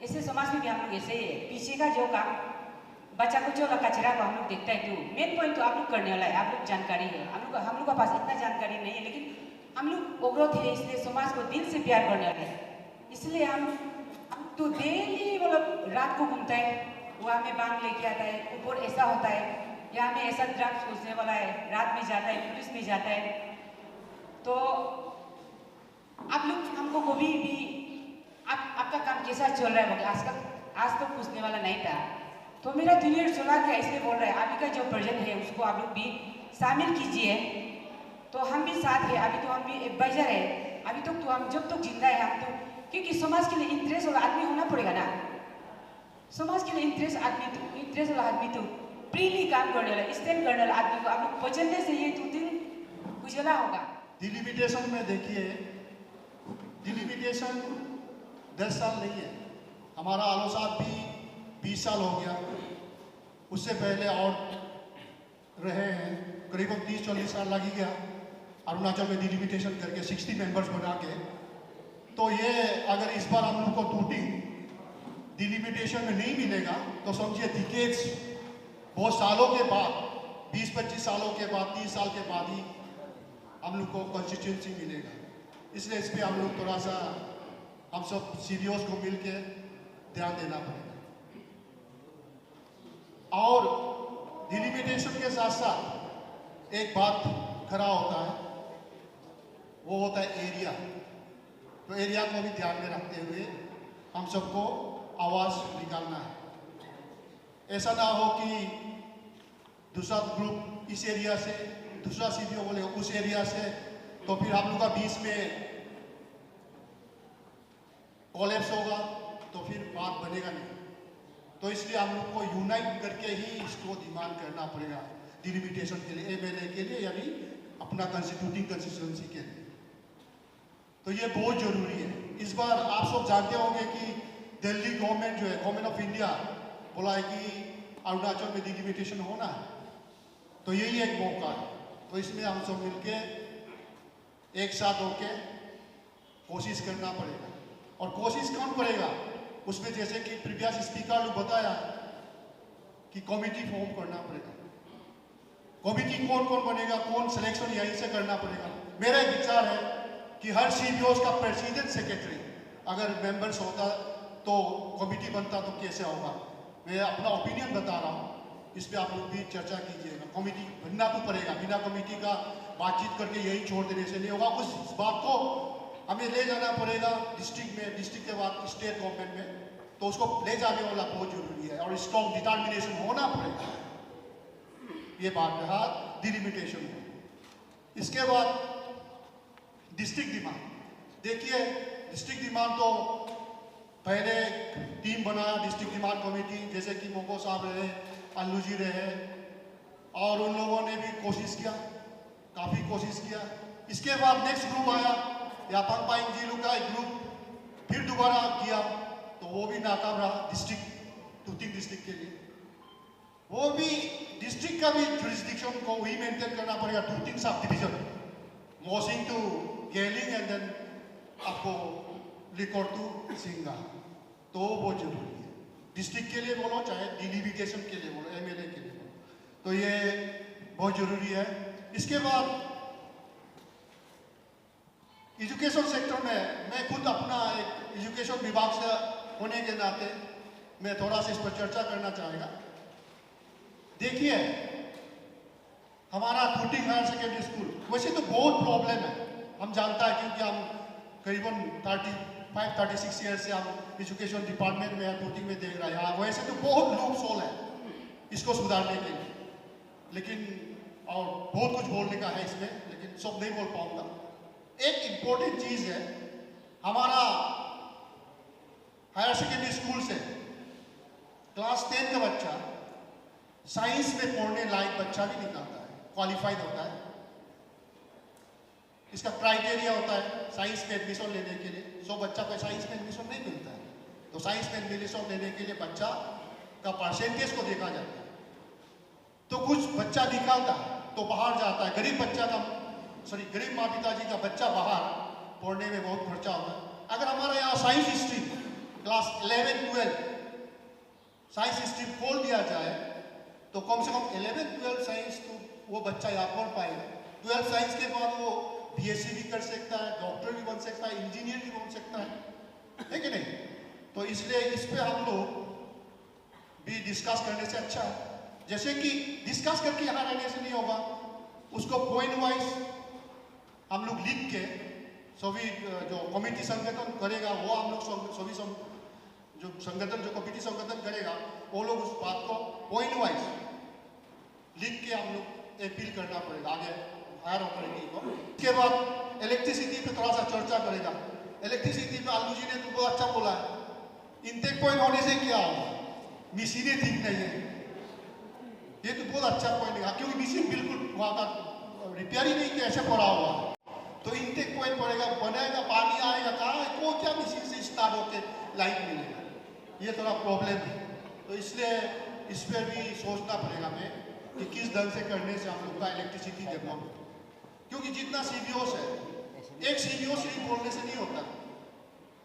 ऐसे समाज में भी हम लोग ऐसे ही है। पीछे का जो काम बच्चा को जो कचरा को हम लोग देखता है, तो मेन पॉइंट तो आप लोग करने वाला है, आप लोग जानकारी है, हम लोग का पास इतना जानकारी नहीं है, लेकिन हम लोग उग्रत है, इसलिए समाज को दिल से प्यार करने वाले हैं। इसलिए हम तो डेली मतलब रात को घूमता है, वहाँ में बांग लेके आता है, ऊपर ऐसा होता है, यहाँ में ऐसा ड्रग्स घुसने वाला है, रात में जाता है, पुलिस में जाता है। तो आप लोग हमको कभी भी आपका काम कैसा चल रहा है बोले आज तक पूछने वाला नहीं था। तो मेरा जूनियर चला गया इसलिए बोल रहा है, अभी का जो प्रेजेंट है उसको आप लोग भी शामिल कीजिए। तो हम भी साथ है, अभी तो हम भी एडवाइजर है, अभी तक तो हम जब तक जिंदा है हम तो, क्योंकि समाज के लिए इंटरेस्ट वाला आदमी होना पड़ेगा ना। समाज के लिए इंटरेस्ट वाला आदमी तो फ्रीली काम करने वाला, स्टैंड करने वाला आदमी को आप लोग बचने से ये 2 दिन उजला होगा। डिलिमिटेशन में देखिए, डिलिमिटेशन 10 साल नहीं है, हमारा आलो साहब भी 20 साल हो गया, उससे पहले और रहे हैं, करीबन 30-40 साल लग ही गया अरुणाचल में डिलिमिटेशन करके 60 मेंबर्स बना के। तो ये अगर इस बार हम लोग को टूटी डिलिमिटेशन में नहीं मिलेगा तो समझिए डिकेड्स, बहुत सालों के बाद, 20-25 सालों के बाद, 30 साल के बाद ही हम लोग को कॉन्स्टिट्यूंसी मिलेगा। इसलिए इस पर हम लोग थोड़ा सा हम सब सीरियस को मिल के ध्यान देना पड़ेगा। और डिलिमिटेशन के साथ साथ एक बात खड़ा होता है, वो होता है एरिया। तो एरिया को भी ध्यान में रखते हुए हम सबको आवाज़ निकालना है। ऐसा ना हो कि दूसरा ग्रुप इस एरिया से, दूसरा सीपीओ बोले उस एरिया से, तो फिर हम लोग का बीच में कोलैप्स होगा, तो फिर बात बनेगा नहीं। तो इसलिए हम लोग को यूनाइट करके ही इसको डिमांड करना पड़ेगा डिलिमिटेशन के लिए, एमएलए के लिए, यानी अपना कंस्टिट्यूटिंग कंस्टिट्यूंसी के लिए। तो ये बहुत जरूरी है। इस बार आप सब जानते होंगे कि दिल्ली गवर्नमेंट जो है, गवर्नमेंट ऑफ इंडिया बोला है कि अरुणाचल में डिलिमिटेशन होना है, तो यही एक मौका है। तो इसमें हम सब मिलके एक साथ होके कोशिश करना पड़ेगा। और कोशिश कौन करेगा उसमें, जैसे कि प्रीवियस स्पीकर लोग बताया कि कमेटी फॉर्म करना पड़ेगा। कमेटी कौन कौन बनेगा, कौन सिलेक्शन यहीं से करना पड़ेगा। मेरा एक विचार है कि हर सीबीओ का प्रेसिडेंट सेक्रेटरी अगर मेंबर्स होता तो कमेटी बनता तो कैसे होगा। मैं अपना ओपिनियन बता रहा हूँ, इस पर आप लोग भी चर्चा कीजिएगा। कमेटी बनना तो पड़ेगा, बिना कमेटी का बातचीत करके यही छोड़ देने से नहीं होगा। उस बात को हमें ले जाना पड़ेगा डिस्ट्रिक्ट में, डिस्ट्रिक्ट के बाद स्टेट गवर्नमेंट में, तो उसको ले जाने वाला बहुत जरूरी है और स्ट्रॉन्ग डिटर्मिनेशन होना पड़ेगा। ये बात रहा डिलिमिटेशन में। इसके बाद डिस्ट्रिक्ट डिमांड। देखिए डिस्ट्रिक्ट डिमांड तो पहले टीम बनाया डिस्ट्रिक्ट डिमांड कमेटी, जैसे कि मोको साहब रहे, अल्लू जी रहे, और उन लोगों ने भी कोशिश किया, काफ़ी कोशिश किया। इसके बाद नेक्स्ट ग्रुप आया, यापंग पाइंग जी लोग का एक ग्रुप फिर दोबारा किया, तो वो भी नाकाम रहा डिस्ट्रिक्ट, 2-3 डिस्ट्रिक्ट के लिए। वो भी डिस्ट्रिक्ट का भी जुरिस्डिक्शन को वही मेंटेन करना पड़ेगा, 2-3 subdivision, Mosing to Gelling and then आपको लिकोर टू सिंगा। तो वो बहुत जरूरी है डिस्ट्रिक्ट के लिए बोलो, चाहे डिलिमिटेशन के लिए बोलो, एमएलए के लिए बोलो, तो ये बहुत जरूरी है। इसके बाद एजुकेशन सेक्टर में मैं खुद अपना एक एजुकेशन विभाग से होने के नाते मैं थोड़ा सा इस पर चर्चा करना चाहेगा। देखिए हमारा टूटिंग हायर सेकेंडरी स्कूल वैसे तो बहुत प्रॉब्लम है, हम जानता है, क्योंकि हम करीबन 35-36 ईयर से हम एजुकेशन डिपार्टमेंट में टूटिंग में देख रहे हैं। वैसे तो बहुत लूप सोल है इसको सुधारने के लिए, लेकिन और बहुत कुछ बोलने का है इसमें, लेकिन सब नहीं बोल पाऊंगा। एक इम्पोर्टेंट चीज है, हमारा हायर सेकेंडरी स्कूल से क्लास 10 का बच्चा साइंस में पढ़ने लायक बच्चा भी निकलता है, क्वालिफाइड होता है। इसका क्राइटेरिया होता है साइंस में एडमिशन लेने के लिए। सो बच्चा को साइंस में एडमिशन नहीं मिलता है, तो साइंस में एडमिशन लेने के लिए बच्चा का परसेंटेज को देखा जाता है। तो कुछ बच्चा निकालता है तो बाहर जाता है, गरीब बच्चा का, गरीब माँ पिताजी का बच्चा बाहर पढ़ने में बहुत खर्चा होता है। अगर हमारा यहाँ science stream class 11-12 science stream खोल दिया जाए तो कम से कम 11-12 साइंस तो वो बच्चा यहाँ पढ़ पाएगा। 12 साइंस के बाद वो BSc भी कर सकता है, डॉक्टर भी बन सकता है, इंजीनियर भी बन सकता है कि नहीं? तो इसलिए इस पे हम लोग भी डिस्कस करने से अच्छा है। जैसे कि डिस्कस करके यहाँ रहने से नहीं होगा, उसको पॉइंट वाइज हम लोग लिख के सभी जो कमेटी संगठन करेगा वो हम लोग सभी जो संगठन जो कमेटी संगठन करेगा वो लोग उस बात को पॉइंट वाइज लिख के हम लोग अपील करना पड़ेगा आगे हायर अथॉरिटी को। इसके बाद इलेक्ट्रिसिटी पे थोड़ा सा चर्चा करेगा। इलेक्ट्रिसिटी पे आलू जी ने तो बहुत अच्छा बोला है, इंटेक पॉइंट होने से क्या होगा, मशीनें ठीक नहीं है। ये तो बहुत अच्छा पॉइंट है क्योंकि मशीन बिल्कुल वहाँ का रिपेयर ही नहीं किया, ऐसे पड़ा हुआ है। तो इंटेक पॉइंट पड़ेगा, बनेगा, पानी आएगा कहाँ है, को क्या मशीन से स्टार्ट होके लाइट मिलेगा, ये थोड़ा प्रॉब्लम है। तो इसलिए इस पर भी सोचना पड़ेगा हमें कि किस ढंग से करने से हम लोग का इलेक्ट्रिसिटी डेवलप, क्योंकि जितना CBOs है, एक CBO सिर्फ बोलने से नहीं होता।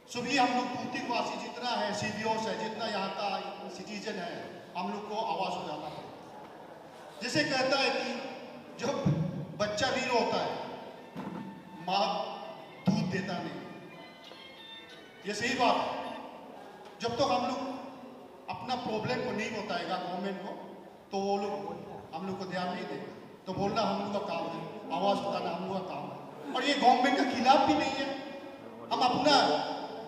सभी हम लोग तूतिकवासी जितना है CBOs है, जितना यहाँ का सिटीजन है, हम लोग को आवाज़ हो जाना है। जैसे कहता है कि जब बच्चा वीर होता है माँ दूध देता नहीं, ये सही बात है। जब तक हम लोग अपना प्रॉब्लम को नहीं बताएगा गवर्नमेंट को तो वो लोग हम लोग को ध्यान नहीं देगा। तो बोलना हम लोग का काम है, आवाज़ उठाना हम लोग का काम है। और ये गवर्नमेंट के खिलाफ भी नहीं है, हम अपना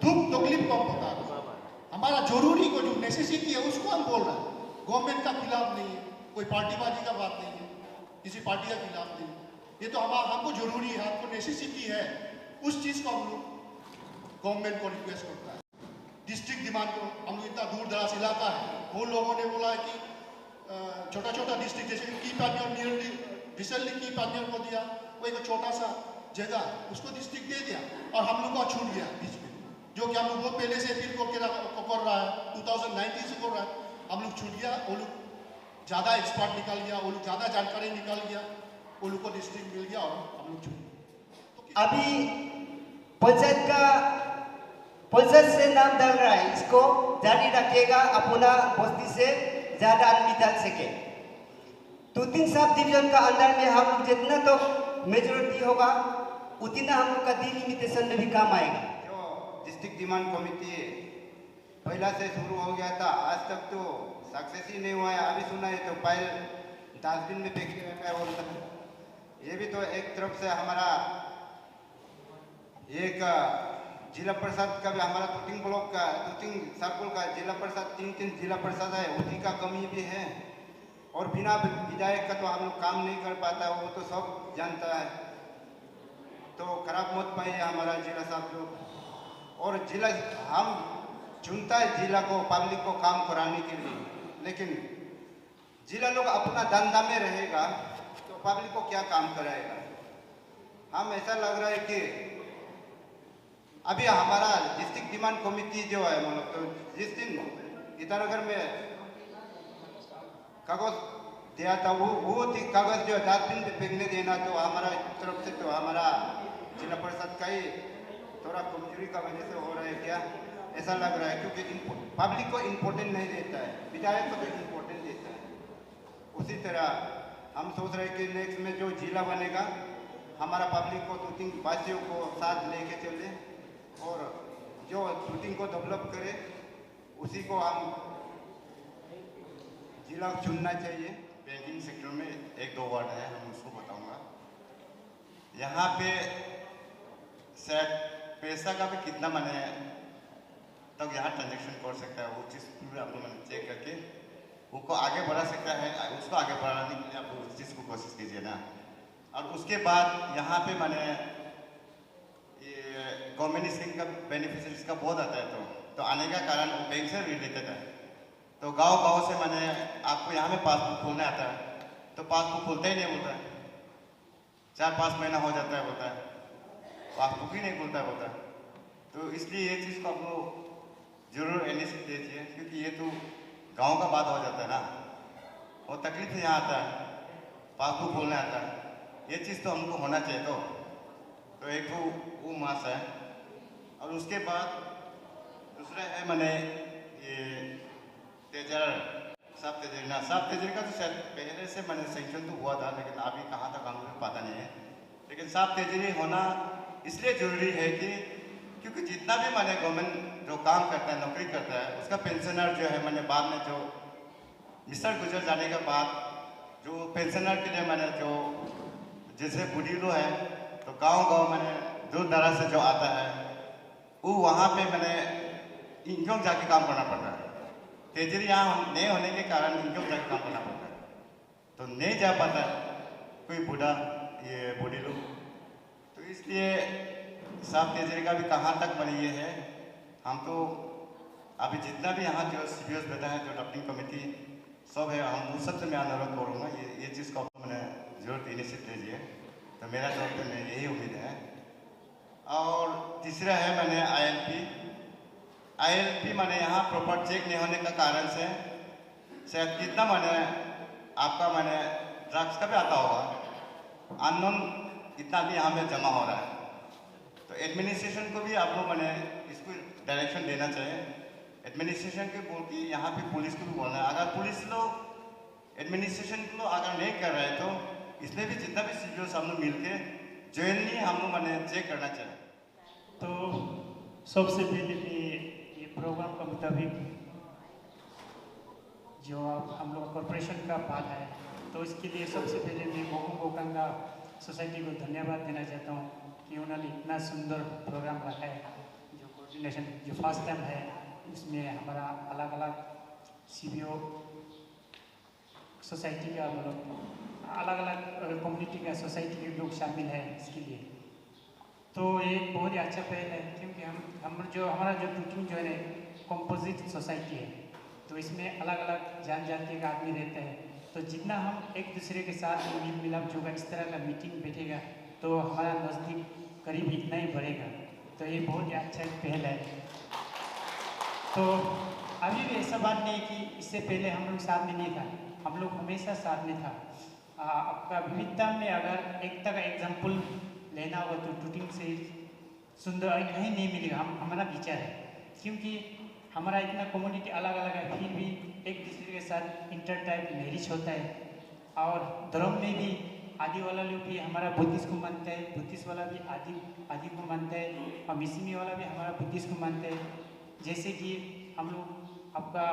दुख तकलीफ को हम बता रहे हैं, हमारा जरूरी को जो नेसेसिटी है उसको हम बोल रहे हैं। गवर्नमेंट का खिलाफ नहीं है, कोई पार्टीबाजी का बात नहीं है, किसी पार्टी का खिलाफ नहीं है। ये तो हमको जरूरी है, हमको नेसेसिटी है, उस चीज़ को हम लोग गवर्नमेंट को रिक्वेस्ट करता है। डिस्ट्रिक्ट डिमांड को हम लोग इतना दूर दराज इलाका है, वो लोगों ने बोला है कि छोटा छोटा डिस्ट्रिक्ट जैसे की पानियर नियरली रिसेंटली की पानियर को दिया, वो एक छोटा सा जगह उसको डिस्ट्रिक्ट दे दिया और हम लोग को छूट गया बीच में, जो कि हम लोग वो पहले से अपील कर रहा है, 2019 से कर रहा है, हम लोग छूट गया। वो लोग ज़्यादा एक्सपर्ट निकल गया, वो लोग ज़्यादा जानकारी निकल गया, वो लोग को डिस्ट्रिक्ट मिल गया और हम लोग छूट गए। अभी पंचायत से नाम डाल रहा है, इसको जारी रखिएगा, अपना बस्ती से ज़्यादा आदमी डाल सके। 2-3 सब डिवीजन का अंदर में हम लोग जितना तो मेजोरिटी होगा उतना हम लोग का डिलिमिटेशन में भी काम आएगा। जो डिस्ट्रिक्ट डिमांड कमेटी पहला से शुरू हो गया था, आज तक तो सक्सेस ही नहीं हुआ है। अभी सुना है तो फाइल डस्टबिन में फेंक रखा है, और ये भी तो एक तरफ से हमारा एक जिला परिषद का भी, हमारा तूतिंग ब्लॉक का, तूतिंग सर्कल का जिला परिषद 3 जिला परिषद है, उसी का कमी भी है। और बिना विधायक का तो हम लोग काम नहीं कर पाता, वो तो सब जानता है। तो खराब मत पाइए हमारा जिला साहब लोग। और जिला हम चुनता है जिला को, पब्लिक को काम कराने के लिए, लेकिन जिला लोग अपना धंधा में रहेगा तो पब्लिक को क्या काम कराएगा। हम ऐसा लग रहा है कि अभी हमारा डिस्ट्रिक्ट डिमांड कमेटी जो है, मतलब तो जिस दिन ईटानगर में कागज दिया था, वो कागज जो डस्टबिन पे फेंकने देना, तो हमारा तरफ से तो हमारा जिला परिषद का ही थोड़ा कमजोरी का वजह से हो रहा है क्या, ऐसा लग रहा है। क्योंकि पब्लिक को इम्पोर्टेंट नहीं देता है, विधायक को तो इम्पोर्टेंट देता है। उसी तरह हम सोच रहे हैं कि नेक्स्ट में जो जिला बनेगा, हमारा पब्लिक को तूतिंग वासियों को साथ लेके चले और जो तूतिंग को डेवलप करे, उसी को हम जिला चुनना चाहिए। बैंकिंग सेक्टर में 1-2 वर्ड है, हम उसको बताऊंगा। यहाँ पे शायद पैसा का भी कितना मैंने तब यहाँ ट्रांजेक्शन कर सकता है, वो चीज़ पूरा आपको मैंने चेक करके उनको आगे बढ़ा सकता है, उसको आगे बढ़ाने के लिए आप उस चीज़ को कोशिश कीजिए ना। और उसके बाद यहाँ पे मैंने ये गवर्नमेंट स्कीम का बेनिफिशरीज का बहुत आता है, तो आने का कारण बैंक से रिलेटेड है। तो गांव से मैंने आपको यहाँ में पासबुक खोलने आता है, तो पासबुक खोलता ही नहीं बोलता है, 4-5 महीना हो जाता है बोलता है, पासबुक ही नहीं खोलता है बोलता है। तो इसलिए ये चीज़ को आप लोग जरूर इनिशिएटिव दीजिए, क्योंकि ये तो गांव का बात हो जाता है ना, और तकलीफ यहाँ आता है, पासबुक खोलने आता है, ये चीज़ तो हमको होना चाहिए। तो तो एक तो वो मास है, और उसके बाद दूसरा है मैंने ये तेजर सब तेजर का तो शायद पहले से मैंने सेंक्शन तो हुआ था, लेकिन अभी कहाँ तक हमें पता नहीं है। लेकिन साफ तेजरी होना इसलिए ज़रूरी है कि क्योंकि जितना भी मैंने गवर्नमेंट जो काम करता है, नौकरी करता है, उसका पेंशनर जो है मैंने बाद में जो मिस्टर गुजर जाने के बाद जो पेंशनर के लिए मैंने जो जैसे बूढ़ी लोग है तो गांव मैंने दूर दराज से जो आता है वो वहाँ पे मैंने इनकम जाके काम करना पड़ता है। तेजरी यहाँ नहीं होने के कारण इनकम जाके काम करना पड़ता है, तो नहीं जा पाता कोई बूढ़ा ये बूढ़ी लोग। तो इसलिए साफ तेजरी का भी कहाँ तक बनी ये है, हम तो अभी जितना भी यहाँ जो CBOs बैठा है, जो ड्राफ्टिंग कमेटी सब है, हम उन सबसे मैं अनुरोध करूँगा ये चीज़ को मैंने जरूर इनिशिएटिव लीजिए। तो मेरा तौर पर मैं यही उम्मीद है। और तीसरा है मैंने ILP मैंने यहाँ प्रॉपर चेक नहीं होने का कारण से शायद कितना मैंने आपका मैंने ड्रग्स का भी आता होगा, अननोन इतना भी यहाँ पे जमा हो रहा है। तो एडमिनिस्ट्रेशन को भी आप लोग मैंने इसको डायरेक्शन देना चाहिए। एडमिनिस्ट्रेशन के बोल के यहाँ पे पुलिस को भी बोलना है, अगर पुलिस लोग एडमिनिस्ट्रेशन को अगर नहीं कर रहे तो इसलिए भी जितना भी CBOs हम लोग मिल के जेन्युइनली हम लोग मैंने चेक करना चाहिए। तो सबसे पहले ये प्रोग्राम का मुताबिक जो हम लोग कॉरपोरेशन का बात है, तो इसके लिए सबसे पहले मैं मोहन गोकंगा सोसाइटी को धन्यवाद देना चाहता हूँ कि उन्होंने इतना सुंदर प्रोग्राम रखा है। जो कोऑर्डिनेशन जो फर्स्ट टाइम है उसमें हमारा अलग अलग CBO सोसाइटी का मतलब अलग अलग कम्युनिटी का सोसाइटी के लोग शामिल हैं इसके लिए। तो ये बहुत ही अच्छा पहल है, क्योंकि हमारा जो टूटिंग जो है कंपोजिट सोसाइटी है, तो इसमें अलग अलग जाति का आदमी रहता है। तो जितना हम एक दूसरे के साथ मिल मिलाप जो इस तरह का मीटिंग बैठेगा तो हमारा नज़दीक करीब इतना ही बढ़ेगा। तो ये बहुत ही अच्छा पहल है। तो अभी भी ऐसा बात नहीं कि इससे पहले हम लोग साथ में नहीं था, हम लोग हमेशा साथ में था। आपका विविधता में अगर एकता का एग्जाम्पल लेना होगा तो टूटिंग से सुंदर कहीं नहीं मिलेगा, हमारा विचार है। क्योंकि हमारा इतना कम्युनिटी अलग अलग है, फिर भी एक दूसरे के साथ इंटर टाइप मैरिज होता है। और धर्म में भी आदि वाला लोग भी हमारा बुद्धिस्ट को मानता है, बुद्धिस्ट वाला भी आदि को मानता है, और मिसिमी वाला भी हमारा बुद्धिस्ट को मानता है। जैसे कि हम लोग आपका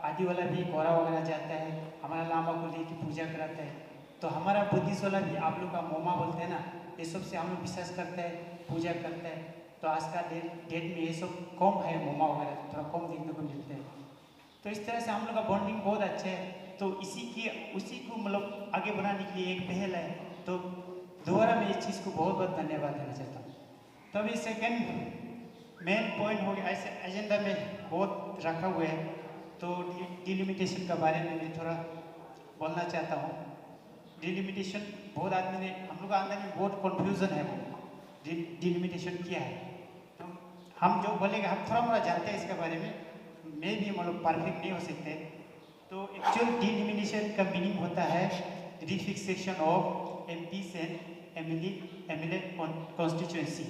आदि वाला भी कोरा वगैरह जाता है, हमारा लामा को लेकर पूजा कराता है। तो हमारा बुद्धिस्ट वाला भी आप लोग का मोमा बोलते हैं ना, ये सब से हम लोग विश्वास करते हैं, पूजा करते हैं। तो आज का डेट में ये सब कम है, मोमा वगैरह थोड़ा कम देखने को मिलते हैं। तो इस तरह से हम लोग का बॉन्डिंग बहुत अच्छा है। तो उसी को मतलब आगे बढ़ाने के लिए एक पहल है। तो दोबारा मैं इस चीज़ को बहुत बहुत धन्यवाद देना चाहता हूँ। तो अभी सेकेंड मेन पॉइंट हो गया, ऐसे एजेंडा में बहुत रखा हुआ है, तो डिलिमिटेशन के बारे में मैं थोड़ा बोलना चाहता हूँ। डिलिमिटेशन बहुत आदमी ने हम लोग अंदर में बहुत कन्फ्यूज़न है, वो डिलिमिटेशन क्या है। तो हम जो बोलेंगे हम थोड़ा मोड़ा जानते हैं इसके बारे में, मैं भी मतलब परफेक्ट नहीं हो सकते। तो एक्चुअल डिलिमिटेशन का मीनिंग होता है refixation of MPs and MLA constituency.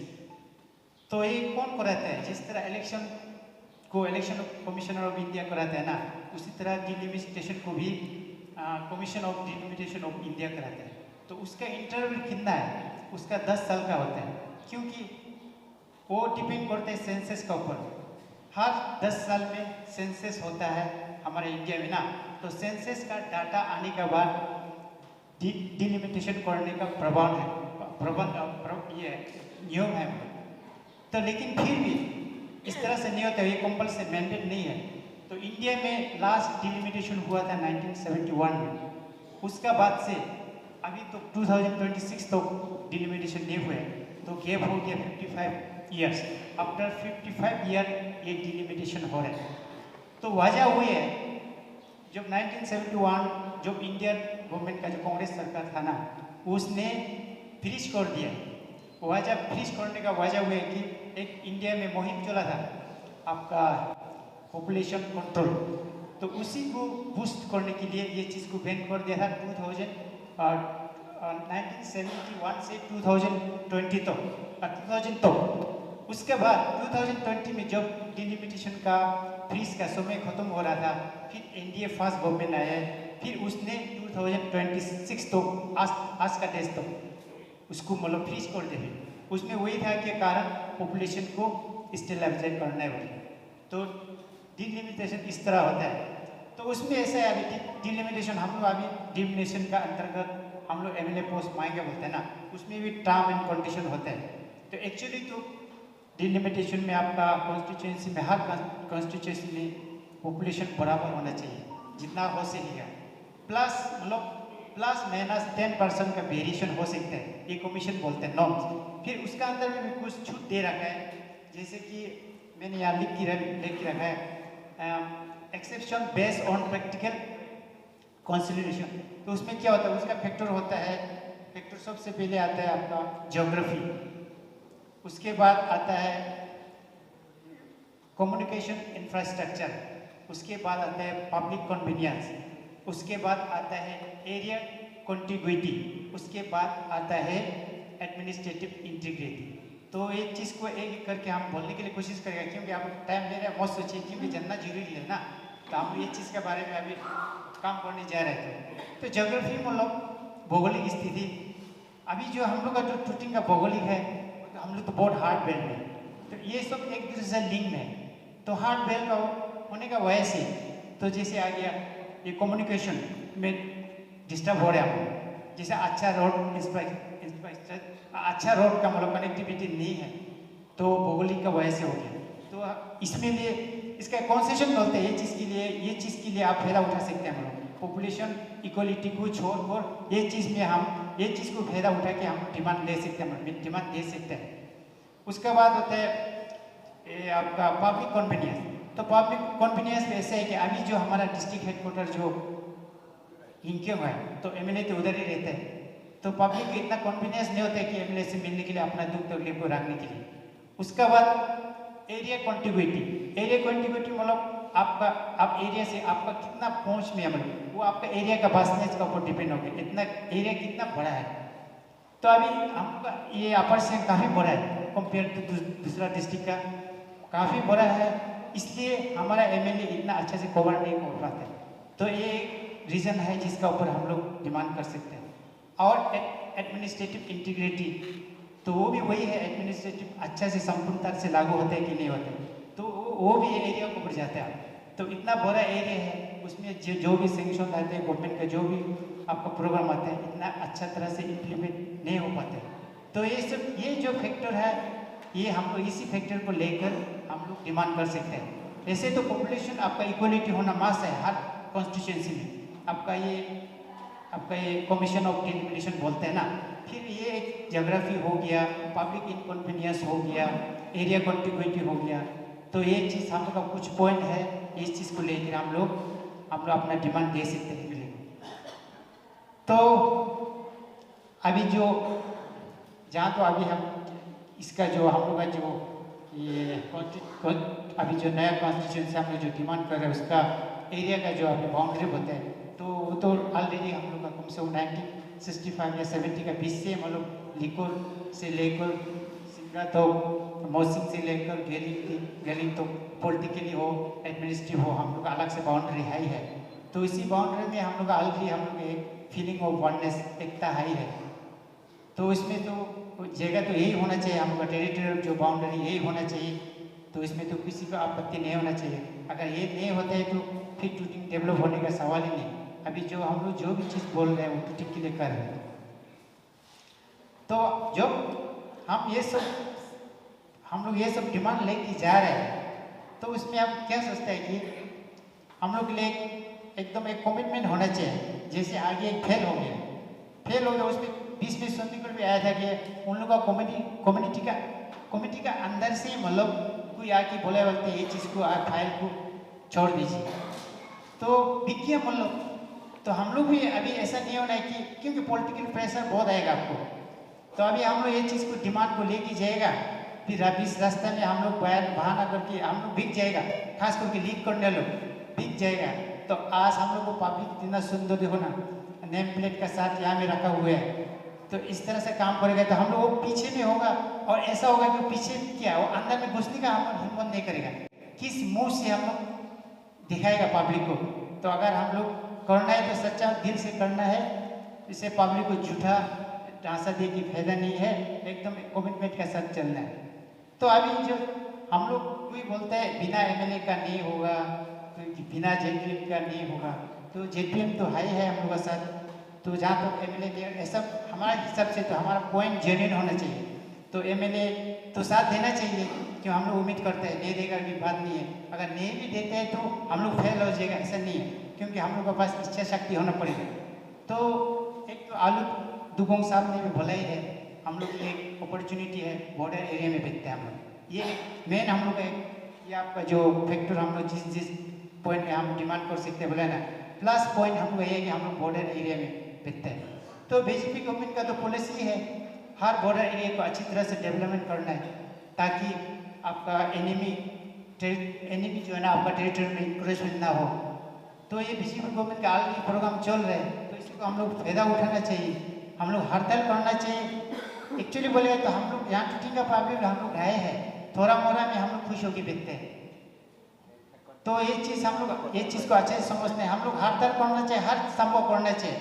तो ये कौन कराता है? जिस तरह इलेक्शन कमिश्नर ऑफ इंडिया कराता है ना, उसी तरह डिलिमिटेशन को भी commission of delimitation of India कराता है। तो उसका इंटरवल कितना है? उसका 10 साल का होता है, क्योंकि वो डिपेंड करता है सेंसस के ऊपर। हर 10 साल में सेंसस होता है हमारे इंडिया में ना, तो सेंसस का डाटा आने के बाद डिलिमिटेशन करने का ये नियम है। तो लेकिन फिर भी इस तरह से नहीं होता, ये कंपल्सरी मैंडेट नहीं है। तो इंडिया में लास्ट डिलिमिटेशन हुआ था 1971 में, उसका बाद से अभी तो 2026 तक डिलिमिटेशन नहीं हुए, तो गैप हो गया 55 ईयर्स। आफ्टर 55 ईयर ये डिलिमिटेशन हो रहा है। तो वजह हुई है जब 1971 जब इंडियन गवर्नमेंट का जो कांग्रेस सरकार था ना, उसने फ्रीज कर दिया। वजह फ्रीज करने का वजह हुआ है कि एक इंडिया में मुहिम चला था आपका पॉपुलेशन कंट्रोल, तो उसी को बूस्ट करने के लिए ये चीज़ को बैन कर दिया था 1971 से 2020 तक उसके बाद 2020 में जब डिलिमिटेशन का फ्रीज का समय खत्म हो रहा था, फिर एनडीए फर्स्ट गवर्नमेंट आया, फिर उसने 2026 तो आज का डेट तो उसको मतलब फ्रीज कर दे। उसमें वही था कि कारण पॉपुलेशन को स्टेबलाइज करना है बोले, तो डिलिमिटेशन इस तरह होता है। तो उसमें ऐसा है अभी डिलिमिटेशन हम लोग अभी डिलिमिटेशन का अंतर्गत हम लोग एमएलए पोस्ट मांगे बोलते हैं ना, उसमें भी टर्म एंड कंडीशन होता है। तो एक्चुअली तो डिलिमिटेशन में आपका कॉन्स्टिट्यूंसी में हर कॉन्स्टिट्यूंसी में पॉपुलेशन बराबर होना चाहिए जितना हो सकेगा, प्लस मतलब प्लस माइनस 10% का वेरिएशन हो सकता है, ये कमीशन बोलते हैं नॉर्म्स। फिर उसका अंदर में भी कुछ छूट दे रखा है, जैसे कि मैंने यहाँ लिख के रखा है exception based on practical consideration. तो उसमें क्या होता है, उसका फैक्टर होता है, फैक्टर सबसे पहले आता है आपका ज्योग्राफी, उसके बाद आता है कम्युनिकेशन इंफ्रास्ट्रक्चर, उसके बाद आता है पब्लिक कन्वीनियंस, उसके बाद आता है एरिया कॉन्टिग्यूटी, उसके बाद आता है एडमिनिस्ट्रेटिव इंटीग्रिटी। तो एक चीज़ को एक एक करके हम बोलने के लिए कोशिश करेंगे, क्योंकि आप टाइम ले रहे हैं, मत सोचिए, क्योंकि जानना जरूरी है ना। तो हम ये चीज़ के बारे में अभी काम करने जा रहे थे। तो ज्योग्राफी मतलब भौगोलिक स्थिति, अभी जो हम लोग का जो टूटिंग का भौगोलिक है, हम लोग तो बहुत हार्ड बेल्ट में, तो ये सब एक दूसरे से लिंक में है। तो हार्ड बेल्ट का होने का वजह से तो जैसे आ गया ये कम्युनिकेशन में डिस्टर्ब हो रहा है, जैसे अच्छा रोड इंफ्रास्ट्रक्चर, अच्छा रोड का मतलब कनेक्टिविटी नहीं है, तो भौगोलिक का वजह से हो गया। तो इसमें लिए इसका कंसेशन बोलते हैं, ये चीज़ के लिए आप फायदा उठा सकते हैं। हम लोग पॉपुलेशन इक्वलिटी को छोड़कर ये चीज़ में हम ये चीज़ को फायदा उठा के हम डिमांड ले सकते हैं, डिमांड दे सकते हैं। उसके बाद होता है ये आपका पब्लिक कन्वीनियंस। तो पब्लिक कन्वीनियंस में ऐसा है कि अभी जो हमारा डिस्ट्रिक्ट हेडक्वार्टर जो इंक्यों है, तो एमएलए तो उधर ही रहते हैं, तो पब्लिक को इतना कन्वीनियंस नहीं होता है कि एमएलए से मिलने के लिए, अपना दुख तकलीफ को रखने के लिए। उसके बाद एरिया कॉन्टिग्यूटी, एरिया कॉन्टिग्यूटी मतलब आप एरिया से आपका कितना पहुंच में है, मतलब वो आपका एरिया का वास्टनेस का ऊपर डिपेंड होगा, इतना एरिया कितना बड़ा है। तो अभी हमका ये अपर से काफ़ी बड़ा है कंपेयर टू दूसरा डिस्ट्रिक्ट का, काफ़ी बड़ा है, इसलिए हमारा एमएलए इतना अच्छे से कवर नहीं कर पाता है। तो ये रीज़न है जिसका ऊपर हम लोग डिमांड कर सकते हैं। और एडमिनिस्ट्रेटिव इंटीग्रिटी, तो वो भी वही है, एडमिनिस्ट्रेटिव अच्छा से संपूर्णता से लागू होता है कि नहीं होता है, तो वो भी एरिया को बढ़ जाता है। तो इतना बड़ा एरिया है, उसमें जो भी सेंक्शन आते हैं गवर्नमेंट का, जो भी आपका प्रोग्राम आता है, इतना अच्छा तरह से इम्प्लीमेंट नहीं हो पाता है। तो ये जो फैक्टर है, ये हम लोग इसी फैक्टर को लेकर हम लोग डिमांड कर सकते हैं। ऐसे तो पॉपुलेशन आपका इक्वलिटी होना मस्ट है हर कॉन्स्टिट्यूंसी में, आपका ये कमीशन ऑफ डिलिमिटेशन बोलते हैं ना। फिर ये एक ज्योग्राफी हो गया, पब्लिक इनकन्वीनियंस हो गया, एरिया कॉन्टिग्यूटी हो गया। तो ये चीज़ हम लोग का कुछ पॉइंट है, इस चीज़ को लेकर हम लोग अपना डिमांड दे सकते हैं। तो अभी जो जहाँ तो अभी हम इसका जो हम लोग का जो ये अभी जो नया कॉन्स्टिट्यूशन से हम लोग जो डिमांड कर रहे हैं, उसका एरिया का जो अभी बाउंड्री होता है, तो वो तो ऑलरेडी हम लोग का कम से कम 1965 या 70 का बीच से हम लोग लिकोर से लेकर सिंगा तो मौसिक से लेकर गैलिंग तो पॉलिटिकली हो, एडमिनिस्ट्रेटिव हो, हम लोग का अलग से बाउंड्री है ही है। तो इसी बाउंड्री में हम लोग ऑलरेडी हम लोग एक फीलिंग ऑफ वननेस, एकता है। तो इसमें तो जगह तो यही होना चाहिए, हम लोग का टेरिटोरियल जो बाउंड्री यही होना चाहिए, तो इसमें तो किसी को आपत्ति नहीं होना चाहिए। अगर ये नहीं होता है तो फिर टूटिंग डेवलप होने का सवाल ही नहीं। अभी जो हम लोग जो भी चीज़ बोल रहे हैं वो टूटिंग के लिए कर रहे हैं। तो जब हम ये सब डिमांड लेके जा रहे हैं, तो उसमें हम क्या सोचते हैं कि हम लोग के लिए एकदम एक कमिटमेंट होना चाहिए। जैसे आगे एक फेल हो गया, उसमें बीच में सुनने को भी आया था कि उन लोगों का कम्युनिटी का अंदर से मतलब कोई आके बोले बोलते ये चीज़ को फाइल को छोड़ दीजिए, तो बिकिए मतलब। तो हम लोग भी अभी ऐसा नहीं होना है कि क्योंकि पॉलिटिकल प्रेशर बहुत आएगा आपको, तो अभी हम लोग ये चीज़ को डिमांड को लेके जाएगा, फिर अभी इस रास्ते में हम लोग बहाना करके हम लोग बिक जाएगा, खास करके लीड करने लोग बिक जाएगा। तो आज हम लोग को पब्लिक इतना सुंदर देखो ना, नेम प्लेट का साथ यहाँ में रखा हुआ है, तो इस तरह से काम करेगा तो हम लोग वो पीछे में होगा और ऐसा होगा कि पीछे क्या वो अंदर में घुसने का हम हिम्मत नहीं करेगा, किस मुंह से हम लोग दिखाएगा पब्लिक को। तो अगर हम लोग करना है तो सच्चा दिल से करना है, इसे पब्लिक को झूठा ढांसा दे की फायदा नहीं है, एकदम कमिटमेंट के साथ चलना है। तो अभी जो हम लोग कोई बोलते हैं बिना एमएलए का नहीं होगा, तो बिना जेडपीएम का नहीं होगा, तो जेडपीएम तो हाई है हम लोग का साथ। तो जहाँ तक एमएलए ऐसा हमारे हिसाब से तो हमारा पॉइंट जेन्युइन होना चाहिए, तो एमएलए तो साथ देना चाहिए, क्यों हम लोग उम्मीद करते हैं नहीं देगा भी बात नहीं है, अगर नहीं भी देते हैं तो हम लोग फेल हो जाएगा ऐसा नहीं है, क्योंकि हम लोग के पास इच्छा शक्ति होना पड़ेगा। तो एक तो आलू दुगोंग साहब ने भी बोला ही है, हम लोग की एक अपॉर्चुनिटी है, बॉर्डर एरिया में बेचते हैं हम लोग, ये मेन हम लोग का ये आपका जो फैक्टर हम लोग जिस पॉइंट में हम डिमांड कर सकते हैं बोला ना, प्लस पॉइंट हम लोग ये है कि हम लोग बॉर्डर एरिया में बेचते हैं। तो बीजेपी गवर्नमेंट का तो पॉलिसी है हर बॉर्डर एरिया को अच्छी तरह से डेवलपमेंट करना है, ताकि आपका एनिमी जो है ना आपका टेरिटरी में इंक्रोचमेंट ना हो। तो ये बीजेपी गवर्नमेंट का ऑलरेडी प्रोग्राम चल रहा है, तो इसको हम लोग फायदा उठाना चाहिए, हम लोग हड़ताल करना चाहिए। एक्चुअली बोले तो हम लोग यहाँ टूटिंग का प्रॉब्लम हम लोग रहे हैं, थोड़ा मोड़ा में हम लोग खुश होकर बेचते हैं। तो ये चीज़ हम लोग ये चीज़ को अच्छे से समझते हैं, हम लोग हड़ताल करना चाहिए, हर संभव करना चाहिए,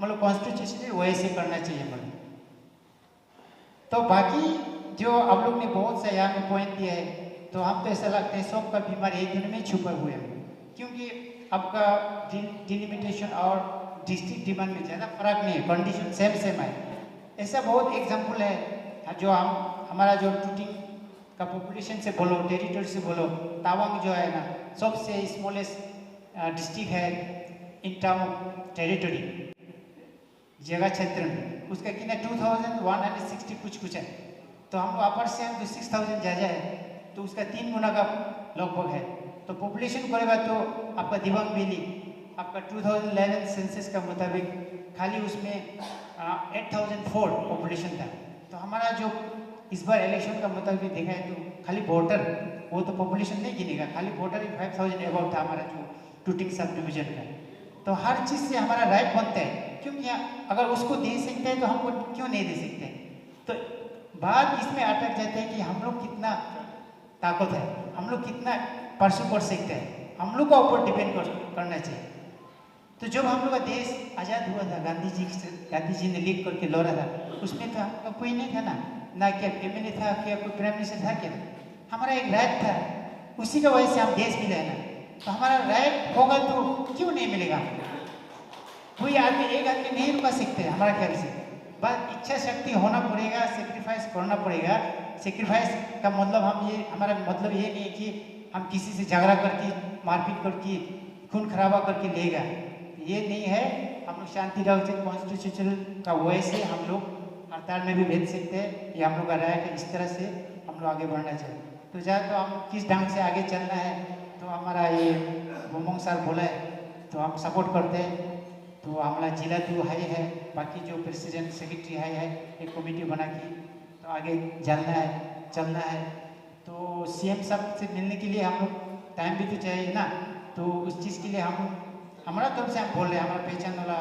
मतलब कॉन्स्टिट्यूशनली वैसे करना चाहिए मतलब। तो बाकी जो आप लोग ने बहुत सा यहाँ में पॉइंट दिया है, तो हम तो ऐसा लगता है सबका बीमार एक दिन में छुपा हुए हैं, क्योंकि आपका डिलिमिटेशन और डिस्ट्रिक्ट डिमांड में ज़्यादा फर्क नहीं है, कंडीशन सेम है। ऐसा बहुत एग्जाम्पल है जो हमारा जो टूटिंग का पॉपुलेशन से बोलो, टेरिटरी से बोलो, तावांग जो है ना सबसे स्मॉलेस्ट डिस्ट्रिक्ट है इन टर्म ऑफ टेरिटरी जगह क्षेत्र में, उसका कितना 2160 कुछ है। तो हम अपर से हम 6000 ज़्यादा है, तो उसका 3 गुना का लगभग है। तो पॉपुलेशन करेगा तो आपका दिबांग वैली आपका 2011 सेंसस का मुताबिक खाली उसमें 8004 पॉपुलेशन था। तो हमारा जो इस बार इलेक्शन का मुताबिक देखा है तो खाली वोटर वो तो पॉपुलेशन नहीं गिनेगा, खाली वोटर ही 5000 अबाउट था हमारा जो टूटिंग सब डिवीजन का। तो हर चीज़ से हमारा राइट बनता है, क्योंकि अगर उसको दे सकते हैं तो हमको क्यों नहीं दे सकते। तो बात इसमें अटक जाते हैं कि हम लोग कितना ताकत है, हम लोग कितना परसू कर सकते हैं, हम लोग का ऊपर डिपेंड करना चाहिए। तो जब हम लोग का देश आज़ाद हुआ था, गांधी जी ने लीड करके लड़ा था, उसमें तो हम लोग कोई नहीं था ना क्या एमएलए था, क्या कोई प्राइम मिनिस्टर था, क्या हमारा एक राइट था, उसी का वजह से हम देश मिला है ना। तो हमारा राइट होगा तो क्यों नहीं मिलेगा। कोई आदमी एक आदमी नहीं रुका सकते हमारा ख्याल से, बस इच्छा शक्ति होना पड़ेगा, सेक्रीफाइस करना पड़ेगा। सेक्रीफाइस का मतलब हमारा मतलब ये नहीं है कि हम किसी से झगड़ा करके मारपीट करके खून खराबा करके लेगा, ये नहीं है। हम लोग शांति रख से कॉन्स्टिट्यूशन का वैसे हम लोग हड़ताल में भी भेज सकते हैं, ये हम लोग का राइट है, इस तरह से हम लोग आगे बढ़ना चाहिए। तो जहाँ तो हम किस ढंग से आगे चलना है, तो हमारा ये मोमोंग सर बोला है तो हम सपोर्ट करते हैं। तो हमारा जिला तो हाई है, बाकी जो प्रेसिडेंट सेक्रेटरी हाई है, एक कमेटी बना के तो आगे चलना है। तो सीएम साहब से मिलने के लिए हम लोग टाइम भी तो चाहिए ना, तो उस चीज़ के लिए हमारा तरफ से हम बोल रहे हैं, हमारा पहचान वाला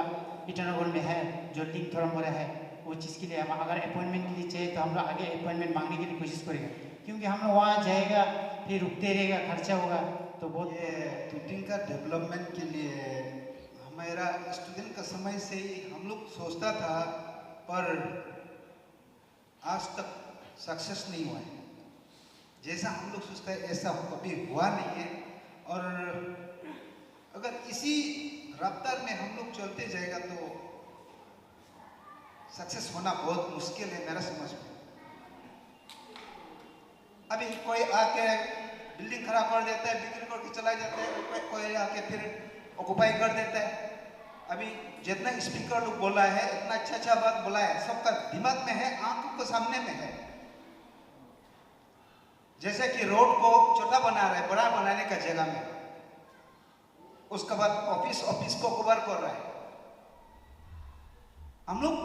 ईटानगर में है जो लिंक थोड़ा मोड़ा है, वो चीज़ के लिए हम अगर अपॉइंटमेंट के लिए चाहिए तो हम लोग आगे अपॉइंटमेंट मांगने के लिए कोशिश करेंगे, क्योंकि हम लोग वहाँ जाएगा फिर रुकते रहेगा, खर्चा होगा। तो बहुत टूटिंग का डेवलपमेंट के लिए हमारा स्टूडेंट का समय से ही हम लोग सोचता था, पर आज तक सक्सेस नहीं हुआ है। जैसा हम लोग सोचते हैं ऐसा कभी हुआ नहीं है, और अगर इसी रफ्तार में हम लोग चलते जाएगा तो सक्सेस होना बहुत मुश्किल है मेरा समझ में। अभी कोई आके बिल्डिंग खड़ा कर देता है, बिक्री करके चला जाता है, कोई आके फिर ऑक्युपाई कर देता है। अभी जितना स्पीकर लोग बोला है, इतना अच्छा बात बोला है, सबका दिमाग में है, आंखों के सामने में है। जैसे कि रोड को छोटा बना रहा है, बड़ा बनाने का जगह में, उसके बाद ऑफिस को कवर कर रहा है। हम लोग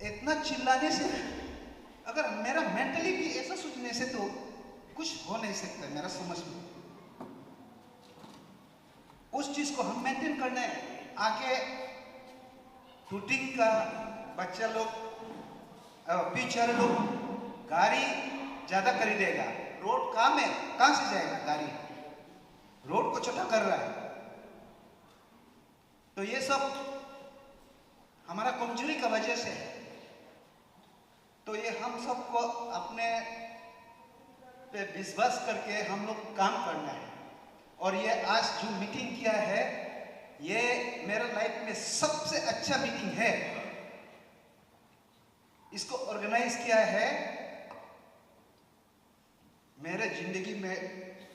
इतना चिल्लाने से, अगर मेरा मेंटली भी ऐसा सोचने से तो कुछ हो नहीं सकता मेरा समझ में। उस चीज को हम मेंटेन करना है, आगे शूटिंग का बच्चा लोग फ्यूचर लोग गाड़ी ज़्यादा खरीदेगा, रोड कहाँ में कहाँ से जाएगा गाड़ी, रोड को छोटा कर रहा है। तो ये सब हमारा कमजोरी का वजह से है। तो ये हम सबको अपने पे विश्वास करके हम लोग काम करना है। और ये आज जो मीटिंग किया है, ये मेरा लाइफ में सबसे अच्छा मीटिंग है। इसको ऑर्गेनाइज किया है मेरे जिंदगी में,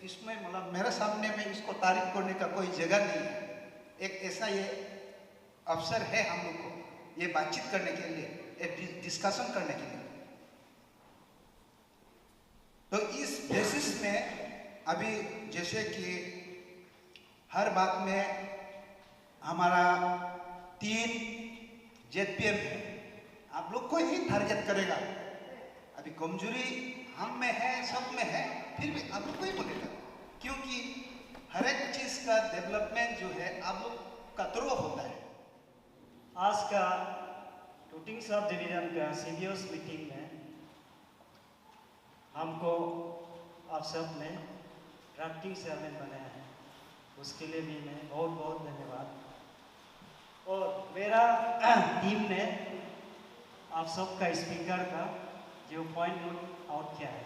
इसमें मतलब मेरे सामने में इसको तारीफ करने का कोई जगह नहीं है। एक ऐसा ये अवसर है हम लोग को ये बातचीत करने के लिए, डिस्कशन करने के लिए। तो इस बेसिस में अभी जैसे कि हर बात में हमारा 3 ZPM है, आप लोग को ही टारगेट करेगा। अभी कमजोरी हम में है, सब में है, फिर भी आप लोग को ही बोलेगा, क्योंकि हर एक चीज का डेवलपमेंट जो है आप लोग का थ्रू होता है। आज का टूटिंग सब डिवीजन का सीबीओस मीटिंग में हमको आप सब ने ड्राफ्टिंग चेयरमैन बनाया है, उसके लिए भी मैं बहुत बहुत धन्यवाद। और मेरा टीम ने आप सबका स्पीकर का जो पॉइंट नोट आउट किया है,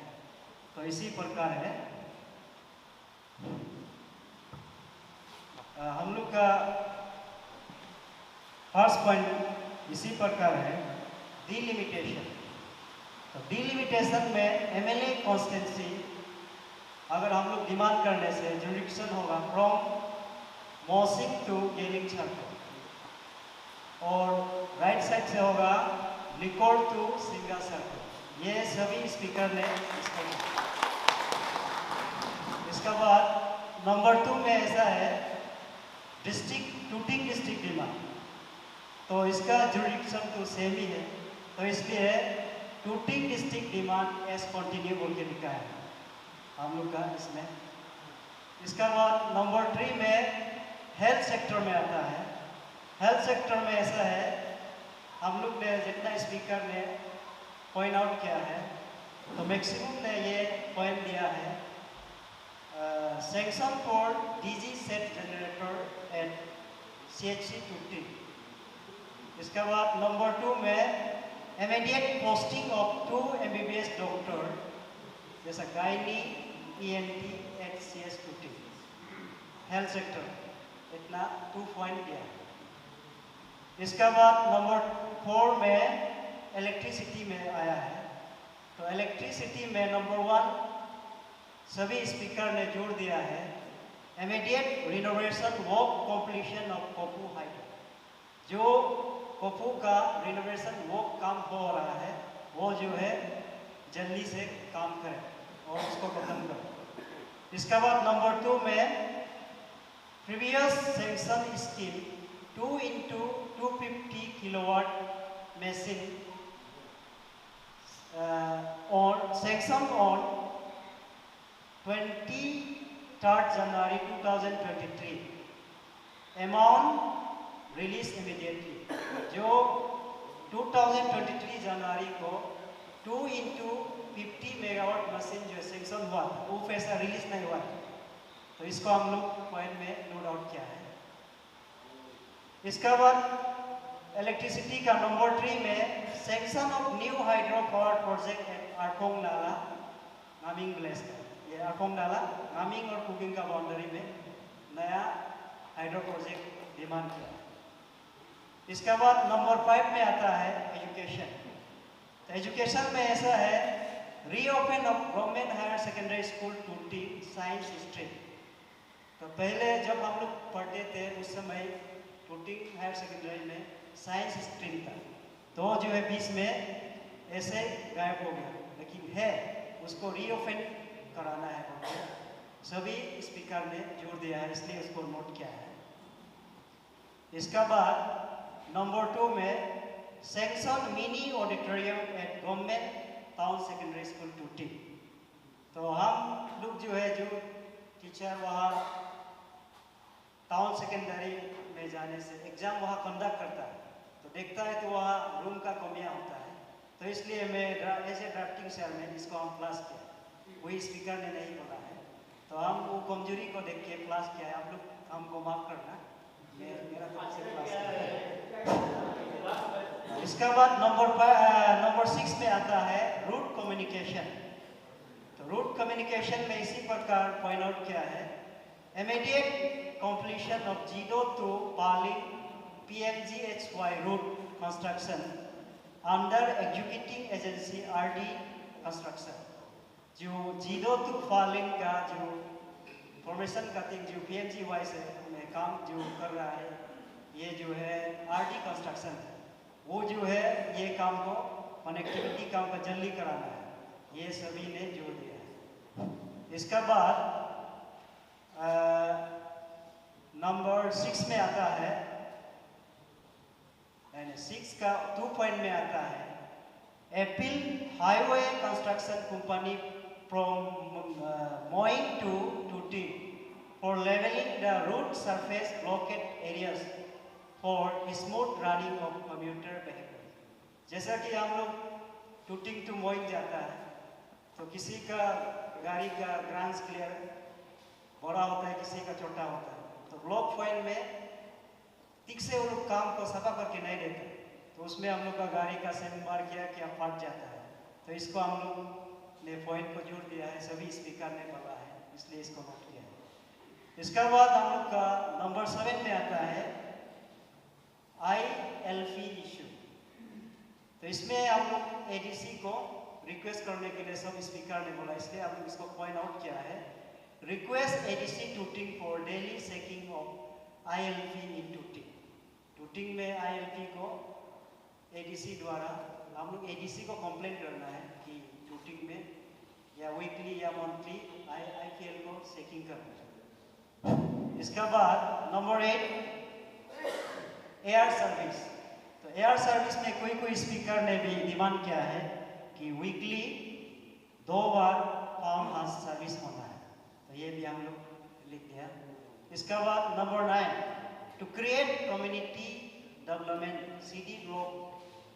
तो इसी प्रकार है। हम लोग का फर्स्ट पॉइंट इसी प्रकार है, डिलिमिटेशन। तो डिलिमिटेशन में एमएलए कॉन्स्टिट्यूंसी अगर हम लोग डिमांड करने से जुरिडिक्शन होगा फ्रॉम मोसिंग टू गेलिंग छर्को, और राइट साइड से होगा लिकोर टू सिंगा सर्कल। ये सभी स्पीकर ने इसका किया। इसके बाद नंबर 2 में ऐसा है डिस्ट्रिक्ट टूटिंग डिस्ट्रिक्ट डिमांड, तो इसका जुरिडिक्शन तो सेम ही है, तो इसलिए Tuting district demand as continue बोल के लिखा है हम लोग का इसमें। इसका बाद नंबर 3 में हेल्थ सेक्टर में आता है। हेल्थ सेक्टर में ऐसा है, हम लोग ने जितना स्पीकर ने पॉइंट आउट किया है, तो मैक्सिमम ने ये पॉइंट दिया है sanction for DG set generator at CHC Tuting. इसके बाद नंबर 2 में immediate posting of 2 MBBS doctor जैसा gynae ENT at CS Tuting. Health sector इतना 2 पॉइंट दिया है। इसके बाद नंबर 4 में इलेक्ट्रिसिटी में आया है, तो इलेक्ट्रिसिटी में नंबर 1 सभी स्पीकर ने जोड़ दिया है immediate renovation work completion of Kopu hydro. जो कोपू का रिनोवेशन वर्क काम हो रहा है, वो जो है जल्दी से काम करे और उसको खत्म करे। इसके बाद नंबर 2 में previous sanction scheme 2 into 250 kilowatt machine on sanction on 23rd January 2023, amount release immediately। जो 2023 जनवरी को 2 into 50 मेगावाट मशीन जो सैंक्शन हुआ वो पैसा रिलीज नहीं हुआ, तो इसको हम लोग पॉइंट में नोट आउट किया है। इसके बाद इलेक्ट्रिसिटी का नंबर 3 में sanction of new hydro power project at Arkong Nala Naming village का। ये आरकोंग नाला नामिंग और कुकिंग का बाउंड्री में नया हाइड्रो प्रोजेक्ट डिमांड किया। इसके बाद नंबर 5 में आता है एजुकेशन। तो एजुकेशन में ऐसा है reopen of government higher secondary school टूटी साइंस स्ट्रीम। तो पहले जब हम लोग पढ़ते थे उस समय टूटी हायर सेकेंडरी में साइंस स्ट्रीम था, तो जो है बीच में ऐसे गायब हो गया, लेकिन है उसको रीओपन कराना है। सभी स्पीकर ने जोर दिया है, इसलिए उसको नोट किया है। इसका बाद नंबर 2 में sanction mini auditorium eight government town secondary school टूटी। तो हम लोग जो है जो टीचर वहाँ टाउन सेकेंडरी में जाने से एग्जाम वहाँ कंडक्ट करता है, तो देखता है तो वहाँ रूम का कमियाँ होता है, तो इसलिए मैं एज ए ड्राफ्टिंग चेयरमैन इसको हम प्लस किया, वही स्पीकर ने नहीं बोला है, तो हम वो कमजोरी को देख के प्लस किया है। आप लोग हमको माफ करना, मेरा तरफ से प्लस किया। इसके बाद नंबर 6 में आता है रूट कम्युनिकेशन। तो रूट कम्युनिकेशन में इसी प्रकार पॉइंट आउट किया है, immediate completion of GDO to Paling PMGHY route construction under executing agency RD construction। जो GDO to Paling का जो फॉर्मेशन कटिंग जो PMGY से में काम जो कर रहा है, ये जो है RD कंस्ट्रक्शन, वो जो है ये काम को कनेक्टिविटी काम को जल्दी कराना है, ये सभी ने जोड़ दिया है। इसके बाद नंबर 6 में आता है, 6 का 2 पॉइंट में आता है, appeal highway construction company from Moing to Tuti for levelling the route surface blockade areas for smooth running of commuter vehicle. जैसा कि हम लोग टूटिंग टू मोइंग जाता है, तो किसी का गाड़ी का ग्रांस क्लियर बड़ा होता है, किसी का छोटा होता है, तो ब्लॉक पॉइंट में ठीक से वो लोग काम को सफा करके नहीं देते, तो उसमें हम लोग का गाड़ी का सेम बार किया क्या फट जाता है, तो इसको हम लोग ने पॉइंट को जोड़ दिया है, सभी स्पीकर ने बोला है, इसलिए इसको नोट किया है। इसके बाद हम लोग का नंबर 7 में आता है ILP इशू। तो इसमें हम लोग ADC को रिक्वेस्ट करने के लिए सब स्पीकर ने बोला, इसलिए हम लोग इसको पॉइंट आउट किया है, request ADC tooting for daily checking of ILP in tooting. Tooting में ILP को ADC द्वारा हम लोग ADC को कंप्लेंट करना है कि टूटिंग में या वीकली या मंथली IPL को चेकिंग करना है। इसके बाद नंबर 8 एयर सर्विस। तो एयर सर्विस में कोई स्पीकर ने भी डिमांड किया है कि वीकली 2 बार फार्म हाउस सर्विस होना है, तो ये भी हम लोग लिख दिया। इसके बाद number 9 to create community development CD block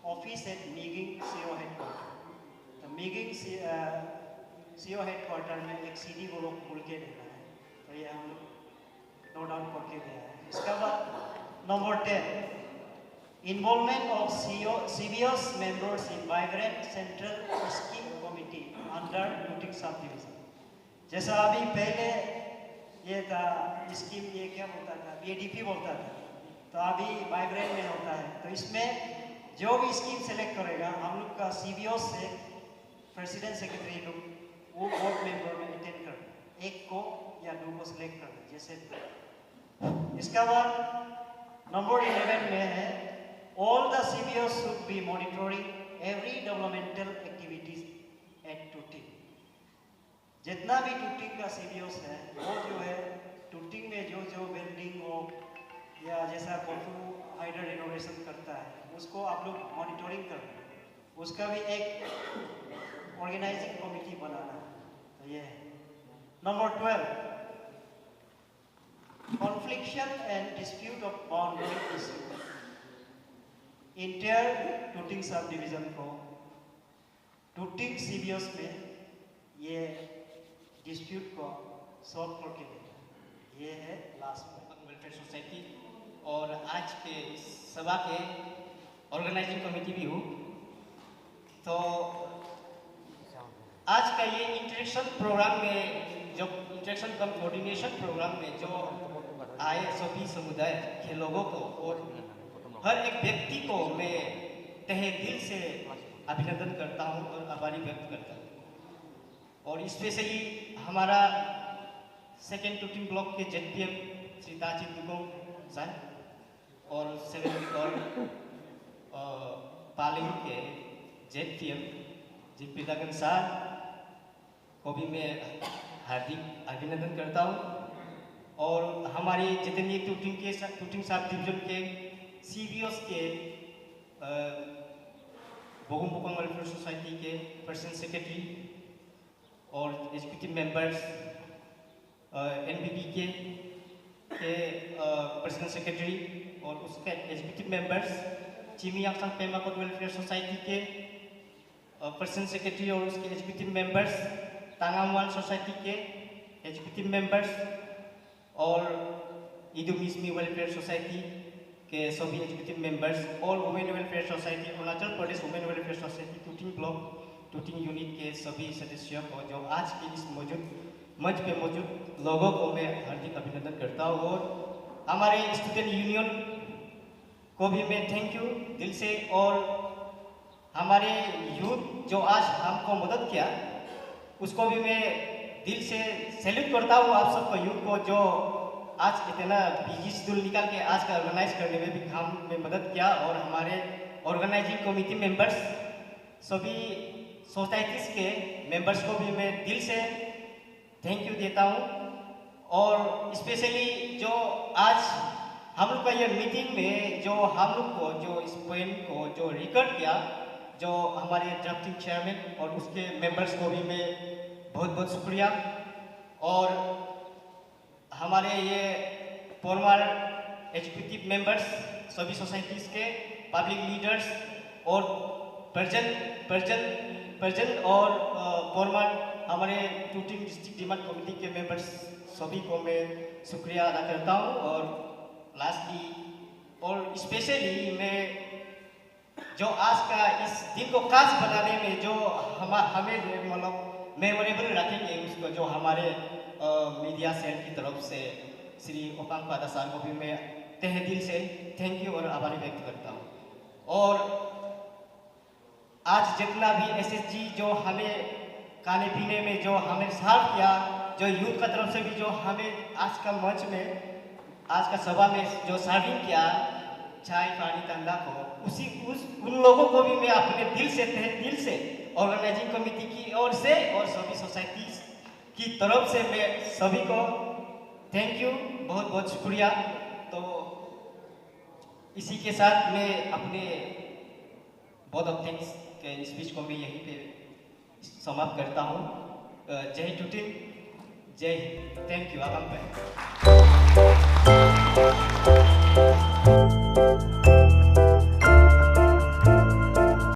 office at Migging CO headquarter. तो मीगिंग CO हेडक्वार्टर में एक CD ब्लॉक खोल के देना है, तो ये हम लोग नोट डाउन करके दिया है। इसके बाद number 10 involvement of CBOs members in vibrant central scheme committee under Tooting subdivision। जैसा अभी पहले ये था स्कीम, ये क्या बोलता था, BADP बोलता था, तो अभी वाइब्रेंट में होता है, तो इसमें जो भी स्कीम सेलेक्ट करेगा हम लोग का CBOs से प्रेसिडेंट सेक्रेटरी लोग वो बोर्ड मेंबर में अटेंड कर, एक को या 2 को सिलेक्ट कर जैसे। इसका बाद नंबर 11 में है all the CBOs should be monitoring every developmental activities at Tooting। जितना भी टूटिंग का CBOs है वो जो है टूटिंग में जो बिल्डिंग हो या जैसा कोटू हाइडर रिनोवेशन करता है उसको आप लोग मॉनिटरिंग करना, उसका भी एक ऑर्गेनाइजिंग कमिटी बनाना, तो ये है। Number 12 confliction and dispute of boundary issue. Inter Tuting subdivision को टूटिंग CBOs में ये डिस्प्यूट को सॉल्व करके देना, ये है लास्ट वेलफेयर सोसाइटी और आज के इस सभा के ऑर्गेनाइजिंग कमेटी भी हूँ। तो आज का ये इंटरेक्शन प्रोग्राम में जो इंटरेक्शन कम कोऑर्डिनेशन प्रोग्राम में जो आए सभी समुदाय के लोगों को और हर एक व्यक्ति को मैं तहे दिल से अभिनंदन करता हूँ और आभारी व्यक्त करता हूँ। और स्पेशली हमारा सेकेंड टूटिंग ब्लॉक के ZPM श्री ताजिद दुगोंग साहब और 7th वार्ड पालिंग के ZPM जी पिदागन साहब को भी मैं हार्दिक अभिनंदन करता हूँ। और हमारे जितने टूटिंग सब डिवीजन के CBOs के बोगुम बोगुम वेलफेयर सोसाइटी के प्रेसिडेंट सेक्रेटरी और एग्जीक्यूटिव मेंबर्स, NBP के प्रेसिडेंट सेक्रेटरी और उसके executive members Chimi Yangsang Pemakot welfare society के पर्सनल सेक्रेटरी और उसके एग्जीक्यूटिव मेंबर्स, तांगामवाल सोसाइटी के एग्जीक्यूटिव मेंबर्स और इदुमिसमी वेलफेयर सोसाइटी के सभी executive members, all women welfare society, Arunachal Pradesh women welfare society Tuting block Tuting unit के सभी सदस्यों को, जो आज के इस मंच पे मौजूद लोगों को मैं हार्दिक अभिनंदन करता हूँ। और हमारे स्टूडेंट यूनियन को भी मैं थैंक यू दिल से, और हमारे यूथ जो आज हमको मदद किया उसको भी मैं दिल से सैल्यूट करता हूँ आप सबको, यूथ को, जो आज इतना बिजी शेड्यूल निकाल के आज का ऑर्गेनाइज करने में भी काम में मदद किया। और हमारे ऑर्गेनाइजिंग कमेटी मेंबर्स, सभी सोसाइटीज़ के मेंबर्स को भी मैं दिल से थैंक यू देता हूँ। और स्पेशली जो आज हम लोग का ये मीटिंग में जो हम लोग को जो इस पॉइंट को जो रिकॉर्ड किया, जो हमारे ड्राफ्टिंग चेयरमैन और उसके मेंबर्स को भी मैं बहुत बहुत शुक्रिया। और हमारे ये फॉर्मर एग्जीक्यूटिव मेंबर्स, सभी सोसाइटीज़ के पब्लिक लीडर्स और प्रेजेंट और फॉर्मर हमारे टूटिंग डिस्ट्रिक्ट डिमांड कमेटी के मेंबर्स, सभी को मैं शुक्रिया अदा करता हूँ। और लास्टली और स्पेशली मैं जो आज का इस दिन को खास बनाने में जो हमें मतलब मेमोरेबल रखेंगे उसको, जो हमारे मीडिया सेल की तरफ से श्री ओपांग पादा साहब को भी मैं तहे दिल से थैंक यू और आभार व्यक्त करता हूँ। और आज जितना भी एसएसजी जो हमें खाने पीने में जो हमें सर्व किया, जो यूथ का तरफ से भी जो हमें आज का मंच में आज का सभा में जो सर्विंग किया चाय पानी ठंडा को, उन लोगों को भी मैं अपने दिल से ऑर्गेनाइजिंग कमेटी की ओर से और सभी सोसाइटीज की तरफ से मैं सभी को थैंक यू, बहुत बहुत शुक्रिया। तो इसी के साथ मैं अपने बहुत ऑफ थैंक्स के स्पीच को मैं यहीं पे समाप्त करता हूँ। जय टूटिंग, जय हिंद, थैंक यू। आगाम पे